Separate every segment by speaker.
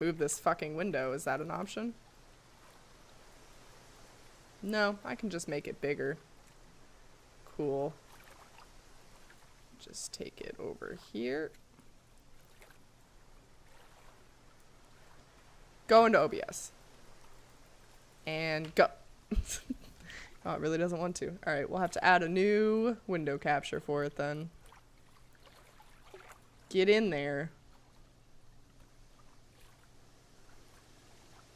Speaker 1: Move this fucking window. Is that an option? No, I can just make it bigger. Cool. Just take it over here. Go into OBS. And go. Oh, it really doesn't want to. Alright, we'll have to add a new window capture for it then. Get in there.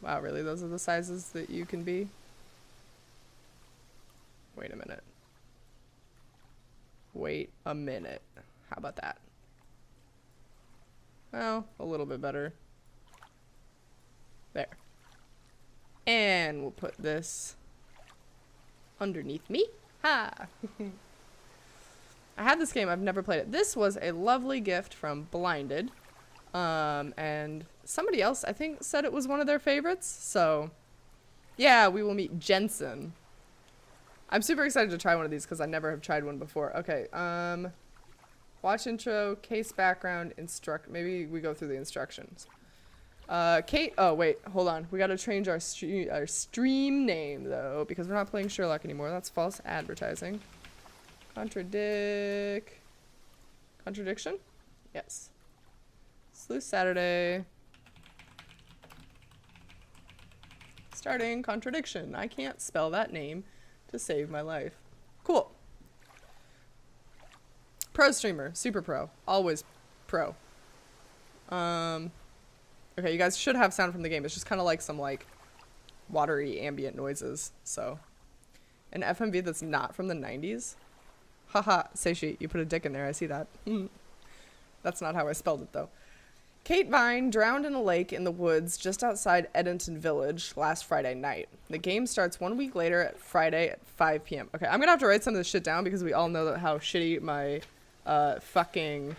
Speaker 1: Wow, really? Those are the sizes that you can be? Wait a minute. Wait a minute. How about that? Well, a little bit better. There. And we'll put this underneath me. Ha! I had this game, I've never played it. This was a lovely gift from Blinded. And somebody else, I think, said it was one of their favorites. So, yeah, we will meet Jensen. I'm super excited to try one of these because I never have tried one before. Okay, watch intro, case background, instruct. Maybe we go through the instructions. Kate, oh wait, hold on. We gotta change our stream name though, because we're not playing Sherlock anymore. That's false advertising. Contradiction? Yes. Sleuth Saturday. Starting Contradiction. I can't spell that name to save my life. Cool. Pro streamer, super pro, always pro. Okay, you guys should have sound from the game. It's just kind of like some like watery ambient noises. So, an FMV that's not from the 90s. Haha, Seishi, you put a dick in there. I see that. That's not how I spelled it though. Kate Vine drowned in a lake in the woods just outside Edenton Village last Friday night. The game starts 1 week later at Friday at 5 p.m. Okay, I'm gonna have to write some of this shit down because we all know that how shitty my fucking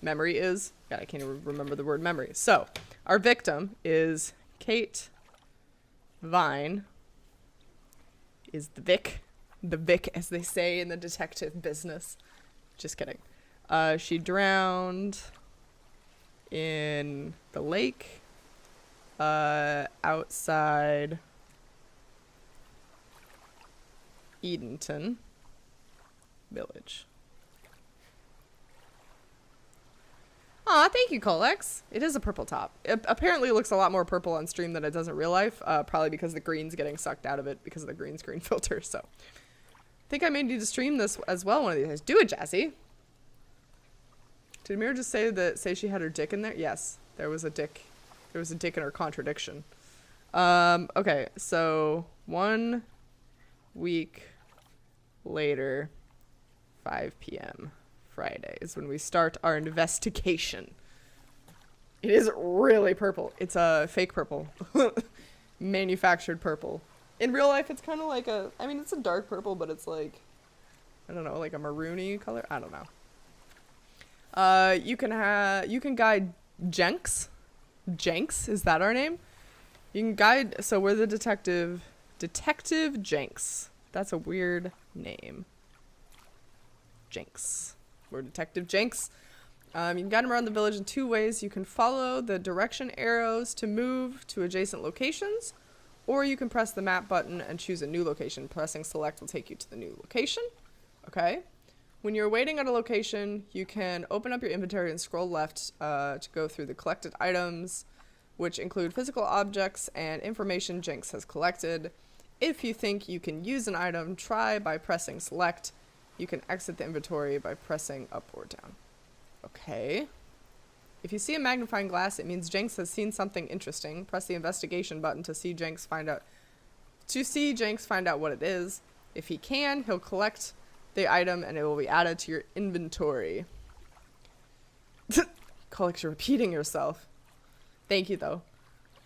Speaker 1: memory is. God, I can't even remember the word memory. So, our victim is Kate Vine. Is the Vic. The Vic, as they say in the detective business. Just kidding. She drowned in the lake outside Edenton Village. Aw, thank you, Colex. It is a purple top. It apparently looks a lot more purple on stream than it does in real life. Probably because the green's getting sucked out of it because of the green screen filter, so. I think I may need to stream this as well one of these days. Do it, Jazzy. Did Mira just say she had her dick in there? Yes, there was a dick. There was a dick in her contradiction. Okay, so 1 week later, 5 p.m. Friday is when we start our investigation. It is really purple. It's a fake purple. Manufactured purple. In real life, it's kind of like a, I mean, it's a dark purple, but it's like, I don't know, like a maroony color? I don't know. You can guide Jenks. Jenks, is that our name? You can guide, so we're the Detective Jenks. That's a weird name. Jenks. We're Detective Jenks. You can guide him around the village in 2 ways. You can follow the direction arrows to move to adjacent locations, or you can press the map button and choose a new location. Pressing select will take you to the new location. Okay. When you're waiting at a location, you can open up your inventory and scroll left to go through the collected items, which include physical objects and information Jenks has collected. If you think you can use an item, try by pressing select. You can exit the inventory by pressing up or down. Okay. If you see a magnifying glass, it means Jenks has seen something interesting. Press the investigation button to see Jenks find out what it is. If he can, he'll collect the item and it will be added to your inventory. Colex, you're repeating yourself. Thank you, though.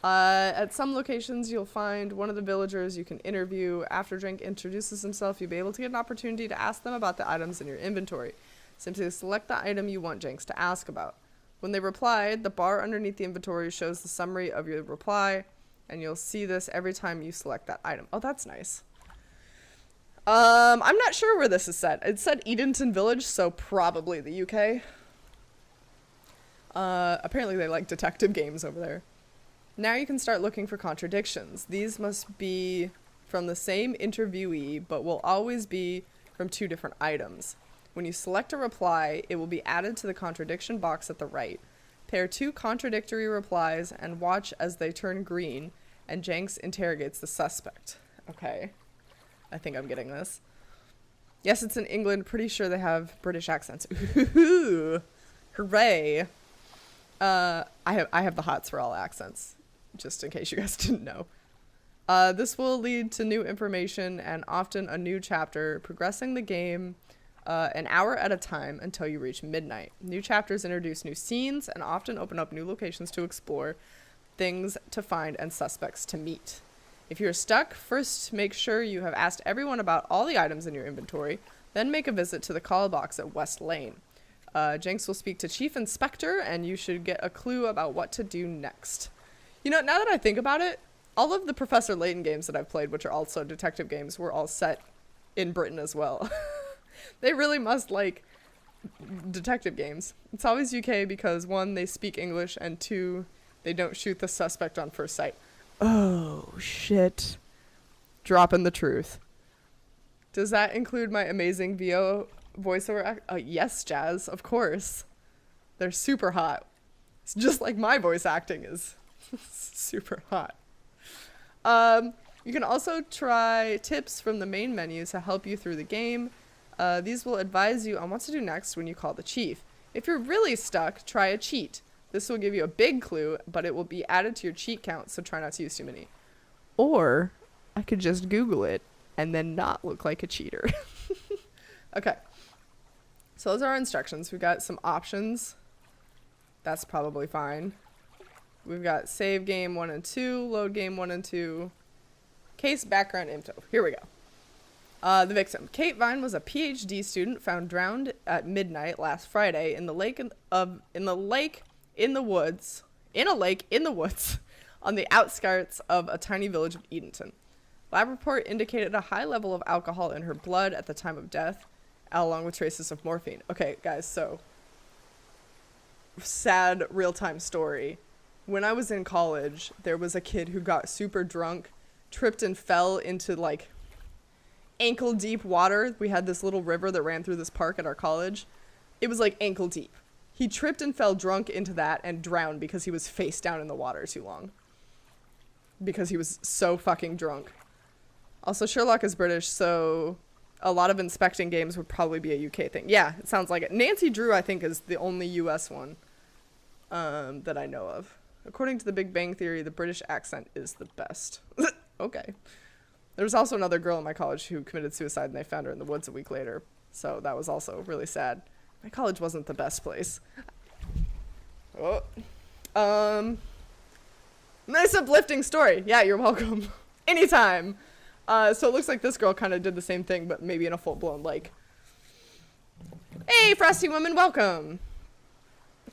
Speaker 1: At some locations, you'll find one of the villagers you can interview. After Jenks introduces himself, you'll be able to get an opportunity to ask them about the items in your inventory. Simply select the item you want Jenks to ask about. When they replied, the bar underneath the inventory shows the summary of your reply, and you'll see this every time you select that item. Oh, that's nice. I'm not sure where this is set. It said Edenton Village, so probably the UK. Apparently they like detective games over there. Now you can start looking for contradictions. These must be from the same interviewee, but will always be from 2 different items. When you select a reply, it will be added to the contradiction box at the right. Pair 2 contradictory replies and watch as they turn green, and Jenks interrogates the suspect. Okay. I think I'm getting this. Yes, it's in England. Pretty sure they have British accents. Ooh, hooray. I have the hots for all accents, just in case you guys didn't know. This will lead to new information and often a new chapter, progressing the game an hour at a time until you reach midnight. New chapters introduce new scenes and often open up new locations to explore, things to find, and suspects to meet. If you're stuck, first make sure you have asked everyone about all the items in your inventory, then make a visit to the call box at West Lane. Jenks will speak to Chief Inspector, and you should get a clue about what to do next. You know, now that I think about it, all of the Professor Layton games that I've played, which are also detective games, were all set in Britain as well. They really must like detective games. It's always UK because 1, they speak English, and 2, they don't shoot the suspect on first sight. Oh, shit. Dropping the truth. Does that include my amazing VO voiceover yes, Jazz, of course. They're super hot. It's just like my voice acting is super hot. You can also try tips from the main menu to help you through the game. These will advise you on what to do next when you call the chief. If you're really stuck, try a cheat. This will give you a big clue, but it will be added to your cheat count, so try not to use too many. Or I could just Google it and then not look like a cheater. Okay. So those are our instructions. We've got some options. That's probably fine. We've got save game 1 and 2, load game 1 and 2, case background info. Here we go. The victim. Kate Vine was a PhD student found drowned at midnight last Friday in a lake in the woods on the outskirts of a tiny village of Edenton. Lab report indicated a high level of alcohol in her blood at the time of death, along with traces of morphine. Okay, guys, so sad real-time story. When I was in college, there was a kid who got super drunk, tripped and fell into like ankle deep water. We had this little river that ran through this park at our college. It was like ankle deep. He tripped and fell drunk into that and drowned because he was face down in the water too long. Because he was so fucking drunk. Also, Sherlock is British, so a lot of inspecting games would probably be a UK thing. Yeah, it sounds like it. Nancy Drew, I think, is the only US one that I know of. According to the Big Bang Theory, the British accent is the best. Okay. There was also another girl in my college who committed suicide, and they found her in the woods a week later. So that was also really sad. My college wasn't the best place. Oh. Nice uplifting story. Yeah, you're welcome. Anytime. So it looks like this girl kind of did the same thing, but maybe in a full-blown, like, hey, Frosty Woman, welcome.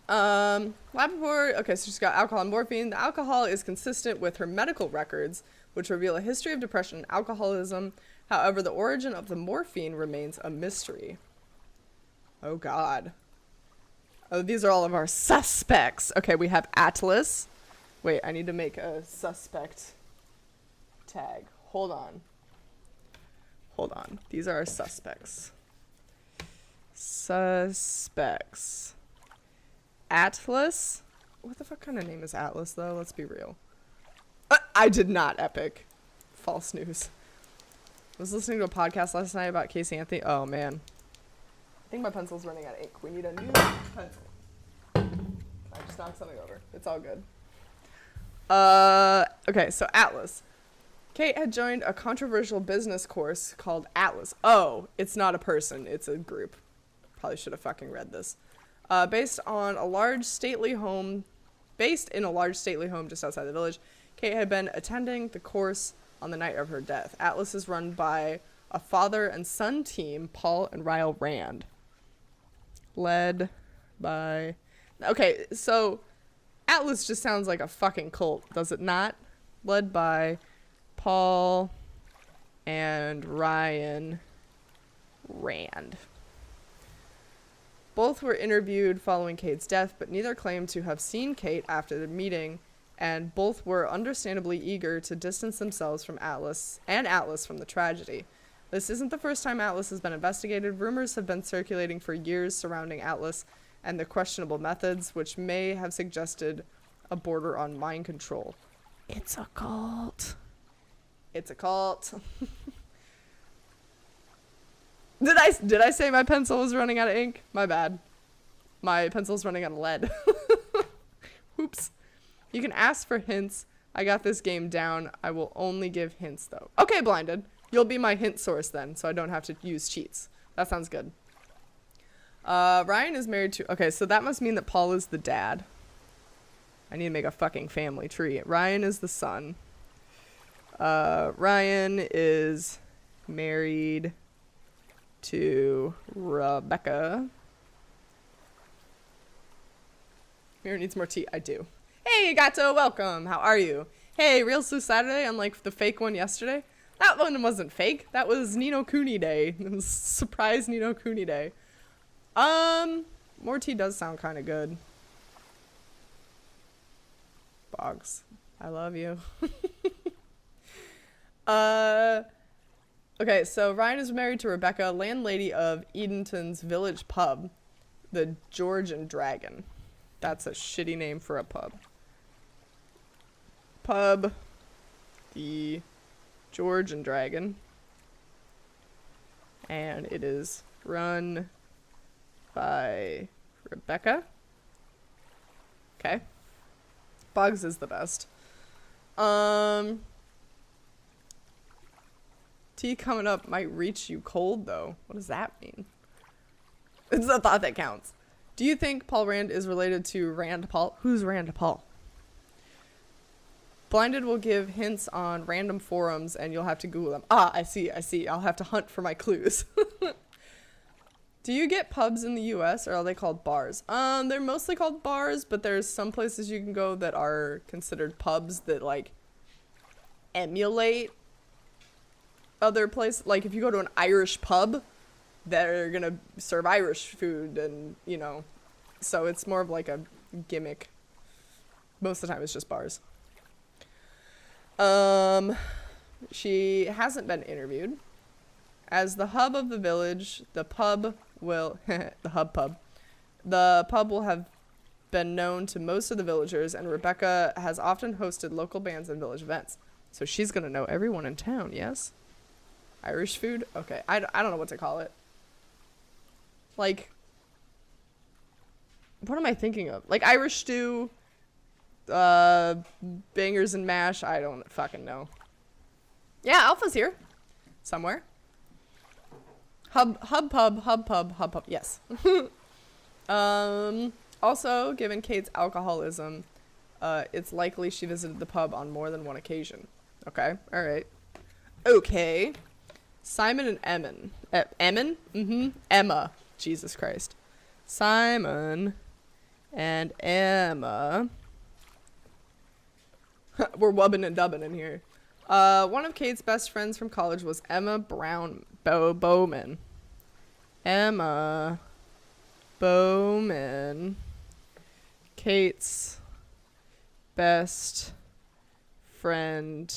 Speaker 1: Lab report. Okay, so she's got alcohol and morphine. The alcohol is consistent with her medical records, which reveal a history of depression and alcoholism. However, the origin of the morphine remains a mystery. Oh, God. Oh, these are all of our suspects. Okay, we have Atlas. Wait, I need to make a suspect tag. Hold on. Hold on. These are our suspects. Suspects. Atlas? What the fuck kind of name is Atlas, though? Let's be real. I did not, Epic. False news. I was listening to a podcast last night about Casey Anthony. Oh, man. I think my pencil's running out of ink. We need a new pencil. I just knocked something over. It's all good. Okay, so Atlas. Kate had joined a controversial business course called Atlas. Oh, it's not a person. It's a group. Probably should have fucking read this. Based in a large stately home just outside the village. Kate had been attending the course on the night of her death. Atlas is run by a father and son team, Paul and Ryle Rand. Led by... Okay, so Atlas just sounds like a fucking cult, does it not? Led by Paul and Ryan Rand. Both were interviewed following Kate's death, but neither claimed to have seen Kate after the meeting, and both were understandably eager to distance themselves from Atlas from the tragedy. This isn't the first time Atlas has been investigated. Rumors have been circulating for years surrounding Atlas and the questionable methods, which may have suggested a border on mind control. It's a cult. It's a cult. Did I say my pencil was running out of ink? My bad. My pencil's running out of lead. Oops. You can ask for hints. I got this game down. I will only give hints, though. Okay, Blinded. You'll be my hint source then, so I don't have to use cheats. That sounds good. Ryan is married to... Okay, so that must mean that Paul is the dad. I need to make a fucking family tree. Ryan is the son. Ryan is married to Rebecca. Mira needs more tea. I do. Hey, Gato, welcome. How are you? Hey, Real Sleuth Saturday, unlike the fake one yesterday. That one wasn't fake. That was Nino Cooney Day. It was surprise Nino Cooney Day. More tea does sound kind of good. Boggs, I love you. Okay, so Ryan is married to Rebecca, landlady of Edenton's Village pub, the George and Dragon. That's a shitty name for a pub. Pub, the George and Dragon. And it is run by Rebecca. Okay. Boggs is the best. Tea coming up might reach you cold, though. What does that mean? It's a thought that counts. Do you think Paul Rand is related to Rand Paul? Who's Rand Paul? Blinded will give hints on random forums, and you'll have to Google them. Ah, I see. I'll have to hunt for my clues. Do you get pubs in the U.S., or are they called bars? They're mostly called bars, but there's some places you can go that are considered pubs that, like, emulate other places. Like, if you go to an Irish pub, they're gonna serve Irish food, and, you know, so it's more of like a gimmick. Most of the time it's just bars. She hasn't been interviewed. As the hub of the village, the pub will the pub will have been known to most of the villagers, and Rebecca has often hosted local bands and village events. So she's gonna know everyone in town, yes? Irish food? Okay, I don't know what to call it. Like, what am I thinking of? Like Irish stew, bangers and mash, I don't fucking know. Yeah, Alpha's here. Somewhere. Hub pub, yes. Also, given Kate's alcoholism, it's likely she visited the pub on more than one occasion. Okay, alright. Okay. Simon and Emmon. Emmon? Mm-hmm. Emma. Jesus Christ. Simon and Emma. We're wubbing and dubbing in here. One of Kate's best friends from college was Emma Bowman. Emma Bowman. Kate's best friend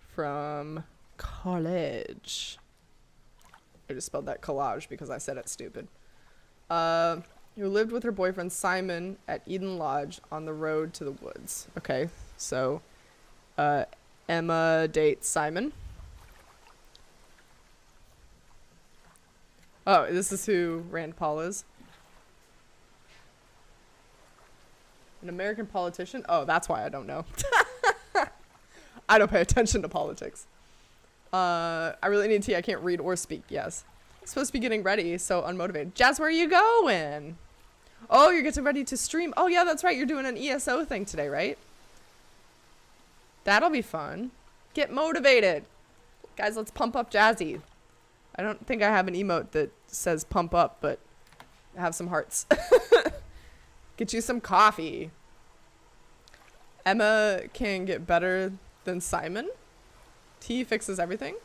Speaker 1: from college. I just spelled that collage because I said it stupid. Who lived with her boyfriend Simon at Eden Lodge on the road to the woods. Okay, so Emma dates Simon. Oh, this is who Rand Paul is. An American politician? Oh, that's why I don't know. I don't pay attention to politics. I really need tea. I can't read or speak. Yes. I'm supposed to be getting ready, so unmotivated. Jazz, where are you going? Oh, you're getting ready to stream. Oh, yeah, that's right. You're doing an ESO thing today, right? That'll be fun. Get motivated. Guys, let's pump up Jazzy. I don't think I have an emote that says pump up, but I have some hearts. Get you some coffee. Emma can get better than Simon. Tea fixes everything.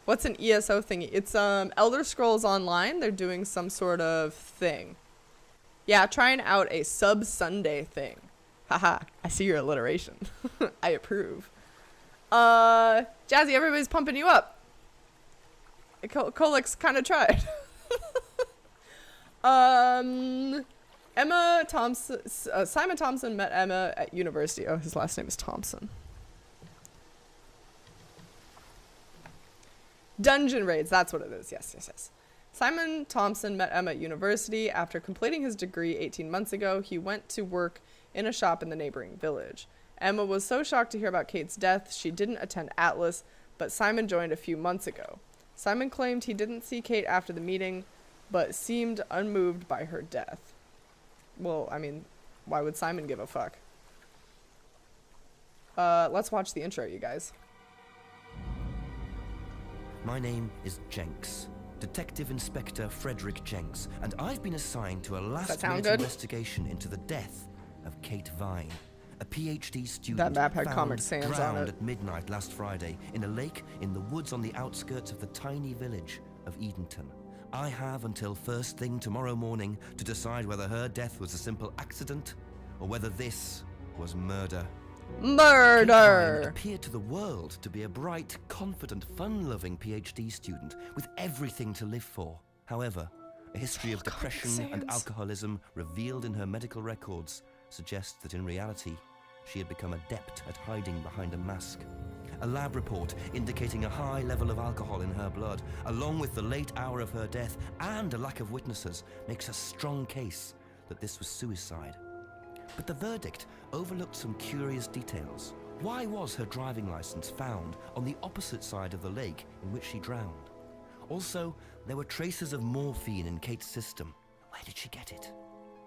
Speaker 1: What's an ESO thingy? It's Elder Scrolls Online. They're doing some sort of thing. Yeah, trying out a sub Sunday thing. Haha, I see your alliteration. I approve. Jazzy, everybody's pumping you up. Kolix kind of tried. Emma Thompson, Simon Thompson met Emma at university. Oh, his last name is Thompson. Dungeon raids, that's what it is. Yes. Simon Thompson met Emma at university. After completing his degree 18 months ago, he went to work in a shop in the neighboring village. Emma was so shocked to hear about Kate's death, she didn't attend Atlas, but Simon joined a few months ago. Simon claimed he didn't see Kate after the meeting, but seemed unmoved by her death. Well, I mean, why would Simon give a fuck? Let's watch the intro, you guys.
Speaker 2: My name is Jenks, Detective Inspector Frederick Jenks, and I've been assigned to a last-minute investigation into the death of Kate Vine, a PhD student
Speaker 1: that map had
Speaker 2: found
Speaker 1: Comic Sans
Speaker 2: drowned
Speaker 1: on it.
Speaker 2: at midnight last Friday in a lake in the woods on the outskirts of the tiny village of Edenton. I have until first thing tomorrow morning to decide whether her death was a simple accident or whether this was murder.
Speaker 1: Murder!
Speaker 2: Kate Vine appeared to the world to be a bright, confident, fun-loving PhD student with everything to live for. However, a history of depression and alcoholism revealed in her medical records suggests that in reality, she had become adept at hiding behind a mask. A lab report indicating a high level of alcohol in her blood, along with the late hour of her death and a lack of witnesses, makes a strong case that this was suicide. But the verdict overlooked some curious details. Why was her driving license found on the opposite side of the lake in which she drowned? Also, there were traces of morphine in Kate's system. Where did she get it?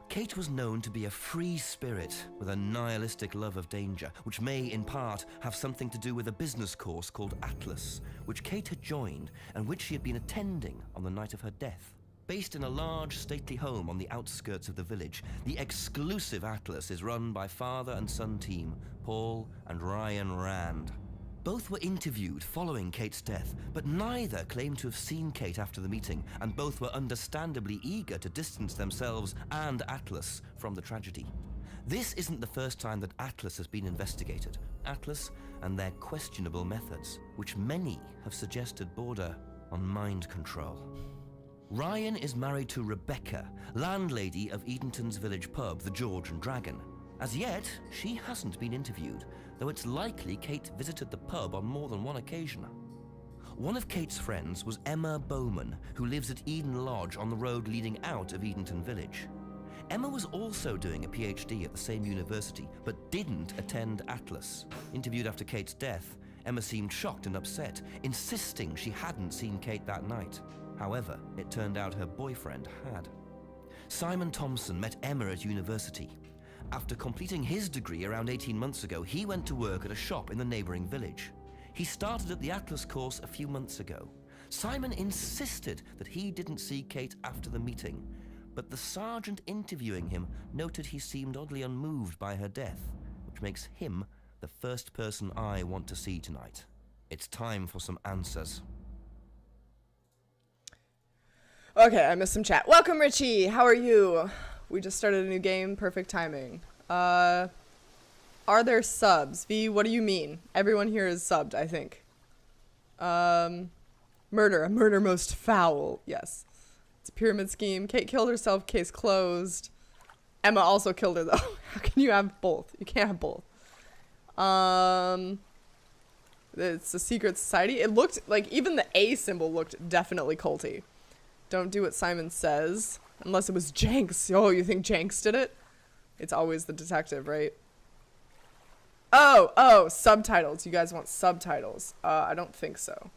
Speaker 2: Kate was known to be a free spirit with a nihilistic love of danger, which may, in part, have something to do with a business course called Atlas, which Kate had joined and which she had been attending on the night of her death. Based in a large, stately home on the outskirts of the village, the exclusive Atlas is run by father and son team, Paul and Ryan Rand. Both were interviewed following Kate's death, but neither claimed to have seen Kate after the meeting, and both were understandably eager to distance themselves and Atlas from the tragedy. This isn't the first time that Atlas has been investigated. Atlas and their questionable methods, which many have suggested border on mind control. Ryan is married to Rebecca, landlady of Edenton's village pub, the George and Dragon. As yet, she hasn't been interviewed, though it's likely Kate visited the pub on more than one occasion. One of Kate's friends was Emma Bowman, who lives at Eden Lodge on the road leading out of Edenton Village. Emma was also doing a PhD at the same university, but didn't attend Atlas. Interviewed after Kate's death, Emma seemed shocked and upset, insisting she hadn't seen Kate that night. However, it turned out her boyfriend had. Simon Thompson met Emma at university. After completing his degree around 18 months ago, he went to work at a shop in the neighboring village. He started at the Atlas course a few months ago. Simon insisted that he didn't see Kate after the meeting, but the sergeant interviewing him noted he seemed oddly unmoved by her death, which makes him the first person I want to see tonight. It's time for some answers.
Speaker 1: Okay, I missed some chat. Welcome, Richie. How are you? We just started a new game. Perfect timing. Are there subs? V, what do you mean? Everyone here is subbed, I think. Murder. A murder most foul. Yes. It's a pyramid scheme. Kate killed herself. Case closed. Emma also killed her, though. How can you have both? You can't have both. It's a secret society. It looked like even the A symbol looked definitely culty. Don't do what Simon says. Unless it was Jenks. Oh, you think Jenks did it? It's always the detective, right? Oh, subtitles. You guys want subtitles. I don't think so.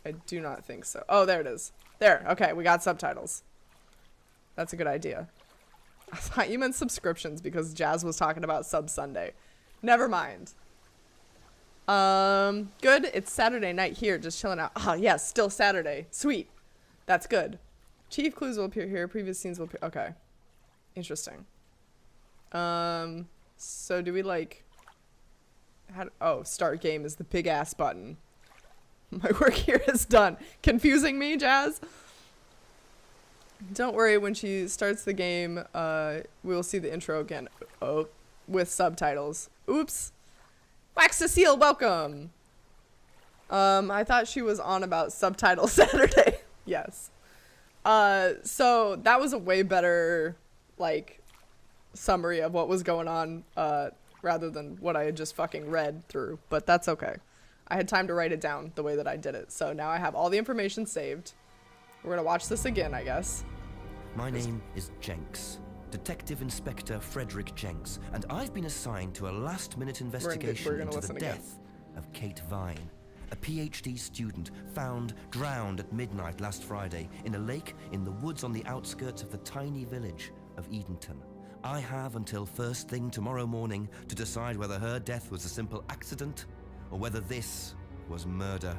Speaker 1: I do not think so. Oh, there it is. There. Okay, we got subtitles. That's a good idea. I thought you meant subscriptions because Jazz was talking about Sub Sunday. Never mind. Good. It's Saturday night here, just chilling out. Oh, yes, still Saturday. Sweet. That's good. Chief clues will appear here. Previous scenes will appear. Okay. Interesting. So do we like... start game is the big ass button. My work here is done. Confusing me, Jazz? Don't worry, when she starts the game, we'll see the intro again. Oh, with subtitles. Oops. Wax Cecile, welcome. I thought she was on about Subtitle Saturday. Yes. So that was a way better, like, summary of what was going on, rather than what I had just fucking read through. But that's okay. I had time to write it down the way that I did it. So now I have all the information saved. We're gonna watch this again, I guess.
Speaker 2: My name is Jenks. Detective Inspector Frederick Jenks, and I've been assigned to a last-minute investigation into the death of Kate Vine, a PhD student found drowned at midnight last Friday in a lake in the woods on the outskirts of the tiny village of Edenton. I have until first thing tomorrow morning to decide whether her death was a simple accident or whether this was murder.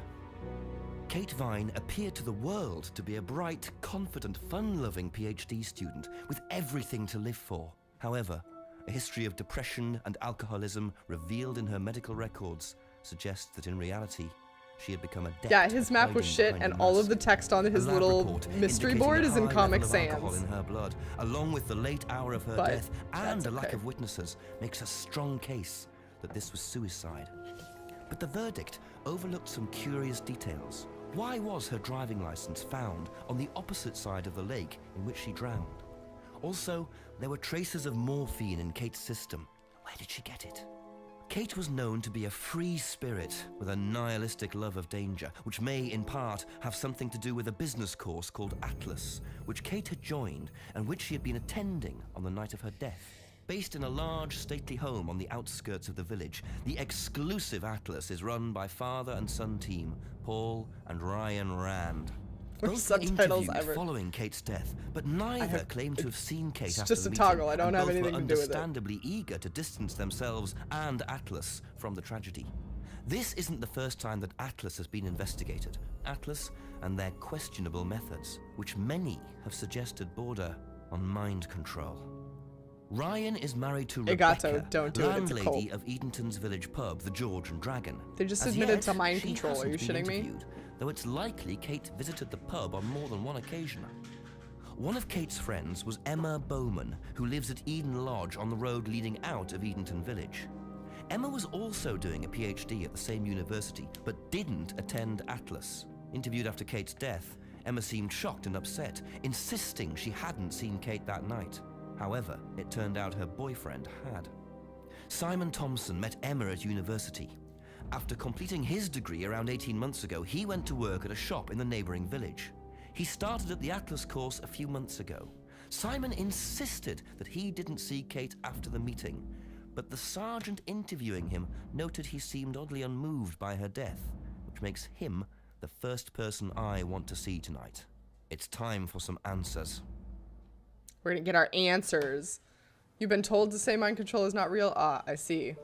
Speaker 2: Kate Vine appeared to the world to be a bright, confident, fun-loving PhD student with everything to live for. However, a history of depression and alcoholism revealed in her medical records suggests that in reality, she had become adept.
Speaker 1: Yeah, his map was shit, and all of the text on his little mystery board is in Comic Sans.
Speaker 2: Alcohol in her blood, along with the late hour of her death and a lack of witnesses, makes a strong case that this was suicide. But the verdict overlooked some curious details. Why was her driving license found on the opposite side of the lake in which she drowned? Also, there were traces of morphine in Kate's system. Where did she get it? Kate was known to be a free spirit with a nihilistic love of danger, which may, in part, have something to do with a business course called Atlas, which Kate had joined and which she had been attending on the night of her death. Based in a large, stately home on the outskirts of the village, the exclusive Atlas is run by father and son team, Paul and Ryan Rand. Both were interviewed following Kate's death, but neither claimed to have seen Kate after the meeting. It's just a toggle.
Speaker 1: I don't have anything to do with it.
Speaker 2: Both were understandably eager to distance themselves and Atlas from the tragedy. This isn't the first time that Atlas has been investigated. Atlas and their questionable methods, which many have suggested border on mind control. Ryan is married to Rebecca, landlady of Edenton's village pub, the George and Dragon.
Speaker 1: They just admitted to mind control. Are you shitting me?
Speaker 2: Though it's likely Kate visited the pub on more than one occasion. One of Kate's friends was Emma Bowman, who lives at Eden Lodge on the road leading out of Edenton Village. Emma was also doing a PhD at the same university, but didn't attend Atlas. Interviewed after Kate's death, Emma seemed shocked and upset, insisting she hadn't seen Kate that night. However, it turned out her boyfriend had. Simon Thompson met Emma at university. After completing his degree around 18 months ago, he went to work at a shop in the neighboring village. He started at the Atlas course a few months ago. Simon insisted that he didn't see Kate after the meeting, but the sergeant interviewing him noted he seemed oddly unmoved by her death, which makes him the first person I want to see tonight. It's time for some answers.
Speaker 1: We're gonna get our answers. You've been told to say mind control is not real? Ah, I see.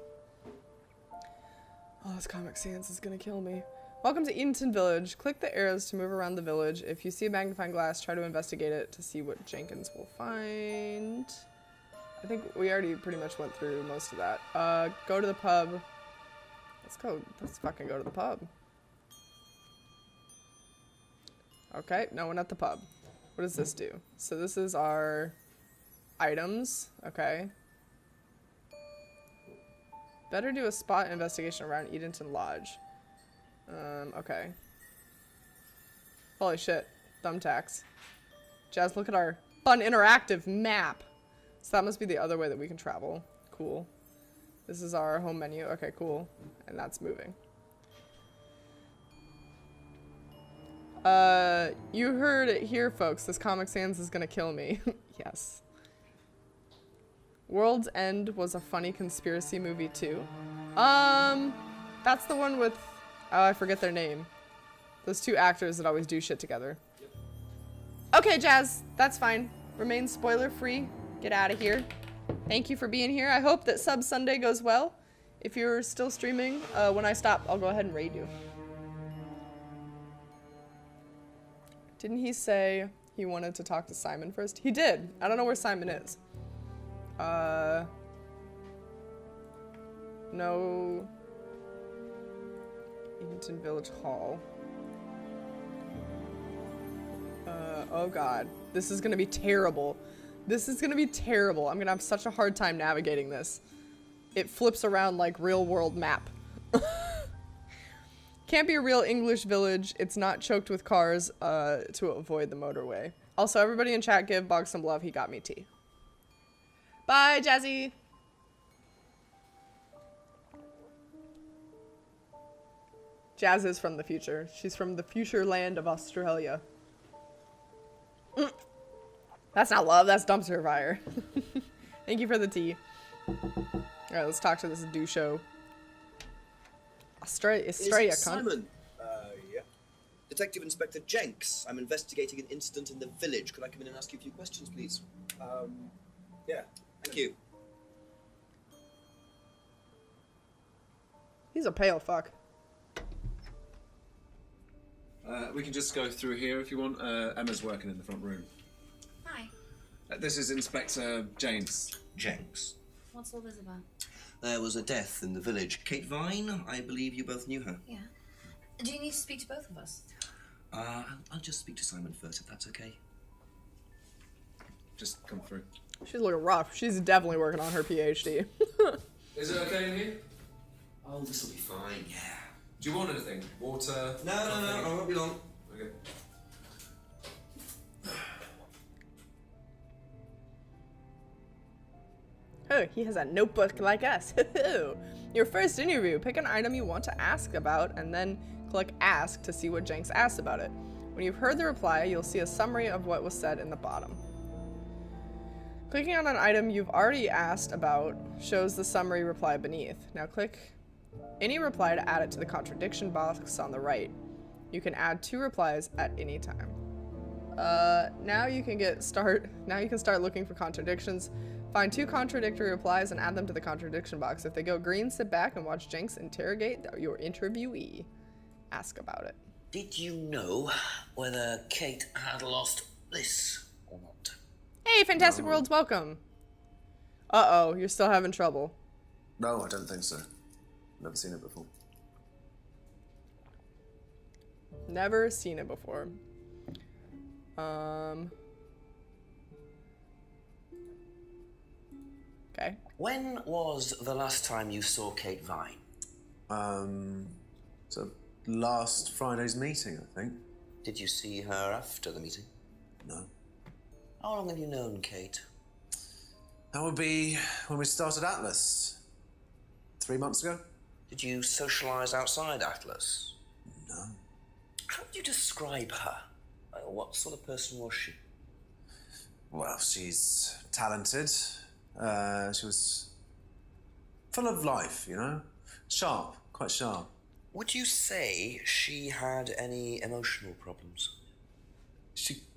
Speaker 1: Oh, this Comic Sans is gonna kill me. Welcome to Edenton Village. Click the arrows to move around the village. If you see a magnifying glass, try to investigate it to see what Jenkins will find. I think we already pretty much went through most of that. Go to the pub. Let's fucking go to the pub. Okay, no one at the pub. What does this do? So this is our items. Okay. Better do a spot investigation around Edenton Lodge. Okay. Holy shit. Thumbtacks. Jazz, look at our fun interactive map. So that must be the other way that we can travel. Cool. This is our home menu. Okay, cool. And that's moving. You heard it here, folks. This Comic Sans is gonna kill me. Yes. World's End was a funny conspiracy movie too. That's the one with, oh, I forget their name. Those two actors that always do shit together. Okay, Jazz, that's fine. Remain spoiler free. Get out of here. Thank you for being here. I hope that Sub Sunday goes well. If you're still streaming, when I stop, I'll go ahead and raid you. Didn't he say he wanted to talk to Simon first? He did. I don't know where Simon is. No. Edenton Village Hall. Oh god. This is gonna be terrible. This is gonna be terrible. I'm gonna have such a hard time navigating this. It flips around like real world map. Can't be a real English village. It's not choked with cars to avoid the motorway. Also, everybody in chat give Boggs some love. He got me tea. Bye, Jazzy. Jazz is from the future. She's from the future land of Australia. That's not love, that's dumpster fire. Thank you for the tea. Alright, let's talk to this douche-o. Australia, cunt.
Speaker 3: Simon? Yeah. Detective Inspector Jenks. I'm investigating an incident in the village. Could I come in and ask you a few questions, please? Yeah. Thank you.
Speaker 1: He's a pale fuck.
Speaker 4: We can just go through here if you want. Emma's working in the front room.
Speaker 5: Hi.
Speaker 4: This is Inspector James.
Speaker 3: Jenks.
Speaker 5: What's all this about?
Speaker 3: There was a death in the village. Kate Vine, I believe you both knew her.
Speaker 5: Yeah. Do you need to speak to both of us?
Speaker 3: I'll just speak to Simon first, if that's okay.
Speaker 4: Just come through.
Speaker 1: She's looking rough. She's definitely working on her PhD.
Speaker 4: Is it okay in here?
Speaker 3: Oh, this'll be fine, yeah.
Speaker 4: Do you want anything? Water?
Speaker 3: No, I won't be long.
Speaker 4: Okay.
Speaker 1: Oh, he has a notebook like us. Your first interview. Pick an item you want to ask about and then click Ask to see what Jenks asked about it. When you've heard the reply, you'll see a summary of what was said in the bottom. Clicking on an item you've already asked about shows the summary reply beneath. Now click any reply to add it to the contradiction box on the right. You can add 2 replies at any time. Now you can start looking for contradictions. Find 2 contradictory replies and add them to the contradiction box. If they go green, sit back and watch Jenks interrogate your interviewee. Ask about it.
Speaker 6: Did you know whether Kate had lost this or not?
Speaker 1: Hey, Fantastic Worlds, welcome. Uh-oh, you're still having trouble.
Speaker 7: No, I don't think so. Never seen it before.
Speaker 1: Never seen it before. Okay.
Speaker 6: When was the last time you saw Kate Vine?
Speaker 7: So last Friday's meeting, I think.
Speaker 6: Did you see her after the meeting?
Speaker 7: No.
Speaker 6: How long have you known Kate?
Speaker 7: That would be when we started Atlas. 3 months ago?
Speaker 6: Did you socialise outside Atlas?
Speaker 7: No.
Speaker 6: How would you describe her? What sort of person was she?
Speaker 7: Well, she's talented. She was full of life, you know? Sharp, quite sharp.
Speaker 6: Would you say she had any emotional problems?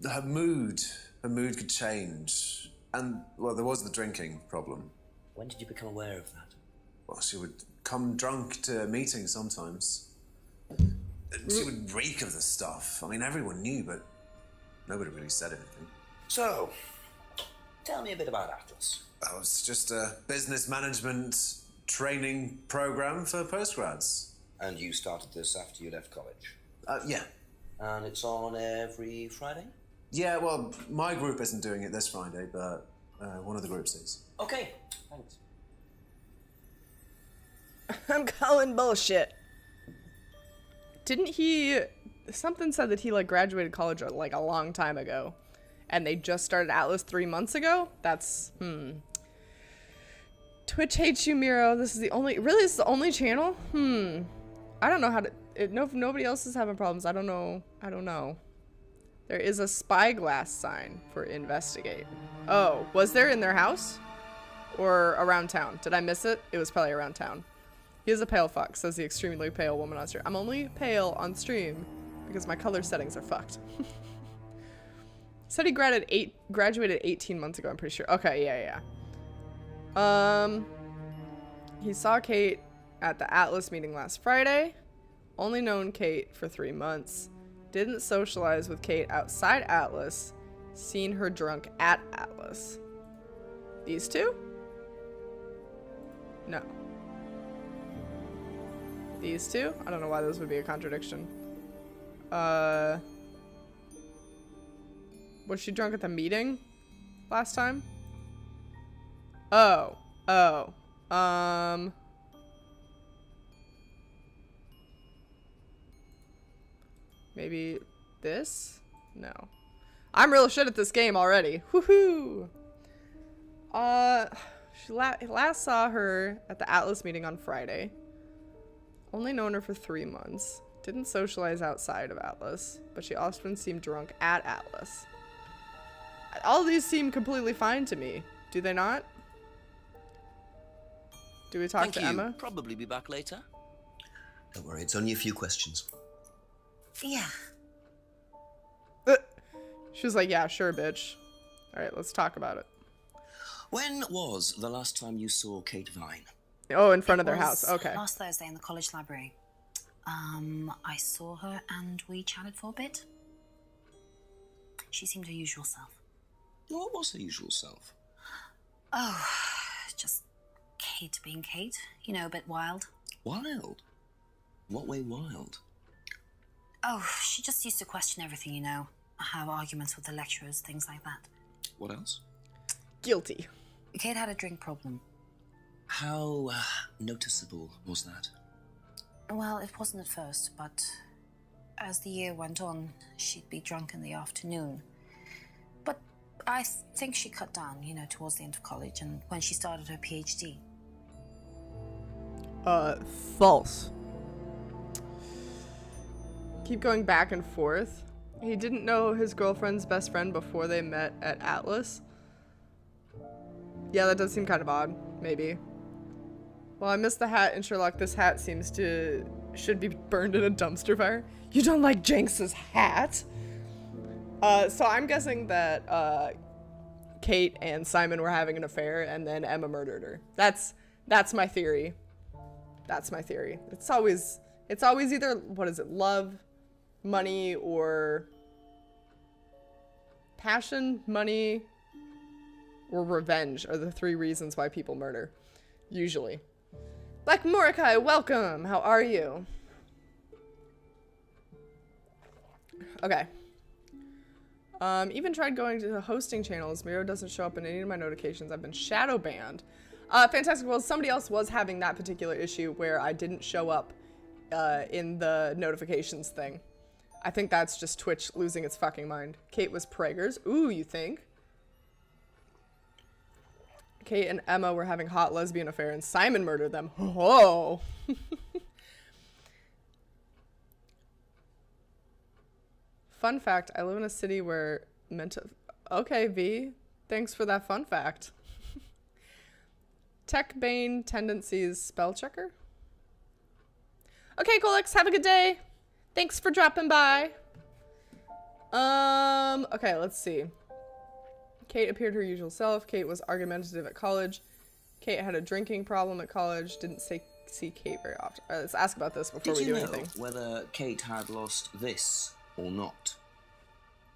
Speaker 7: Her mood could change. And, well, there was the drinking problem.
Speaker 6: When did you become aware of that?
Speaker 7: Well, she would come drunk to meetings sometimes. She would reek of the stuff. I mean, everyone knew, but nobody really said anything.
Speaker 6: So, tell me a bit about Atlas.
Speaker 7: Oh, it's just a business management training program for postgrads.
Speaker 6: And you started this after you left college?
Speaker 7: Yeah.
Speaker 6: And it's on every Friday?
Speaker 7: Yeah, well, my group isn't doing it this Friday, but one of the groups is.
Speaker 6: Okay, thanks.
Speaker 1: I'm calling bullshit. Didn't he... Something said that he, like, graduated college, like, a long time ago. And they just started Atlas 3 months ago? That's... Twitch hates you, Miro. This is the only... Really, this is the only channel? I don't know how to... If nobody else is having problems, I don't know. There is a spyglass sign for investigate. Oh, was there in their house? Or around town? Did I miss it? It was probably around town. He is a pale fuck, says the extremely pale woman on stream. I'm only pale on stream because my color settings are fucked. Said he graduated 18 months ago, I'm pretty sure. Okay, yeah. He saw Kate at the Atlas meeting last Friday. Only known Kate for 3 months. Didn't socialize with Kate outside Atlas. Seen her drunk at Atlas. These two? No. These two? I don't know why those would be a contradiction. Was she drunk at the meeting last time? Oh. Oh. Maybe this? No. I'm real shit at this game already. Woohoo! She last saw her at the Atlas meeting on Friday. Only known her for 3 months. Didn't socialize outside of Atlas, but she often seemed drunk at Atlas. All these seem completely fine to me. Do they not? Do we talk to Emma?
Speaker 2: Probably be back later.
Speaker 3: Don't worry, it's only a few questions.
Speaker 5: Yeah.
Speaker 1: She was like, yeah, sure, bitch. All right, let's talk about it.
Speaker 6: When was the last time you saw Kate Vine?
Speaker 1: Oh, in front of their house. Okay.
Speaker 5: Last Thursday in the college library. I saw her and we chatted for a bit. She seemed her usual self.
Speaker 6: What was her usual self?
Speaker 5: Oh, just Kate being Kate. You know, a bit wild.
Speaker 6: Wild? What way wild?
Speaker 5: Oh, she just used to question everything, you know. Have arguments with the lecturers, things like that.
Speaker 6: What else?
Speaker 1: Guilty.
Speaker 5: Kate had a drink problem.
Speaker 6: How noticeable was that?
Speaker 5: Well, it wasn't at first, but as the year went on, she'd be drunk in the afternoon. But I think she cut down, you know, towards the end of college and when she started her PhD.
Speaker 1: False. Keep going back and forth. He didn't know his girlfriend's best friend before they met at Atlas. Yeah, that does seem kind of odd. Maybe. Well, I missed the hat in Sherlock. This hat should be burned in a dumpster fire. You don't like Jenks's hat? So I'm guessing that Kate and Simon were having an affair and then Emma murdered her. That's my theory. That's my theory. It's always either, what is it, love, money, or passion, money, or revenge are the 3 reasons why people murder. Usually. Black Mordecai, welcome! How are you? Okay. Even tried going to the hosting channels. Miro doesn't show up in any of my notifications. I've been shadow banned. Fantastic. Well, somebody else was having that particular issue where I didn't show up in the notifications thing. I think that's just Twitch losing its fucking mind. Kate was preggers. Ooh, you think? Kate and Emma were having hot lesbian affair and Simon murdered them. Whoa. Fun fact, I live in a city where Okay, V. Thanks for that fun fact. Tech Bane Tendencies spell checker. Okay, Colix, have a good day. Thanks for dropping by. Okay, let's see. Kate appeared her usual self. Kate was argumentative at college. Kate had a drinking problem at college. Didn't see Kate very often. All right, let's ask about this before we do anything.
Speaker 6: Did you know whether Kate had lost this or not?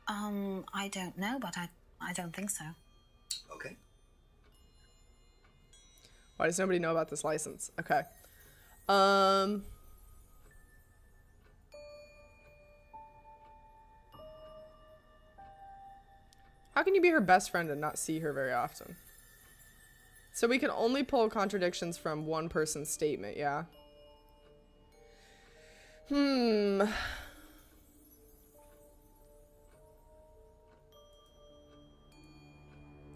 Speaker 5: I don't know, but I don't think so.
Speaker 3: Okay.
Speaker 1: Why does nobody know about this license? Okay. How can you be her best friend and not see her very often? So we can only pull contradictions from one person's statement, yeah? Is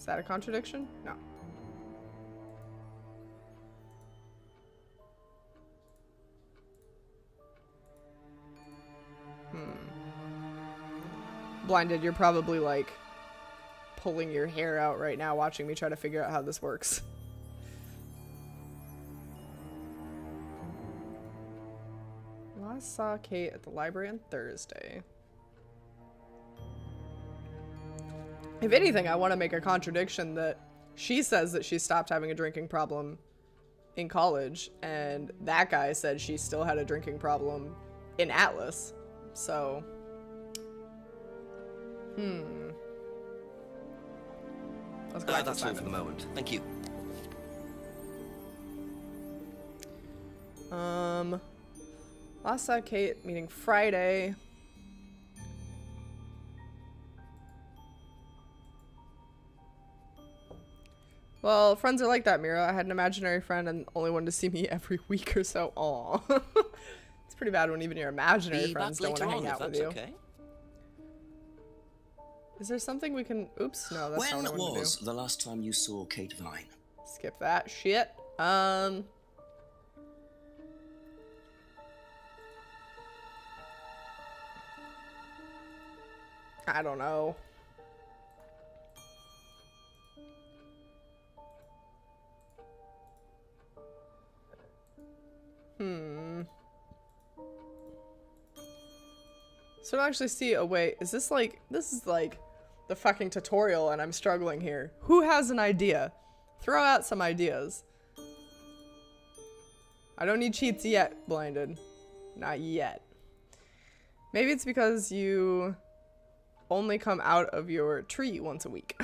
Speaker 1: that a contradiction? No. Blinded, you're probably like pulling your hair out right now watching me try to figure out how this works. Last saw Kate at the library on Thursday. If anything, I want to make a contradiction that she says that she stopped having a drinking problem in college, and that guy said she still had a drinking problem in Atlas. So, let's go back to
Speaker 2: That's all
Speaker 1: Simon.
Speaker 2: for the moment. Thank you.
Speaker 1: Last saw Kate meeting Friday. Well, friends are like that, Mira. I had an imaginary friend and only wanted to see me every week or so. Aw. It's pretty bad when even your imaginary friends don't want to hang out with you.
Speaker 2: Okay.
Speaker 1: Is there something we can... Oops, no, that's not what I
Speaker 6: When
Speaker 1: wanted to
Speaker 6: was
Speaker 1: do.
Speaker 6: the last time you saw Kate Vine?
Speaker 1: Skip that shit. I don't know. So I don't actually see a way. Is this like... This is like the fucking tutorial and I'm struggling here. Who has an idea? Throw out some ideas. I don't need cheats yet, Blinded. Not yet. Maybe it's because you only come out of your tree once a week.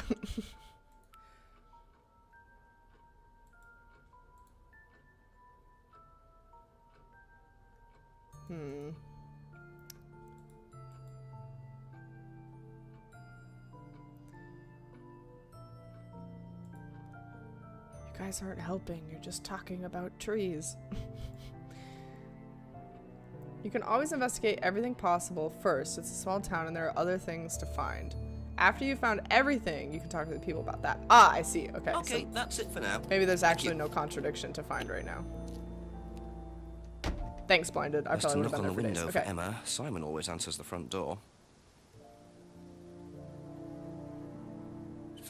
Speaker 1: You guys aren't helping. You're just talking about trees. You can always investigate everything possible first. It's a small town and there are other things to find. After you've found everything, you can talk to the people about that. Ah, I see. Okay.
Speaker 2: Okay,
Speaker 1: So
Speaker 2: that's it for now.
Speaker 1: maybe there's actually no contradiction to find right now. Thanks, Blinded. I
Speaker 2: Best to
Speaker 1: probably would
Speaker 2: knock
Speaker 1: have
Speaker 2: on
Speaker 1: been
Speaker 2: the
Speaker 1: there for
Speaker 2: window
Speaker 1: days.
Speaker 2: for Emma. Simon always answers the front door.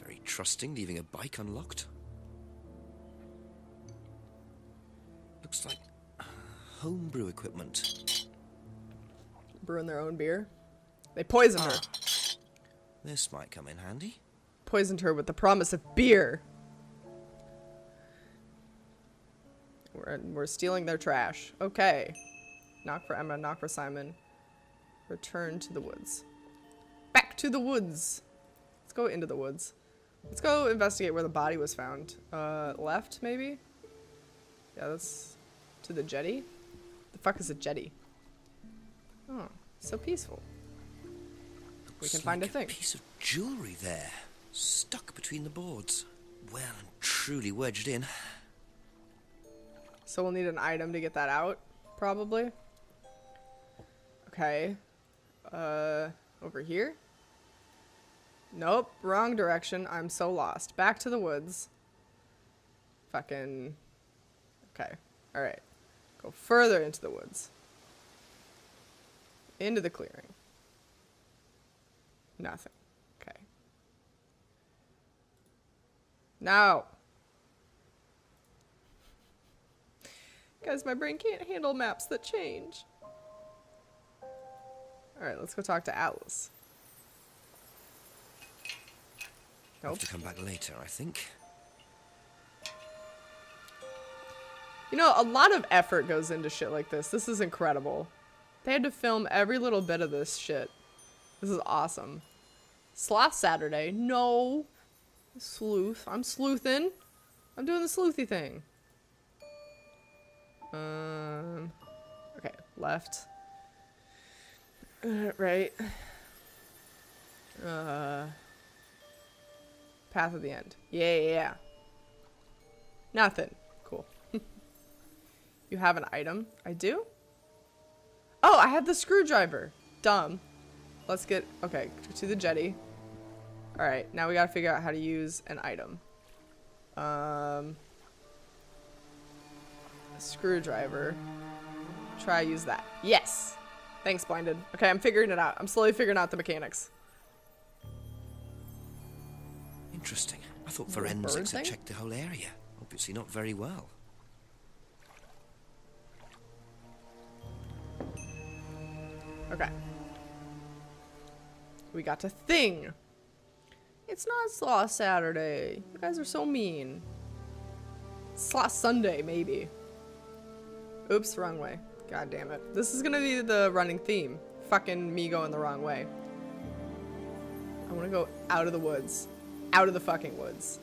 Speaker 2: Very trusting, leaving a bike unlocked. Looks like homebrew equipment.
Speaker 1: Brewing their own beer. They poisoned her.
Speaker 2: This might come in handy.
Speaker 1: Poisoned her with the promise of beer. We're stealing their trash. Okay. Knock for Emma, knock for Simon. Return to the woods. Back to the woods. Let's go into the woods. Let's go investigate where the body was found. Left, maybe? Yeah, that's to the jetty. The fuck is a jetty? Oh, so peaceful. We can find a thing.
Speaker 2: Piece of jewelry there, stuck between the boards. Well and truly wedged in.
Speaker 1: So we'll need an item to get that out, probably. Okay. Over here? Nope, wrong direction. I'm so lost. Back to the woods. Fucking... Okay, alright. Go further into the woods. Into the clearing. Nothing. Okay. Now. Guys, my brain can't handle maps that change. Alright, let's go talk to Atlas.
Speaker 2: I'll
Speaker 1: Nope.
Speaker 2: have to come back later, I think.
Speaker 1: You know, a lot of effort goes into shit like this. This is incredible. They had to film every little bit of this shit. This is awesome. Sloth Saturday. No. Sleuth. I'm sleuthing. I'm doing the sleuthy thing. Okay. Left. Right. Path of the end. Yeah. Nothing. Cool. You have an item. I do? Oh, I had the screwdriver. Dumb. Let's get... Okay, to the jetty. Alright, now we gotta figure out how to use an item. Screwdriver. Try use that. Yes! Thanks, Blinded. Okay, I'm figuring it out. I'm slowly figuring out the mechanics.
Speaker 2: Interesting. I thought
Speaker 1: Little bird
Speaker 2: forensics had
Speaker 1: thing?
Speaker 2: checked the whole area. Obviously not very well.
Speaker 1: Okay. We got a thing. It's not Sloth Saturday. You guys are so mean. Sloth Sunday, maybe. Oops, wrong way. God damn it. This is gonna be the running theme. Fucking me going the wrong way. I wanna go out of the woods. Out of the fucking woods.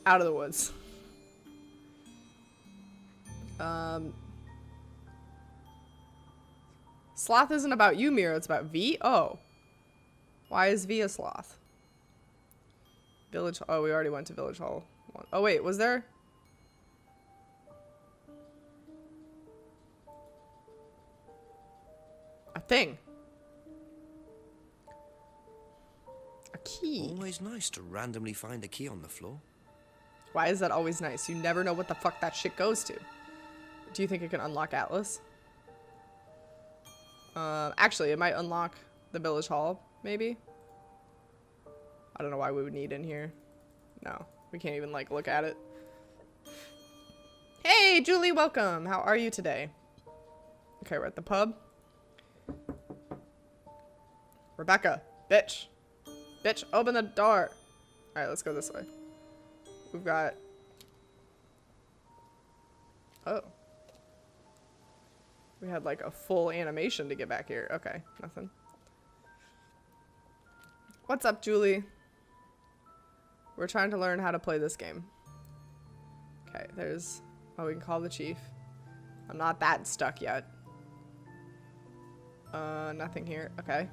Speaker 1: Out of the woods. Sloth isn't about you, Mira. It's about V? Oh. Why is V a sloth? Village. Oh, we already went to Village Hall. Oh wait, was there? A thing. A key.
Speaker 2: Always nice to randomly find a key on the floor.
Speaker 1: Why is that always nice? You never know what the fuck that shit goes to. Do you think it can unlock Atlas? Actually, it might unlock the Village Hall, maybe? I don't know why we would need in here. No, we can't even, like, look at it. Hey, Julie, welcome. How are you today? Okay, we're at the pub. Rebecca, bitch. Bitch, open the door. Alright, let's go this way. We've got... Oh. We had like a full animation to get back here. Okay, nothing. What's up, Julie? We're trying to learn how to play this game. Okay, there's... Oh, we can call the chief. I'm not that stuck yet. Nothing here. Okay.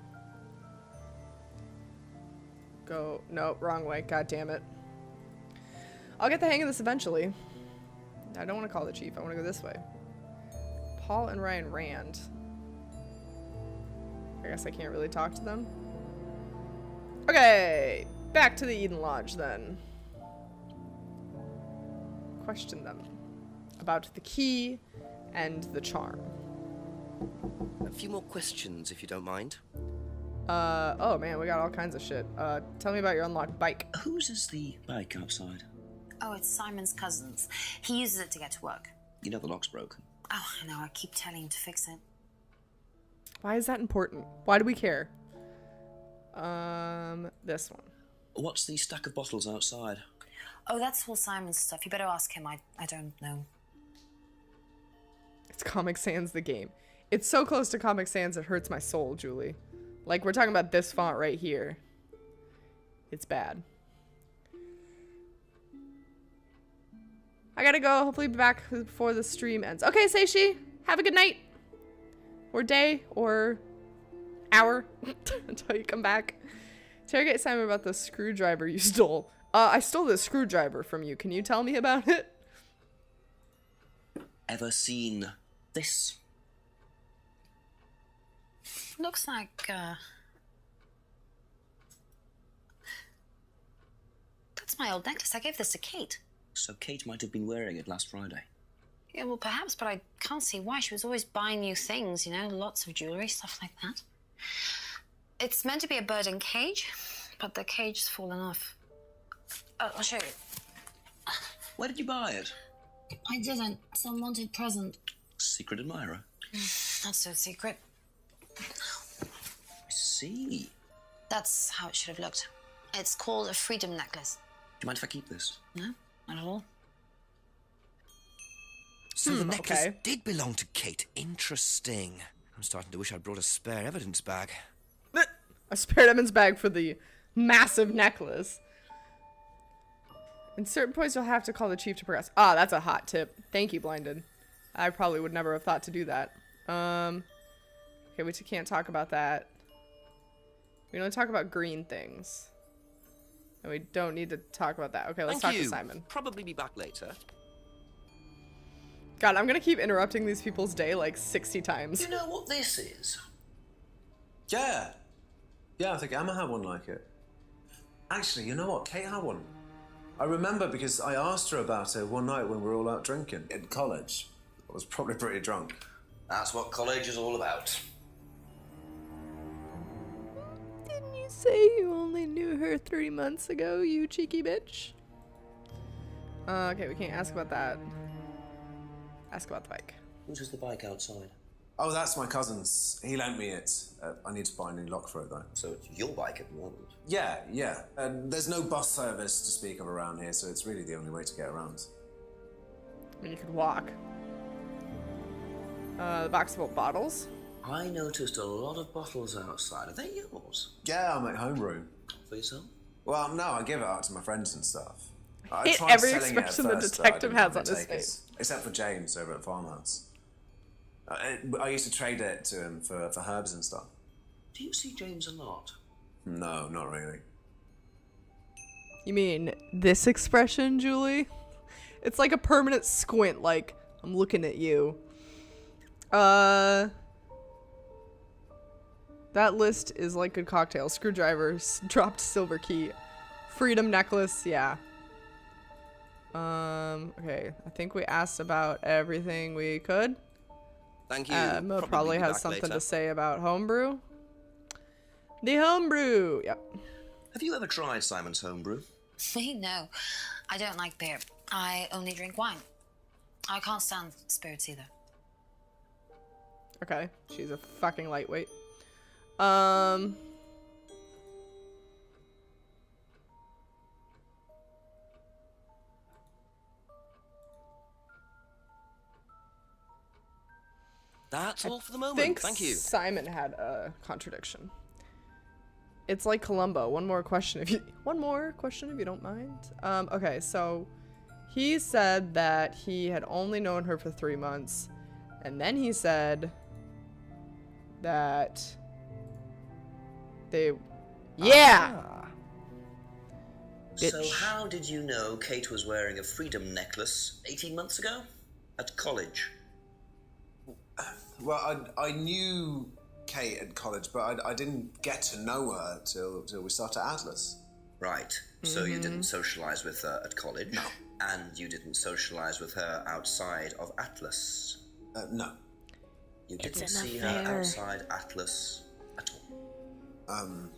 Speaker 1: Go... No, wrong way. God damn it. I'll get the hang of this eventually. I don't want to call the chief. I want to go this way. Paul and Ryan Rand. I guess I can't really talk to them. Okay, back to the Eden Lodge then. Question them about the key and the charm.
Speaker 2: A few more questions, if you don't mind.
Speaker 1: Oh man, we got all kinds of shit. Tell me about your unlocked bike.
Speaker 6: Whose is the bike outside?
Speaker 5: Oh, it's Simon's cousin's. He uses it to get to work.
Speaker 6: You know the lock's broken.
Speaker 5: Oh, I know. I keep telling him to fix it.
Speaker 1: Why is that important? Why do we care? This one.
Speaker 6: What's the stack of bottles outside?
Speaker 5: Oh, that's all Simon's stuff. You better ask him. I don't know.
Speaker 1: It's Comic Sans the game. It's so close to Comic Sans it hurts my soul, Julie. Like, we're talking about this font right here. It's bad. I gotta go. Hopefully be back before the stream ends. Okay, Seishi. Have a good night. Or day. Or hour. Until you come back. Interrogate Simon about the screwdriver you stole. I stole this screwdriver from you. Can you tell me about it?
Speaker 6: Ever seen this?
Speaker 5: Looks like, that's my old necklace. I gave this to Kate.
Speaker 6: So Kate might have been wearing it last Friday.
Speaker 5: Yeah, well, perhaps, but I can't see why. She was always buying new things, you know, lots of jewelry, stuff like that. It's meant to be a bird in cage, but the cage's fallen off. I'll show you.
Speaker 6: Where did you buy it?
Speaker 5: I didn't. Some wanted present.
Speaker 6: Secret admirer.
Speaker 5: Not so secret.
Speaker 6: I see.
Speaker 5: That's how it should have looked. It's called a freedom necklace.
Speaker 6: Do you mind if I keep this?
Speaker 5: No, not at all.
Speaker 2: So the necklace
Speaker 1: okay.
Speaker 2: did belong to Kate. Interesting. I'm starting to wish I'd brought a spare evidence bag.
Speaker 1: A spare evidence bag for the massive necklace. In certain points, you'll have to call the chief to progress. Ah, that's a hot tip. Thank you, Blinded. I probably would never have thought to do that. Okay, we can't talk about that. We can only talk about green things. And we don't need to talk about that. Okay, let's talk to Simon.
Speaker 2: Probably be back later.
Speaker 1: God, I'm gonna keep interrupting these people's day like 60 times.
Speaker 6: Do you know what this is?
Speaker 7: Yeah. Yeah, I think Emma had one like it. Actually, you know what? Kate had one. I remember because I asked her about it one night when we were all out drinking in college. I was probably pretty drunk.
Speaker 6: That's what college is all about.
Speaker 1: Didn't you say you only knew her 3 months ago, you cheeky bitch? Okay, we can't ask about that. Ask about the bike.
Speaker 6: Whose is the bike outside?
Speaker 7: Oh, that's my cousin's. He lent me it. I need to buy a new lock for it, though.
Speaker 6: So it's your bike at the moment?
Speaker 7: Yeah, yeah. There's no bus service to speak of around here, so it's really the only way to get around.
Speaker 1: I mean, you could walk. The box full of bottles.
Speaker 6: I noticed a lot of bottles outside. Are they yours?
Speaker 7: Yeah, I make homebrew.
Speaker 6: For yourself?
Speaker 7: Well, no, I give it out to my friends and stuff. I
Speaker 1: Hate
Speaker 7: tried
Speaker 1: every
Speaker 7: selling it at
Speaker 1: expression the
Speaker 7: first, but
Speaker 1: detective
Speaker 7: I didn't
Speaker 1: has
Speaker 7: have
Speaker 1: on
Speaker 7: any
Speaker 1: his
Speaker 7: takers.
Speaker 1: face.
Speaker 7: Except for James over at Farmhouse. I used to trade it to him for herbs and stuff.
Speaker 6: Do you see James a lot?
Speaker 7: No, not really.
Speaker 1: You mean this expression, Julie? It's like a permanent squint, like, I'm looking at you. That list is like a cocktail. Screwdrivers, dropped silver key, freedom necklace, yeah. Okay, I think we asked about everything we could.
Speaker 2: Thank you.
Speaker 1: Mo probably has something to say about homebrew. The homebrew, yep.
Speaker 2: Have you ever tried Simon's homebrew?
Speaker 5: Me? No. I don't like beer. I only drink wine. I can't stand spirits either.
Speaker 1: Okay, she's a fucking lightweight.
Speaker 2: That's all for the moment.
Speaker 1: Think
Speaker 2: Thank you.
Speaker 1: Simon had a contradiction. It's like Columbo. One more question if you don't mind. Okay, so he said that he had only known her for 3 months, and then he said that they
Speaker 6: So how did you know Kate was wearing a freedom necklace 18 months ago? At college?
Speaker 7: Well, I knew Kate at college, but I didn't get to know her till we started Atlas.
Speaker 6: Right. So you didn't socialise with her at college?
Speaker 7: No.
Speaker 6: And you didn't socialise with her outside of Atlas?
Speaker 7: No.
Speaker 6: You didn't see her outside Atlas at all?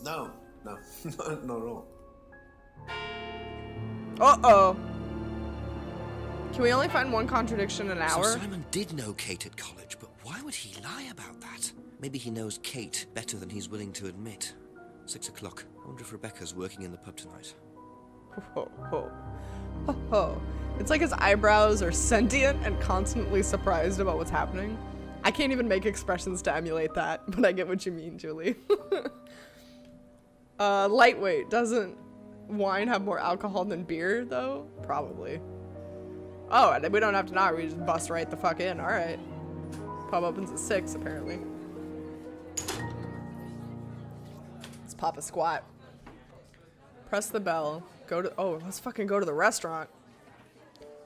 Speaker 7: No, not at all.
Speaker 1: Uh-oh. Can we only find one contradiction an hour?
Speaker 2: So Simon did know Kate at college, but why would he lie about that? Maybe he knows Kate better than he's willing to admit. 6 o'clock. I wonder if Rebecca's working in the pub tonight.
Speaker 1: Ho, ho. Ho, ho. It's like his eyebrows are sentient and constantly surprised about what's happening. I can't even make expressions to emulate that, but I get what you mean, Julie. Lightweight. Doesn't wine have more alcohol than beer, though? Probably. Oh, and we don't have to knock. We just bust right the fuck in. All right. Pub opens at 6, apparently. Let's pop a squat. Press the bell. Go to... Oh, let's fucking go to the restaurant.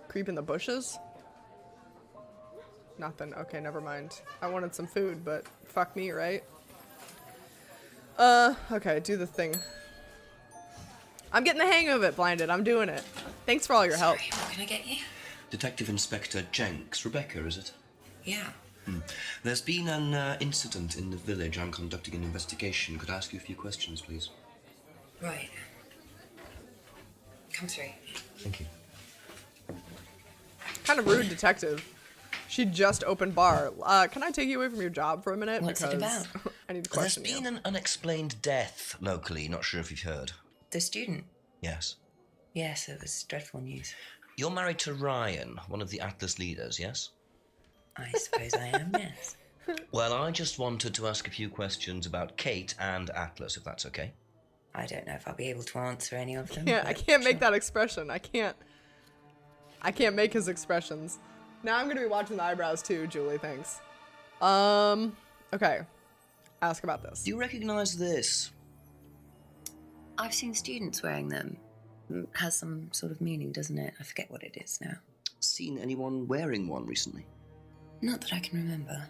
Speaker 1: Creep in the bushes? Nothing. Okay, never mind. I wanted some food, but fuck me, right? Okay, do the thing. I'm getting the hang of it, Blinded. I'm doing it. Thanks for all your help.
Speaker 5: Sorry, what can I get you?
Speaker 2: Detective Inspector Jenks. Rebecca, is it?
Speaker 5: Yeah.
Speaker 2: There's been an incident in the village. I'm conducting an investigation. Could I ask you a few questions, please?
Speaker 5: Right. Come through.
Speaker 2: Thank you.
Speaker 1: Kind of rude, detective. She just opened bar. Can I take you away from your job for a minute?
Speaker 5: What's it about?
Speaker 1: I need to
Speaker 2: There's
Speaker 1: question
Speaker 2: been
Speaker 1: you.
Speaker 2: an unexplained death locally. Not sure if you've heard.
Speaker 8: The student?
Speaker 2: Yes.
Speaker 8: Yes, it was dreadful news.
Speaker 2: You're married to Ryan, one of the Atlas leaders, yes?
Speaker 8: I suppose I am, yes.
Speaker 2: Well, I just wanted to ask a few questions about Kate and Atlas, if that's okay.
Speaker 8: I don't know if I'll be able to answer any of them.
Speaker 1: Yeah, I
Speaker 8: but
Speaker 1: can't make
Speaker 8: sure.
Speaker 1: that expression. I can't make his expressions. Now I'm gonna be watching the eyebrows too, Julie, thanks. Okay. Ask about this.
Speaker 2: Do you recognize this?
Speaker 8: I've seen students wearing them. Has some sort of meaning, doesn't it? I forget what it is now.
Speaker 2: Seen anyone wearing one recently?
Speaker 8: Not that I can remember.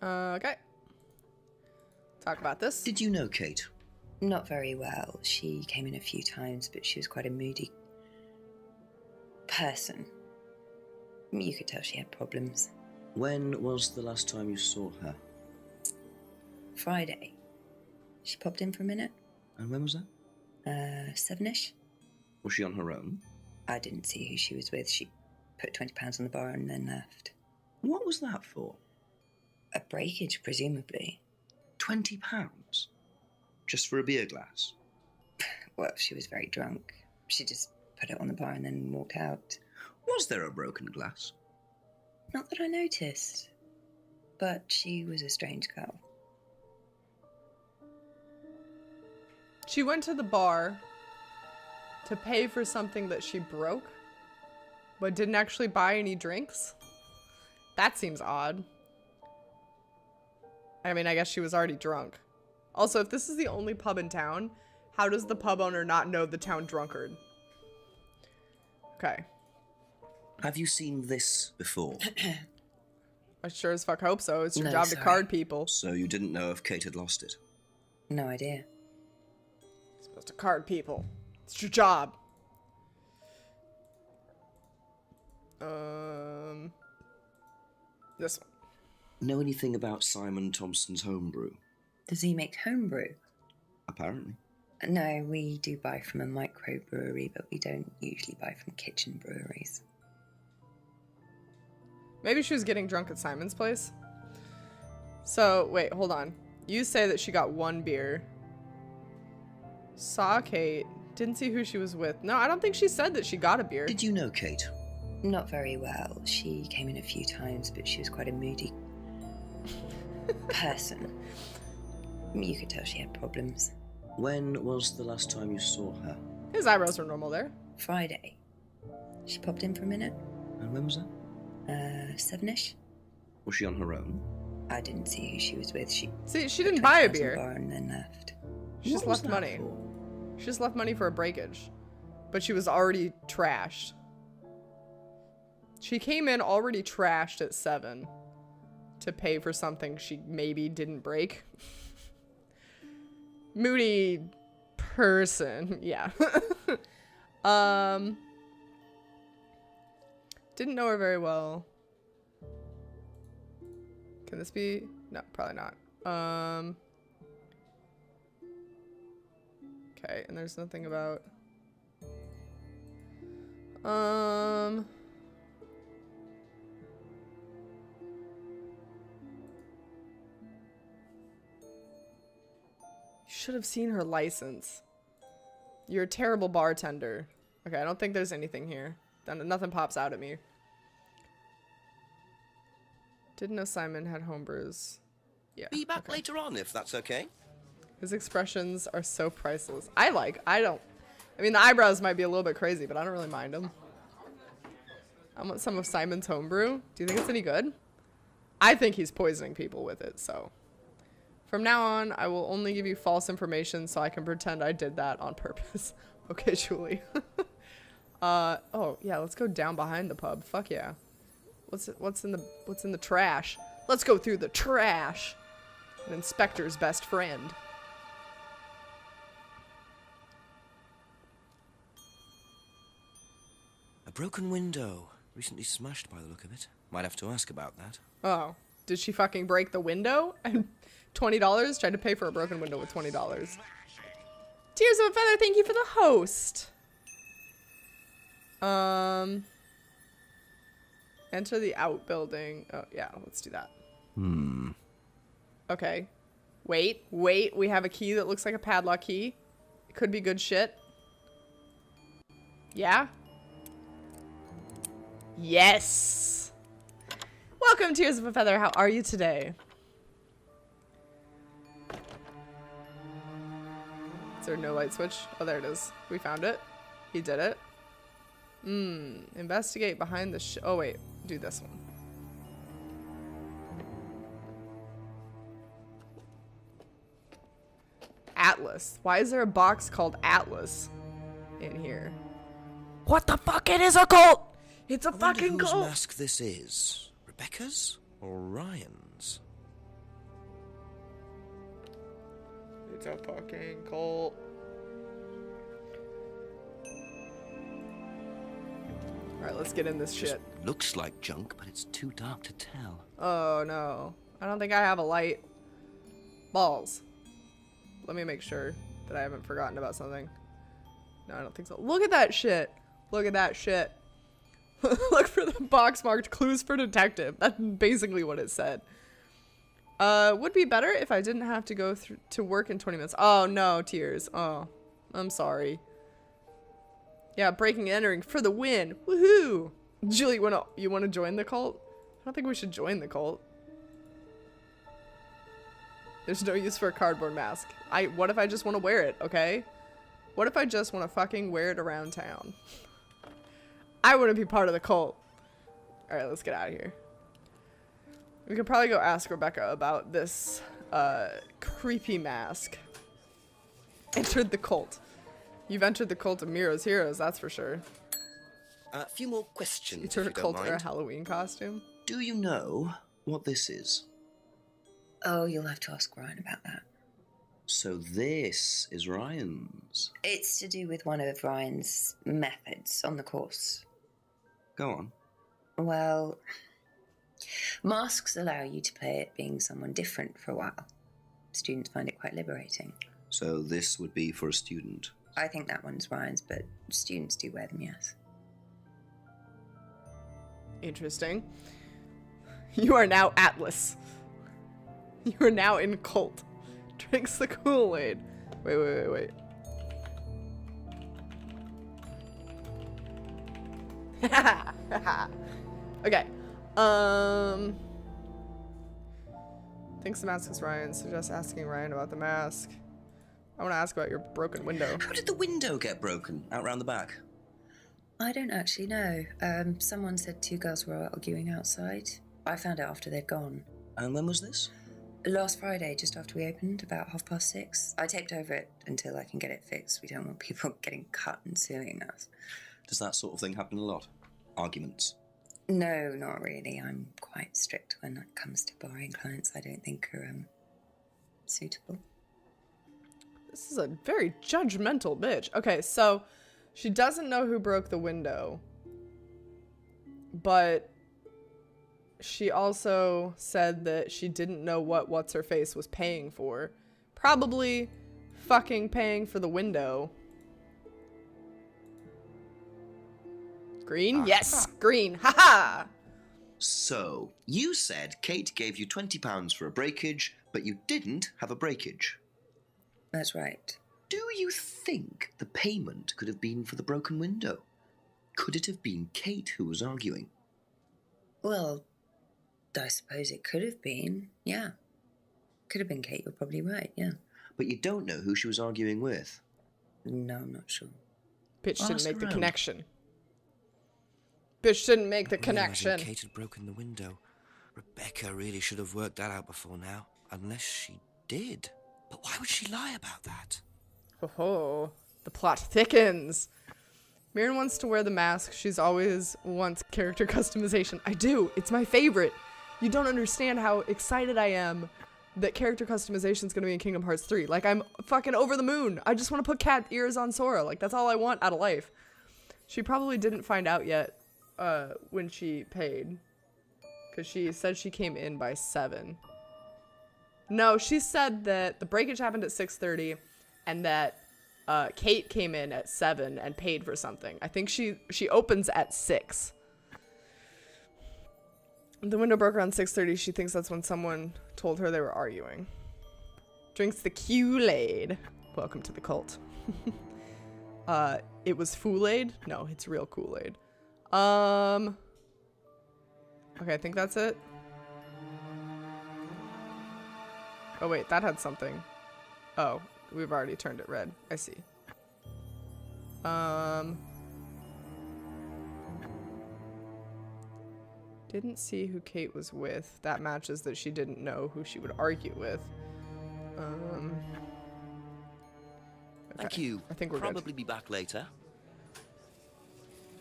Speaker 1: Okay. Talk about this.
Speaker 2: Did you know Kate?
Speaker 8: Not very well. She came in a few times, but she was quite a moody person. You could tell she had problems.
Speaker 2: When was the last time you saw her?
Speaker 8: Friday. She popped in for a minute.
Speaker 2: And when was that?
Speaker 8: 7ish.
Speaker 2: Was she on her own?
Speaker 8: I didn't see who she was with. She put £20 on the bar and then left.
Speaker 2: What was that for?
Speaker 8: A breakage, presumably.
Speaker 2: £20? Just for a beer glass?
Speaker 8: Well, she was very drunk. She just put it on the bar and then walked out.
Speaker 2: Was there a broken glass?
Speaker 8: Not that I noticed. But she was a strange girl.
Speaker 1: She went to the bar to pay for something that she broke, but didn't actually buy any drinks? That seems odd. I mean, I guess she was already drunk. Also, if this is the only pub in town, how does the pub owner not know the town drunkard? Okay.
Speaker 2: Have you seen this before?
Speaker 1: I sure as fuck hope so. It's your
Speaker 8: No,
Speaker 1: job to
Speaker 8: sorry.
Speaker 1: card people.
Speaker 2: So you didn't know if Kate had lost it?
Speaker 8: No idea.
Speaker 1: You're supposed to card people. It's your job. This one.
Speaker 2: Know anything about Simon Thompson's homebrew?
Speaker 8: Does he make homebrew?
Speaker 2: Apparently.
Speaker 8: No, we do buy from a microbrewery, but we don't usually buy from kitchen breweries.
Speaker 1: Maybe she was getting drunk at Simon's place. So, wait, hold on. You say that she got one beer. Saw Kate. Didn't see who she was with. No, I don't think she said that she got a beer.
Speaker 2: Did you know Kate?
Speaker 8: Not very well. She came in a few times, but she was quite a moody person. You could tell she had problems.
Speaker 2: When was the last time you saw her?
Speaker 1: His eyebrows were normal there.
Speaker 8: Friday. She popped in for a minute.
Speaker 2: And when was that?
Speaker 8: 7ish.
Speaker 2: Was she on her own?
Speaker 8: I didn't see who she was with. She
Speaker 1: didn't buy a
Speaker 8: went to the
Speaker 1: beer.
Speaker 8: bar and then left.
Speaker 1: She just
Speaker 2: What was
Speaker 1: left
Speaker 2: that
Speaker 1: money.
Speaker 2: for?
Speaker 1: She just left money for a breakage. But she was already trashed. She came in already trashed at 7 to pay for something she maybe didn't break. Moody person. Yeah. Didn't know her very well. Can this be? No, probably not. Okay, and there's nothing about you should have seen her license. You're a terrible bartender. Okay, I don't think there's anything here. Then nothing pops out at me. Didn't know Simon had homebrews. Yeah.
Speaker 2: Be back
Speaker 1: okay.
Speaker 2: later on, if that's okay.
Speaker 1: His expressions are so priceless. I mean, the eyebrows might be a little bit crazy, but I don't really mind them. I want some of Simon's homebrew. Do you think it's any good? I think he's poisoning people with it, so. From now on, I will only give you false information so I can pretend I did that on purpose. Okay, Julie. Oh, yeah, let's go down behind the pub. Fuck yeah. What's in the trash? Let's go through the trash. An inspector's best friend.
Speaker 2: A broken window. Recently smashed by the look of it. Might have to ask about that.
Speaker 1: Oh, did she fucking break the window? And $20? Tried to pay for a broken window with $20. Tears of a Feather, thank you for the host. Enter the outbuilding. Oh, yeah, let's do that. Okay. Wait, we have a key that looks like a padlock key. It could be good shit. Yeah? Yes! Welcome, Tears of a Feather. How are you today? Is there no light switch? Oh, there it is. We found it. He did it. Investigate behind the oh, wait. Do this one. Atlas. Why is there a box called Atlas in here? What the fuck? It is a cult! It's a fucking
Speaker 2: whose
Speaker 1: cult!
Speaker 2: mask this is. Rebecca's or Ryan's?
Speaker 1: It's a fucking cult. Alright, let's get in this
Speaker 2: Just
Speaker 1: shit.
Speaker 2: looks like junk, but it's too dark to tell.
Speaker 1: Oh no. I don't think I have a light. Balls. Let me make sure that I haven't forgotten about something. No, I don't think so. Look at that shit. Look at that shit. Look for the box marked clues for detective. That's basically what it said. Would be better if I didn't have to go to work in 20 minutes. Oh no, Tears. Oh, I'm sorry. Yeah, breaking and entering for the win. Woohoo! Julie, you wanna join the cult? I don't think we should join the cult. There's no use for a cardboard mask. What if I just want to wear it, okay? What if I just want to fucking wear it around town? I wouldn't be part of the cult. Alright, let's get out of here. We could probably go ask Rebecca about this creepy mask entered the cult. You've entered the cult of Miro's heroes, that's for sure.
Speaker 2: A few more questions,
Speaker 1: Entered a
Speaker 2: if you
Speaker 1: cult
Speaker 2: don't
Speaker 1: in a
Speaker 2: mind.
Speaker 1: Halloween costume.
Speaker 2: Do you know what this is?
Speaker 8: Oh, you'll have to ask Ryan about that.
Speaker 2: So this is Ryan's.
Speaker 8: It's to do with one of Ryan's methods on the course.
Speaker 2: Go on.
Speaker 8: Well, masks allow you to play it being someone different for a while. Students find it quite liberating.
Speaker 2: So this would be for a student.
Speaker 8: I think that one's Ryan's, but students do wear them, yes.
Speaker 1: Interesting. You are now Atlas. You are now in cult. Drinks the Kool-Aid. Wait. Okay. Thinks the mask is Ryan. Suggest asking Ryan about the mask. I want to ask about your broken window.
Speaker 2: How did the window get broken out round the back?
Speaker 8: I don't actually know. Someone said 2 girls were arguing outside. I found out after they'd gone.
Speaker 2: And when was this?
Speaker 8: Last Friday, just after we opened, about 6:30. I taped over it until I can get it fixed. We don't want people getting cut and suing us.
Speaker 2: Does that sort of thing happen a lot? Arguments?
Speaker 8: No, not really. I'm quite strict when it comes to barring clients I don't think are suitable.
Speaker 1: This is a very judgmental bitch. Okay, so she doesn't know who broke the window, but she also said that she didn't know what What's-Her-Face was paying for. Probably fucking paying for the window. Green? Yes! Green! Haha!
Speaker 2: So, you said Kate gave you £20 for a breakage, but you didn't have a breakage.
Speaker 8: That's right.
Speaker 2: Do you think the payment could have been for the broken window? Could it have been Kate who was arguing?
Speaker 8: Well, I suppose it could have been, yeah. Could have been Kate, you're probably right, yeah.
Speaker 2: But you don't know who she was arguing with.
Speaker 8: No, I'm not sure.
Speaker 1: Bitch didn't
Speaker 2: Ask
Speaker 1: make the
Speaker 2: around.
Speaker 1: connection. Bitch didn't make the
Speaker 2: Realising
Speaker 1: connection.
Speaker 2: Kate had broken the window. Rebecca really should have worked that out before now. Unless she did. But why would she lie about that?
Speaker 1: Oh, the plot thickens. Mirren wants to wear the mask. She's always wants character customization. I do. It's my favorite. You don't understand how excited I am that character customization is going to be in Kingdom Hearts 3. Like, I'm fucking over the moon. I just want to put cat ears on Sora. Like, that's all I want out of life. She probably didn't find out yet when she paid. Because she said she came in by 7. No, she said that the breakage happened at 6:30 and that Kate came in at 7 and paid for something. I think she opens at 6. The window broke around 6:30. She thinks that's when someone told her they were arguing. Drinks the Kool-Aid. Welcome to the cult. It was Fool-Aid? No, it's real Kool-Aid. Okay, I think that's it. Oh wait, that had something. Oh, we've already turned it red. I see. Didn't see who Kate was with. That matches that she didn't know who she would argue with. Okay.
Speaker 2: Thank you.
Speaker 1: I think we're
Speaker 2: Probably
Speaker 1: good.
Speaker 2: be back later.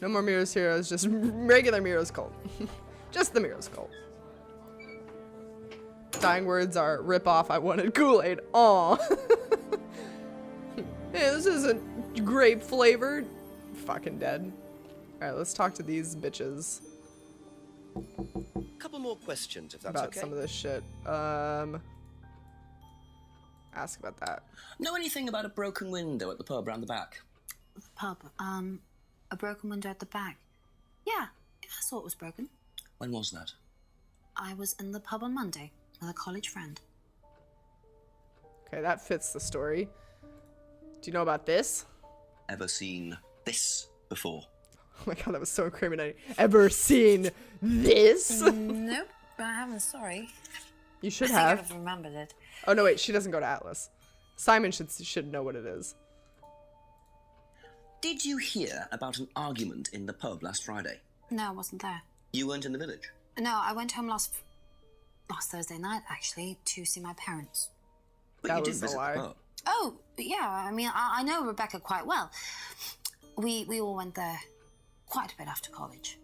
Speaker 1: No more Miro's Heroes, just regular Miro's Cult. Just the Miro's Cult. Dying words are rip off. I wanted Kool-Aid. Aw. Hey, this isn't grape flavored. Fucking dead. Alright, let's talk to these bitches
Speaker 2: Couple more questions, if that's
Speaker 1: about
Speaker 2: okay.
Speaker 1: some of this shit. Ask about that.
Speaker 2: Know anything about a broken window at the pub round the back?
Speaker 5: Pub, a broken window at the back. Yeah, I saw it was broken.
Speaker 2: When was that?
Speaker 5: I was in the pub on Monday with a college friend.
Speaker 1: Okay, that fits the story. Do you know about this?
Speaker 2: Ever seen this before?
Speaker 1: Oh my god, that was so incriminating. Ever seen this?
Speaker 5: Nope, I haven't, sorry.
Speaker 1: You should
Speaker 5: I think I
Speaker 1: have.
Speaker 5: would have remembered it.
Speaker 1: Oh no, wait, she doesn't go to Atlas. Simon should know what it is.
Speaker 2: Did you hear about an argument in the pub last Friday?
Speaker 5: No, I wasn't there.
Speaker 2: You weren't in the village?
Speaker 5: No, I went home last Thursday night, actually, to see my parents.
Speaker 2: But
Speaker 1: That
Speaker 2: you did
Speaker 1: was a
Speaker 2: visit
Speaker 1: lie.
Speaker 2: the pub.
Speaker 5: Oh, yeah, I mean, I know Rebecca quite well. We all went there quite a bit after college.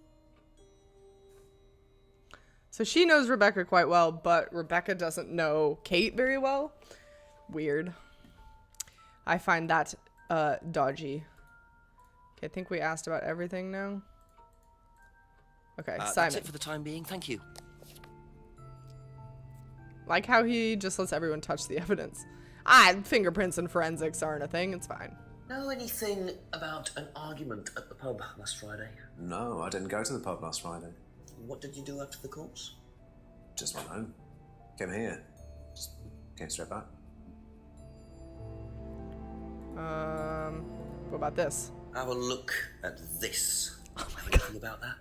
Speaker 1: So she knows Rebecca quite well, but Rebecca doesn't know Kate very well. Weird. I find that dodgy. Okay, I think we asked about everything now. Okay, Simon.
Speaker 2: That's it for the time being. Thank you.
Speaker 1: Like how he just lets everyone touch the evidence. Fingerprints and forensics aren't a thing. It's fine.
Speaker 6: Know anything about an argument at the pub last Friday?
Speaker 7: No, I didn't go to the pub last Friday.
Speaker 6: What did you do after the corpse?
Speaker 7: Just went home. Came here. Just came straight back.
Speaker 1: What about this?
Speaker 6: Have a look at this.
Speaker 1: Oh my
Speaker 6: Anything about that?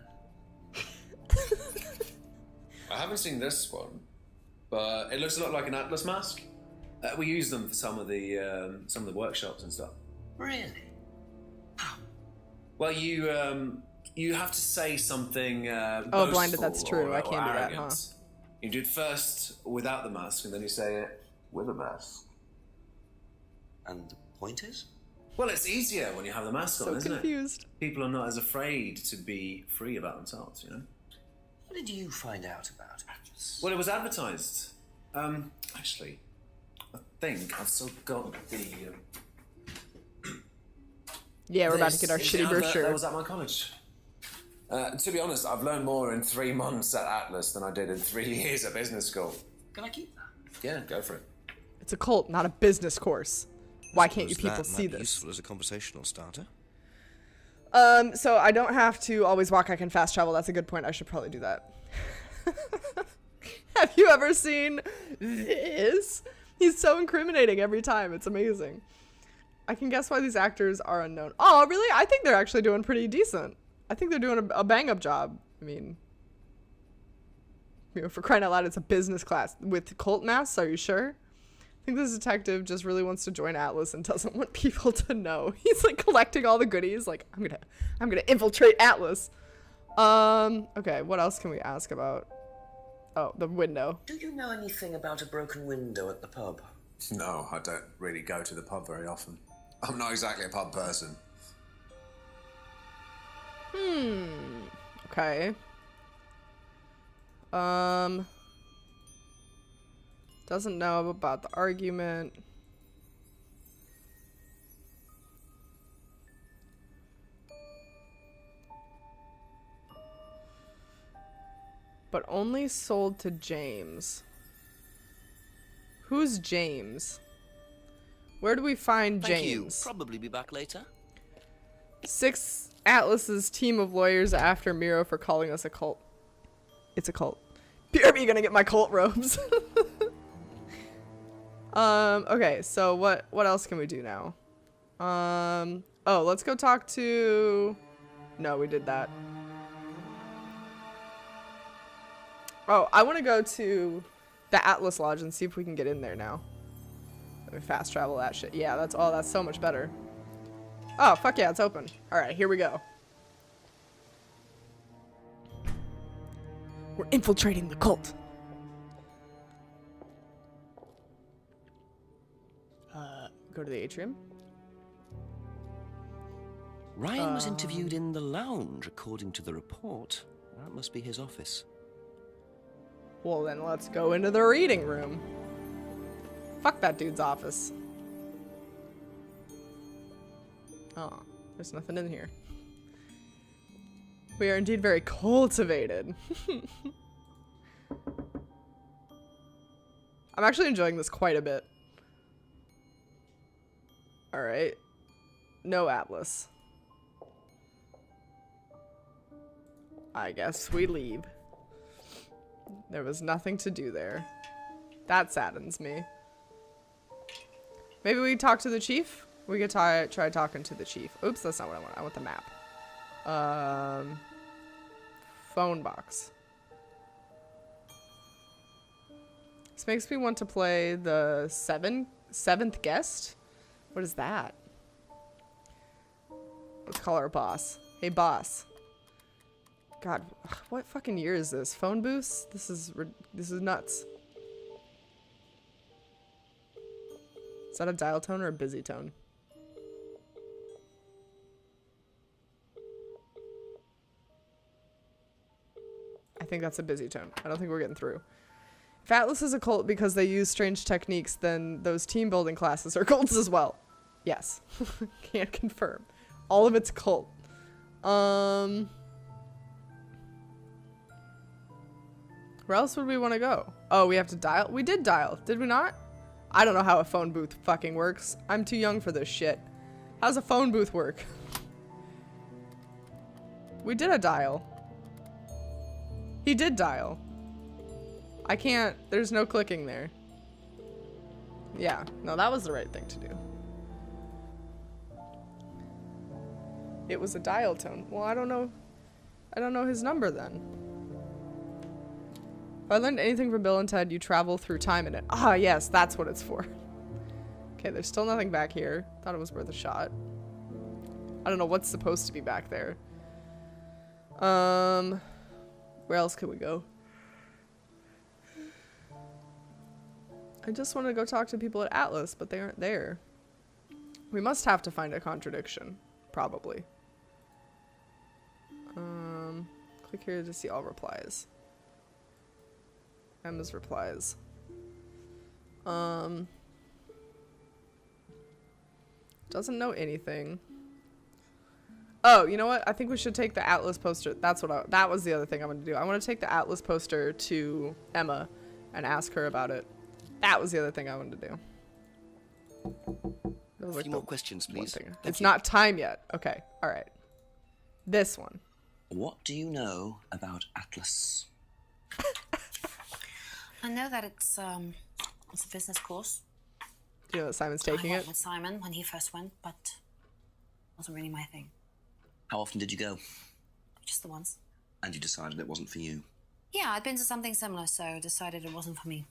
Speaker 4: I haven't seen this one, but it looks a lot like an Atlas mask. We use them for some of the workshops and stuff.
Speaker 6: Really?
Speaker 4: Well, you have to say something.
Speaker 1: Oh, blinded,
Speaker 4: boastful
Speaker 1: that's true.
Speaker 4: or-
Speaker 1: I
Speaker 4: or
Speaker 1: can't do that,
Speaker 4: arrogant.
Speaker 1: huh?
Speaker 4: You do it first without the mask, and then you say it with a mask.
Speaker 6: And the point is?
Speaker 4: Well, it's easier when you have the mask on,
Speaker 1: So
Speaker 4: isn't
Speaker 1: confused.
Speaker 4: it? People are not as afraid to be free about themselves, you know?
Speaker 6: What did you find out about Atlas?
Speaker 4: Well, it was advertised. Actually, I think I've still got the...
Speaker 1: Yeah, we're about to get our
Speaker 4: This is
Speaker 1: shitty
Speaker 4: the advert
Speaker 1: brochure.
Speaker 4: That was at my college. To be honest, I've learned more in 3 months at Atlas than I did in 3 years at business school.
Speaker 6: Can I keep that?
Speaker 4: Yeah, go for it.
Speaker 1: It's a cult, not a business course. Why can't you people
Speaker 2: That
Speaker 1: see
Speaker 2: might be
Speaker 1: this?
Speaker 2: useful as a conversational starter.
Speaker 1: So I don't have to always walk, I can fast travel. That's a good point. I should probably do that. Have you ever seen this? He's so incriminating every time. It's amazing. I can guess why these actors are unknown. Oh, really? I think they're actually doing pretty decent. I think they're doing a bang-up job. I mean, you know, for crying out loud, it's a business class with cult masks. Are you sure? I think this detective just really wants to join Atlas and doesn't want people to know. He's like collecting all the goodies. Like, I'm gonna infiltrate Atlas. Okay, what else can we ask about? Oh, the window.
Speaker 6: Do you know anything about a broken window at the pub?
Speaker 7: No, I don't really go to the pub very often. I'm not exactly a pub person.
Speaker 1: Okay. Doesn't know about the argument. But only sold to James. Who's James? Where do we find
Speaker 2: Thank you.
Speaker 1: James?
Speaker 2: Probably be back later.
Speaker 1: 6 Atlas's team of lawyers after Miro for calling us a cult. It's a cult. BRB gonna get my cult robes. Okay, so what else can we do now? Oh, let's go talk to... No, we did that. Oh, I want to go to the Atlas Lodge and see if we can get in there now. Let me fast travel that shit. Yeah, that's so much better. Oh, fuck yeah, it's open. Alright, here we go. We're infiltrating the cult. Go to the atrium.
Speaker 2: Ryan was interviewed in the lounge, according to the report. That must be his office.
Speaker 1: Well, then let's go into the reading room. Fuck that dude's office. Oh, there's nothing in here. We are indeed very cultivated. I'm actually enjoying this quite a bit. Alright. No Atlas. I guess we leave. There was nothing to do there. That saddens me. Maybe we talk to the chief? We could try talking to the chief. Oops, that's not what I want. I want the map. Phone box. This makes me want to play the seventh guest. What is that? Let's call our boss. Hey, boss. God, what fucking year is this? Phone booths? This is nuts. Is that a dial tone or a busy tone? I think that's a busy tone. I don't think we're getting through. If Atlas is a cult because they use strange techniques, then those team building classes are cults as well. Yes. Can't confirm. All of it's cult. Where else would we want to go? Oh, we have to dial? We did dial, did we not? I don't know how a phone booth fucking works. I'm too young for this shit. How's a phone booth work? We did a dial. He did dial. I can't, there's no clicking there. Yeah, no, that was the right thing to do. It was a dial tone. Well, I don't know his number then. If I learned anything from Bill and Ted, you travel through time in it. Ah, yes, that's what it's for. Okay, there's still nothing back here. Thought it was worth a shot. I don't know what's supposed to be back there. Where else could we go? I just want to go talk to people at Atlas, but they aren't there. We must have to find a contradiction. Probably. Click here to see all replies. Emma's replies. Doesn't know anything. Oh, you know what? I think we should take the Atlas poster. That was the other thing I wanted to do. I want to take the Atlas poster to Emma and ask her about it. That was the other thing I wanted to do.
Speaker 2: A few more questions, please.
Speaker 1: It's not time yet. Okay. All right. This one.
Speaker 6: What do you know about Atlas?
Speaker 5: I know that it's a business course.
Speaker 1: Do you know that Simon's taking
Speaker 5: I
Speaker 1: it?
Speaker 5: went with Simon when he first went, but it wasn't really my thing.
Speaker 6: How often did you go?
Speaker 5: Just the once.
Speaker 6: And you decided it wasn't for you?
Speaker 5: Yeah, I'd been to something similar, so decided it wasn't for me.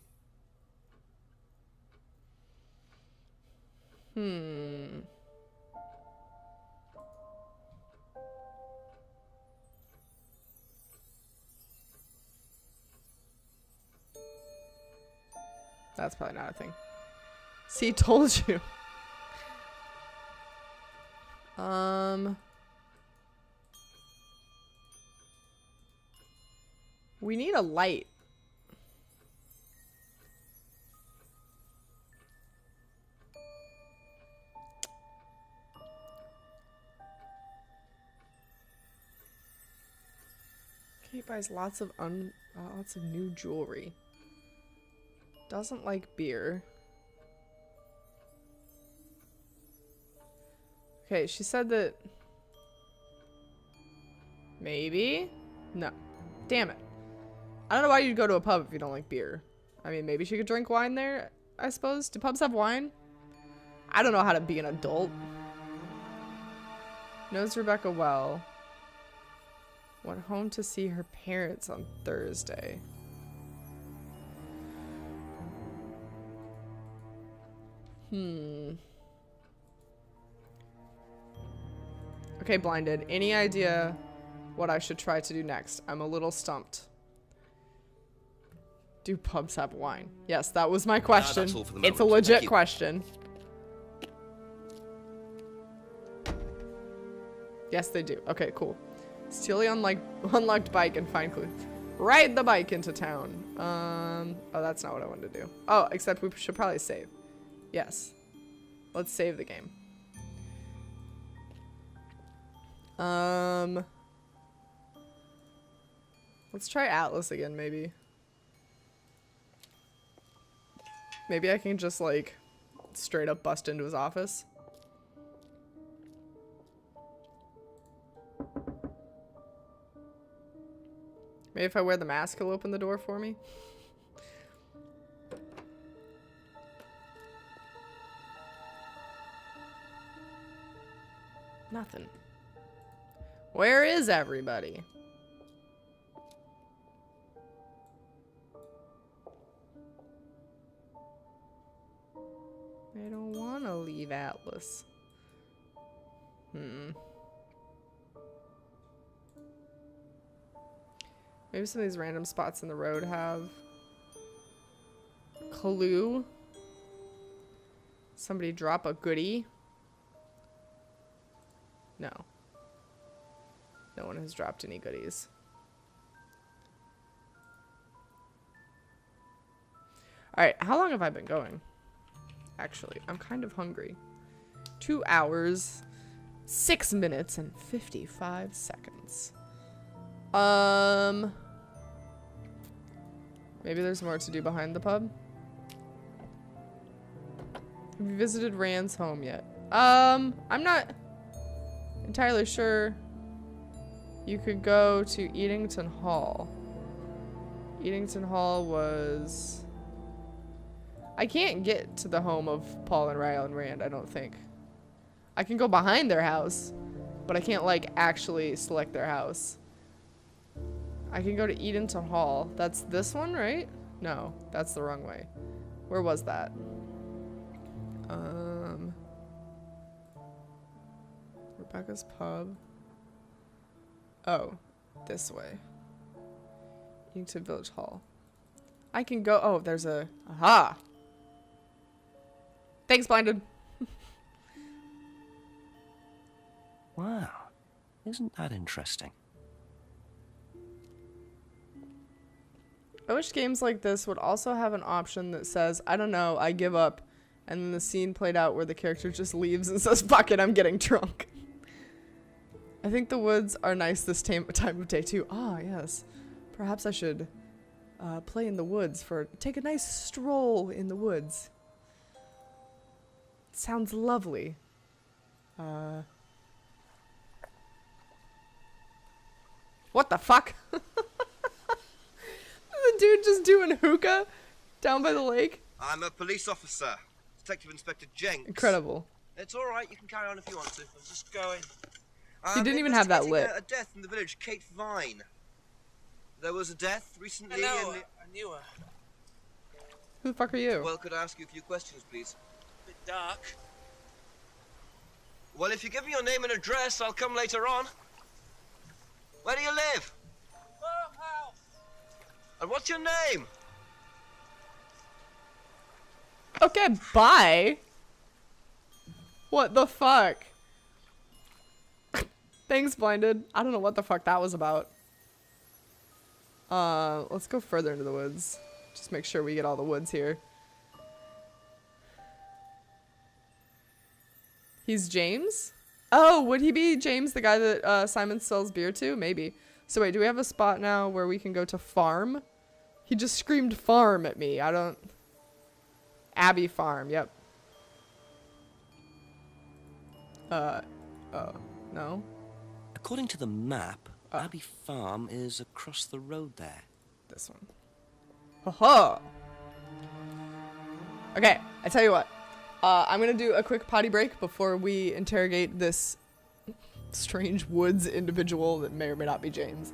Speaker 1: That's probably not a thing. See, told you. We need a light. Kate buys lots of new jewelry. Doesn't like beer. Okay, she said that... Maybe? No. Damn it. I don't know why you'd go to a pub if you don't like beer. I mean, maybe she could drink wine there, I suppose. Do pubs have wine? I don't know how to be an adult. Knows Rebecca well. Went home to see her parents on Thursday. Okay, Blinded. Any idea what I should try to do next? I'm a little stumped. Do pubs have wine? Yes, that was my question.
Speaker 2: That's all for the
Speaker 1: It's a
Speaker 2: moment.
Speaker 1: legit question. Yes, they do. Okay, cool. Steal the unlocked bike and find clues. Ride the bike into town. Oh, that's not what I wanted to do. Oh, except we should probably save. Yes. Let's save the game. Let's try Atlas again, maybe. Maybe I can just, like, straight up bust into his office. Maybe if I wear the mask, he'll open the door for me. Nothing. Where is everybody? I don't want to leave Atlas. Maybe some of these random spots in the road have clue. Somebody drop a goodie. No. No one has dropped any goodies. Alright, how long have I been going? Actually, I'm kind of hungry. 2 hours, 6 minutes, and 55 seconds. Maybe there's more to do behind the pub. Have you visited Rand's home yet? I'm not entirely sure. You could go to Eatington Hall. Eatington Hall was... I can't get to the home of Paul and Rylan Rand, I don't think. I can go behind their house, but I can't, like, actually select their house. I can go to Eatington Hall. That's this one, right? No, that's the wrong way. Where was that? Rebecca's Pub. Oh, this way. Eatington Village Hall. I can go. Oh, there's a. Aha! Thanks, Blinded.
Speaker 2: Wow. Isn't that interesting?
Speaker 1: I wish games like this would also have an option that says, I don't know, I give up, and then the scene played out where the character just leaves and says, fuck it, I'm getting drunk. I think the woods are nice this time of day too. Ah, yes. Perhaps I should play in the woods take a nice stroll in the woods. Sounds lovely. What the fuck? The dude just doing hookah down by the lake.
Speaker 3: I'm a police officer, Detective Inspector Jenks.
Speaker 1: Incredible.
Speaker 3: It's all right. You can carry on if you want to. I'm just going.
Speaker 1: He didn't even have that lit.
Speaker 3: A death in the village, Kate Vine. There was a death recently.
Speaker 9: Hello, I knew her.
Speaker 1: Who the fuck are you?
Speaker 3: Well, could I ask you a few questions, please?
Speaker 9: A bit dark.
Speaker 3: Well, if you give me your name and address, I'll come later on. Where do you live?
Speaker 9: Farmhouse.
Speaker 3: And what's your name?
Speaker 1: Okay, bye. What the fuck? Thanks, Blinded. I don't know what the fuck that was about. Let's go further into the woods. Just make sure we get all the woods here. He's James? Oh, would he be James, the guy that Simon sells beer to? Maybe. So wait, do we have a spot now where we can go to farm? He just screamed farm at me. I don't... Abbey Farm, yep. Oh, no.
Speaker 2: According to the map, Abbey Farm is across the road there.
Speaker 1: This one. Haha! Okay, I tell you what. I'm gonna do a quick potty break before we interrogate this strange woods individual that may or may not be James.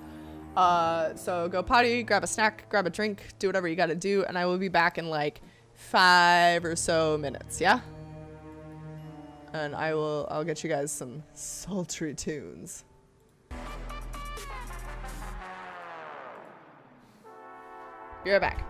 Speaker 1: So go potty, grab a snack, grab a drink, do whatever you gotta do, and I will be back in like 5 or so minutes, yeah? And I'll get you guys some sultry tunes. Be right back.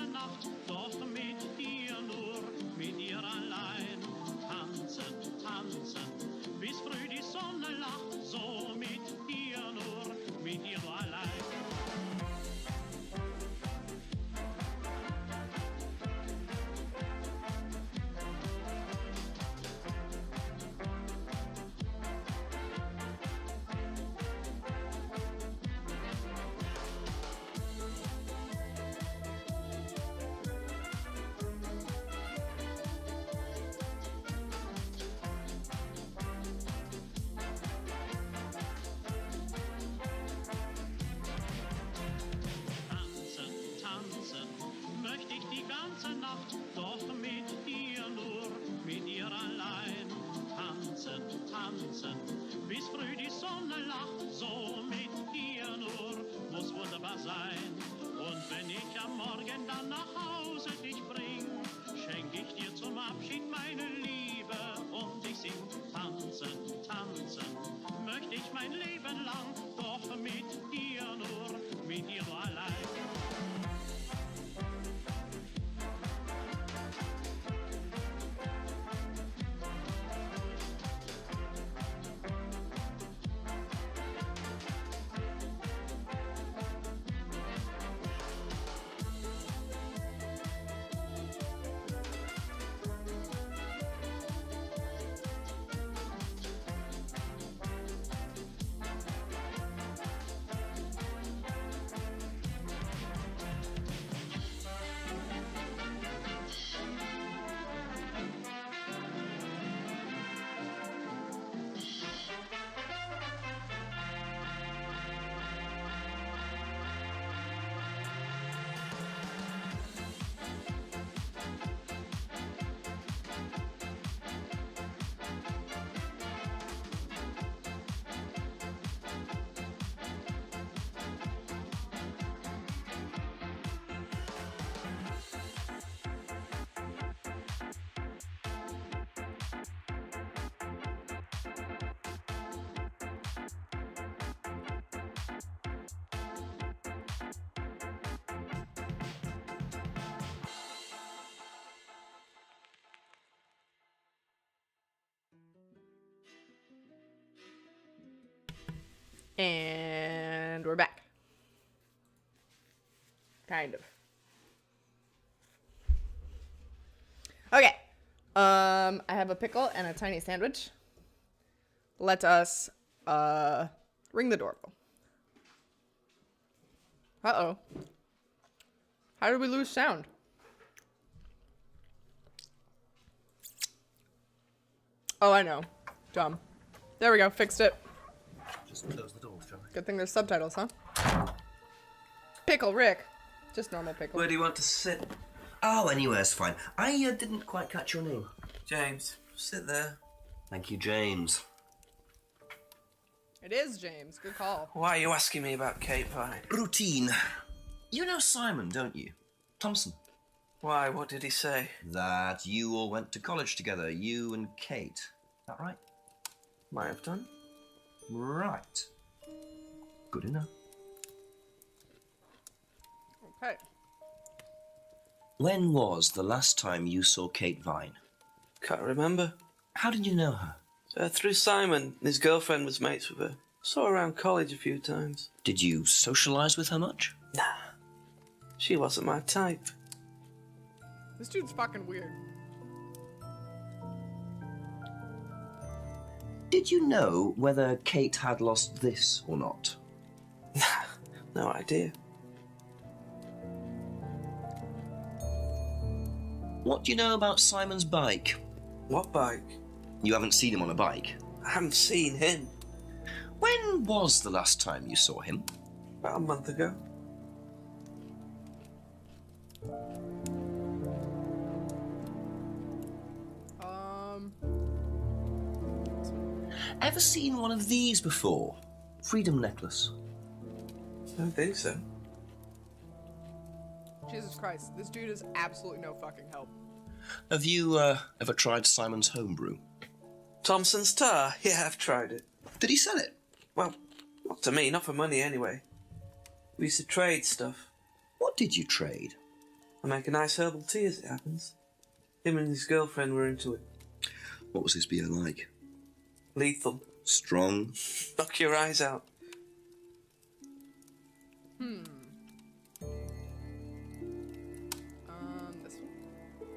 Speaker 10: ganze Nacht, doch mit dir nur, mit dir allein. Tanzen, tanzen, bis früh die Sonne lacht, so mit dir nur, mit dir nur allein. Möchte ich die ganze Nacht, doch mit dir nur, mit dir allein. Tanzen, tanzen, bis früh die Sonne lacht, so mit dir nur, muss wunderbar sein. Und wenn ich am Morgen dann nach Hause dich bring, schenk ich dir zum Abschied meine Liebe und ich sing. Tanzen, tanzen, möchte ich mein Leben lang, doch mit dir nur, mit dir nur allein.
Speaker 1: And we're back. Kind of. Okay. I have a pickle and a tiny sandwich. Let us ring the doorbell. Uh-oh. How did we lose sound? Oh, I know. Dumb. There we go. Fixed it.
Speaker 2: Just close the door, shall I?
Speaker 1: Good thing there's subtitles, huh? Pickle Rick. Just normal pickle.
Speaker 6: Where do you want to sit? Oh, anywhere's fine. I didn't quite catch your name.
Speaker 9: James, sit there.
Speaker 6: Thank you, James.
Speaker 1: It is James. Good call.
Speaker 9: Why are you asking me about Kate Vine?
Speaker 6: Routine. You know Simon, don't you? Thompson.
Speaker 9: Why, what did he say?
Speaker 6: That you all went to college together, you and Kate. Is that right?
Speaker 9: Might have done.
Speaker 6: Right. Good enough.
Speaker 1: Okay.
Speaker 6: When was the last time you saw Kate Vine?
Speaker 9: Can't remember.
Speaker 6: How did you know her?
Speaker 9: Through Simon. His girlfriend was mates with her. Saw her around college a few times.
Speaker 6: Did you socialise with her much?
Speaker 9: Nah. She wasn't my type.
Speaker 1: This dude's fucking weird.
Speaker 6: Did you know whether Kate had lost this or not?
Speaker 9: No idea.
Speaker 6: What do you know about Simon's bike?
Speaker 9: What bike?
Speaker 6: You haven't seen him on a bike?
Speaker 9: I haven't seen him.
Speaker 6: When was the last time you saw him?
Speaker 9: About a month ago.
Speaker 6: Ever seen one of these before? Freedom necklace.
Speaker 9: I don't think so.
Speaker 1: Jesus Christ, this dude is absolutely no fucking help.
Speaker 6: Have you ever tried Simon's homebrew?
Speaker 9: Thompson's tar? Yeah, I've tried it.
Speaker 6: Did he sell it?
Speaker 9: Well, not to me, not for money anyway. We used to trade stuff.
Speaker 6: What did you trade?
Speaker 9: I make a nice herbal tea as it happens. Him and his girlfriend were into it.
Speaker 3: What was his beer like?
Speaker 9: Lethal.
Speaker 3: Strong?
Speaker 9: Knock your eyes out.
Speaker 1: This one.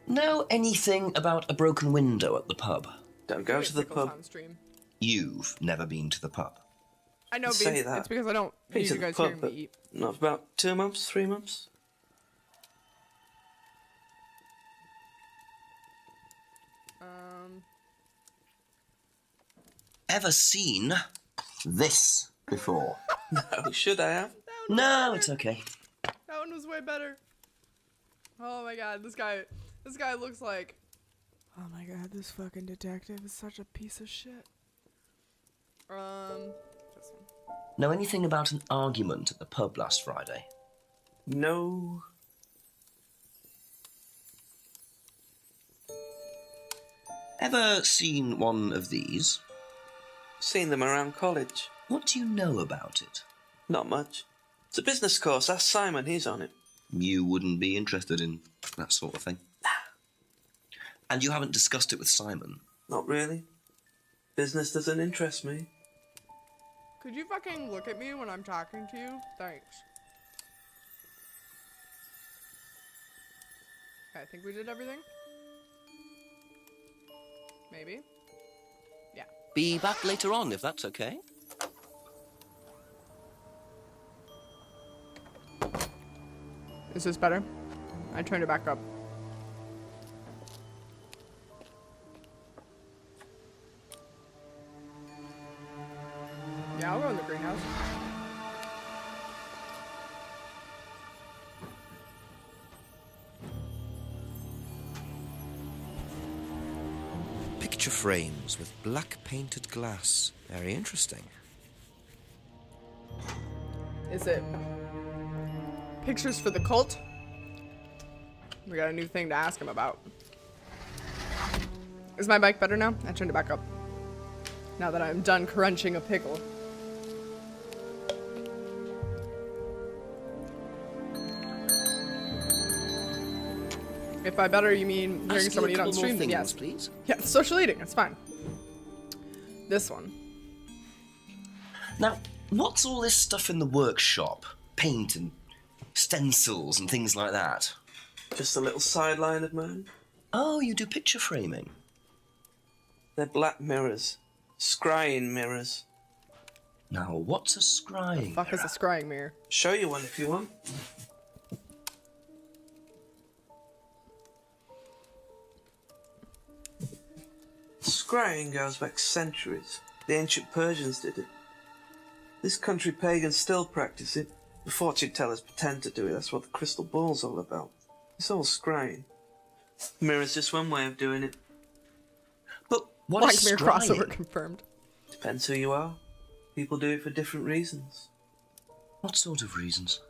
Speaker 2: Know anything about a broken window at the pub?
Speaker 9: Don't go to the
Speaker 1: Pickles
Speaker 9: pub.
Speaker 1: on stream.
Speaker 2: You've never been to the pub.
Speaker 1: I know,
Speaker 9: Say
Speaker 1: Beans.
Speaker 9: that.
Speaker 1: It's because I don't
Speaker 9: Been
Speaker 1: need
Speaker 9: to
Speaker 1: you
Speaker 9: the
Speaker 1: guys
Speaker 9: pub,
Speaker 1: hearing me
Speaker 9: but
Speaker 1: eat.
Speaker 9: not for about 2 months, 3 months.
Speaker 2: Ever seen this before?
Speaker 9: No, should I have?
Speaker 2: No, it's okay.
Speaker 1: That one was way better. Oh my god, this guy looks like... Oh my god, this fucking detective is such a piece of shit. This one.
Speaker 2: Know anything about an argument at the pub last Friday?
Speaker 9: No.
Speaker 2: Ever seen one of these?
Speaker 9: Seen them around college.
Speaker 2: What do you know about it?
Speaker 9: Not much. It's a business course. Ask Simon, he's on it.
Speaker 2: You wouldn't be interested in that sort of thing. And you haven't discussed it with Simon?
Speaker 9: Not really. Business doesn't interest me.
Speaker 1: Could you fucking look at me when I'm talking to you? Thanks. Okay, I think we did everything. Maybe. Yeah.
Speaker 2: Be back later on, if that's okay.
Speaker 1: Is this better? I turned it back up. Yeah, I'll go in the greenhouse.
Speaker 2: Picture frames with black painted glass. Very interesting.
Speaker 1: Is it pictures for the cult? We got a new thing to ask him about. Is my mic better now? I turned it back up. Now that I'm done crunching a pickle. If by better you mean hearing
Speaker 2: Ask
Speaker 1: someone
Speaker 2: you
Speaker 1: eat
Speaker 2: a
Speaker 1: on
Speaker 2: couple more
Speaker 1: stream, then
Speaker 2: things,
Speaker 1: yes.
Speaker 2: please.
Speaker 1: Yeah, social eating, it's fine. This one.
Speaker 2: Now, what's all this stuff in the workshop? Paint and stencils and things like that?
Speaker 9: Just a little sideline of mine.
Speaker 2: Oh, you do picture framing?
Speaker 9: They're black mirrors. Scrying mirrors.
Speaker 2: Now, what's a scrying
Speaker 1: Fuck is a scrying mirror?
Speaker 9: Show you one if you want. Scrying goes back centuries. The ancient Persians did it. This country pagans still practice it. The fortune tellers pretend to do it. That's what the crystal ball's all about. It's all scrying. The mirror's just one way of doing it.
Speaker 2: But what
Speaker 1: Black
Speaker 2: is
Speaker 1: Mirror
Speaker 2: scrying?
Speaker 1: crossover confirmed.
Speaker 9: Depends who you are. People do it for different reasons.
Speaker 2: What sort of reasons?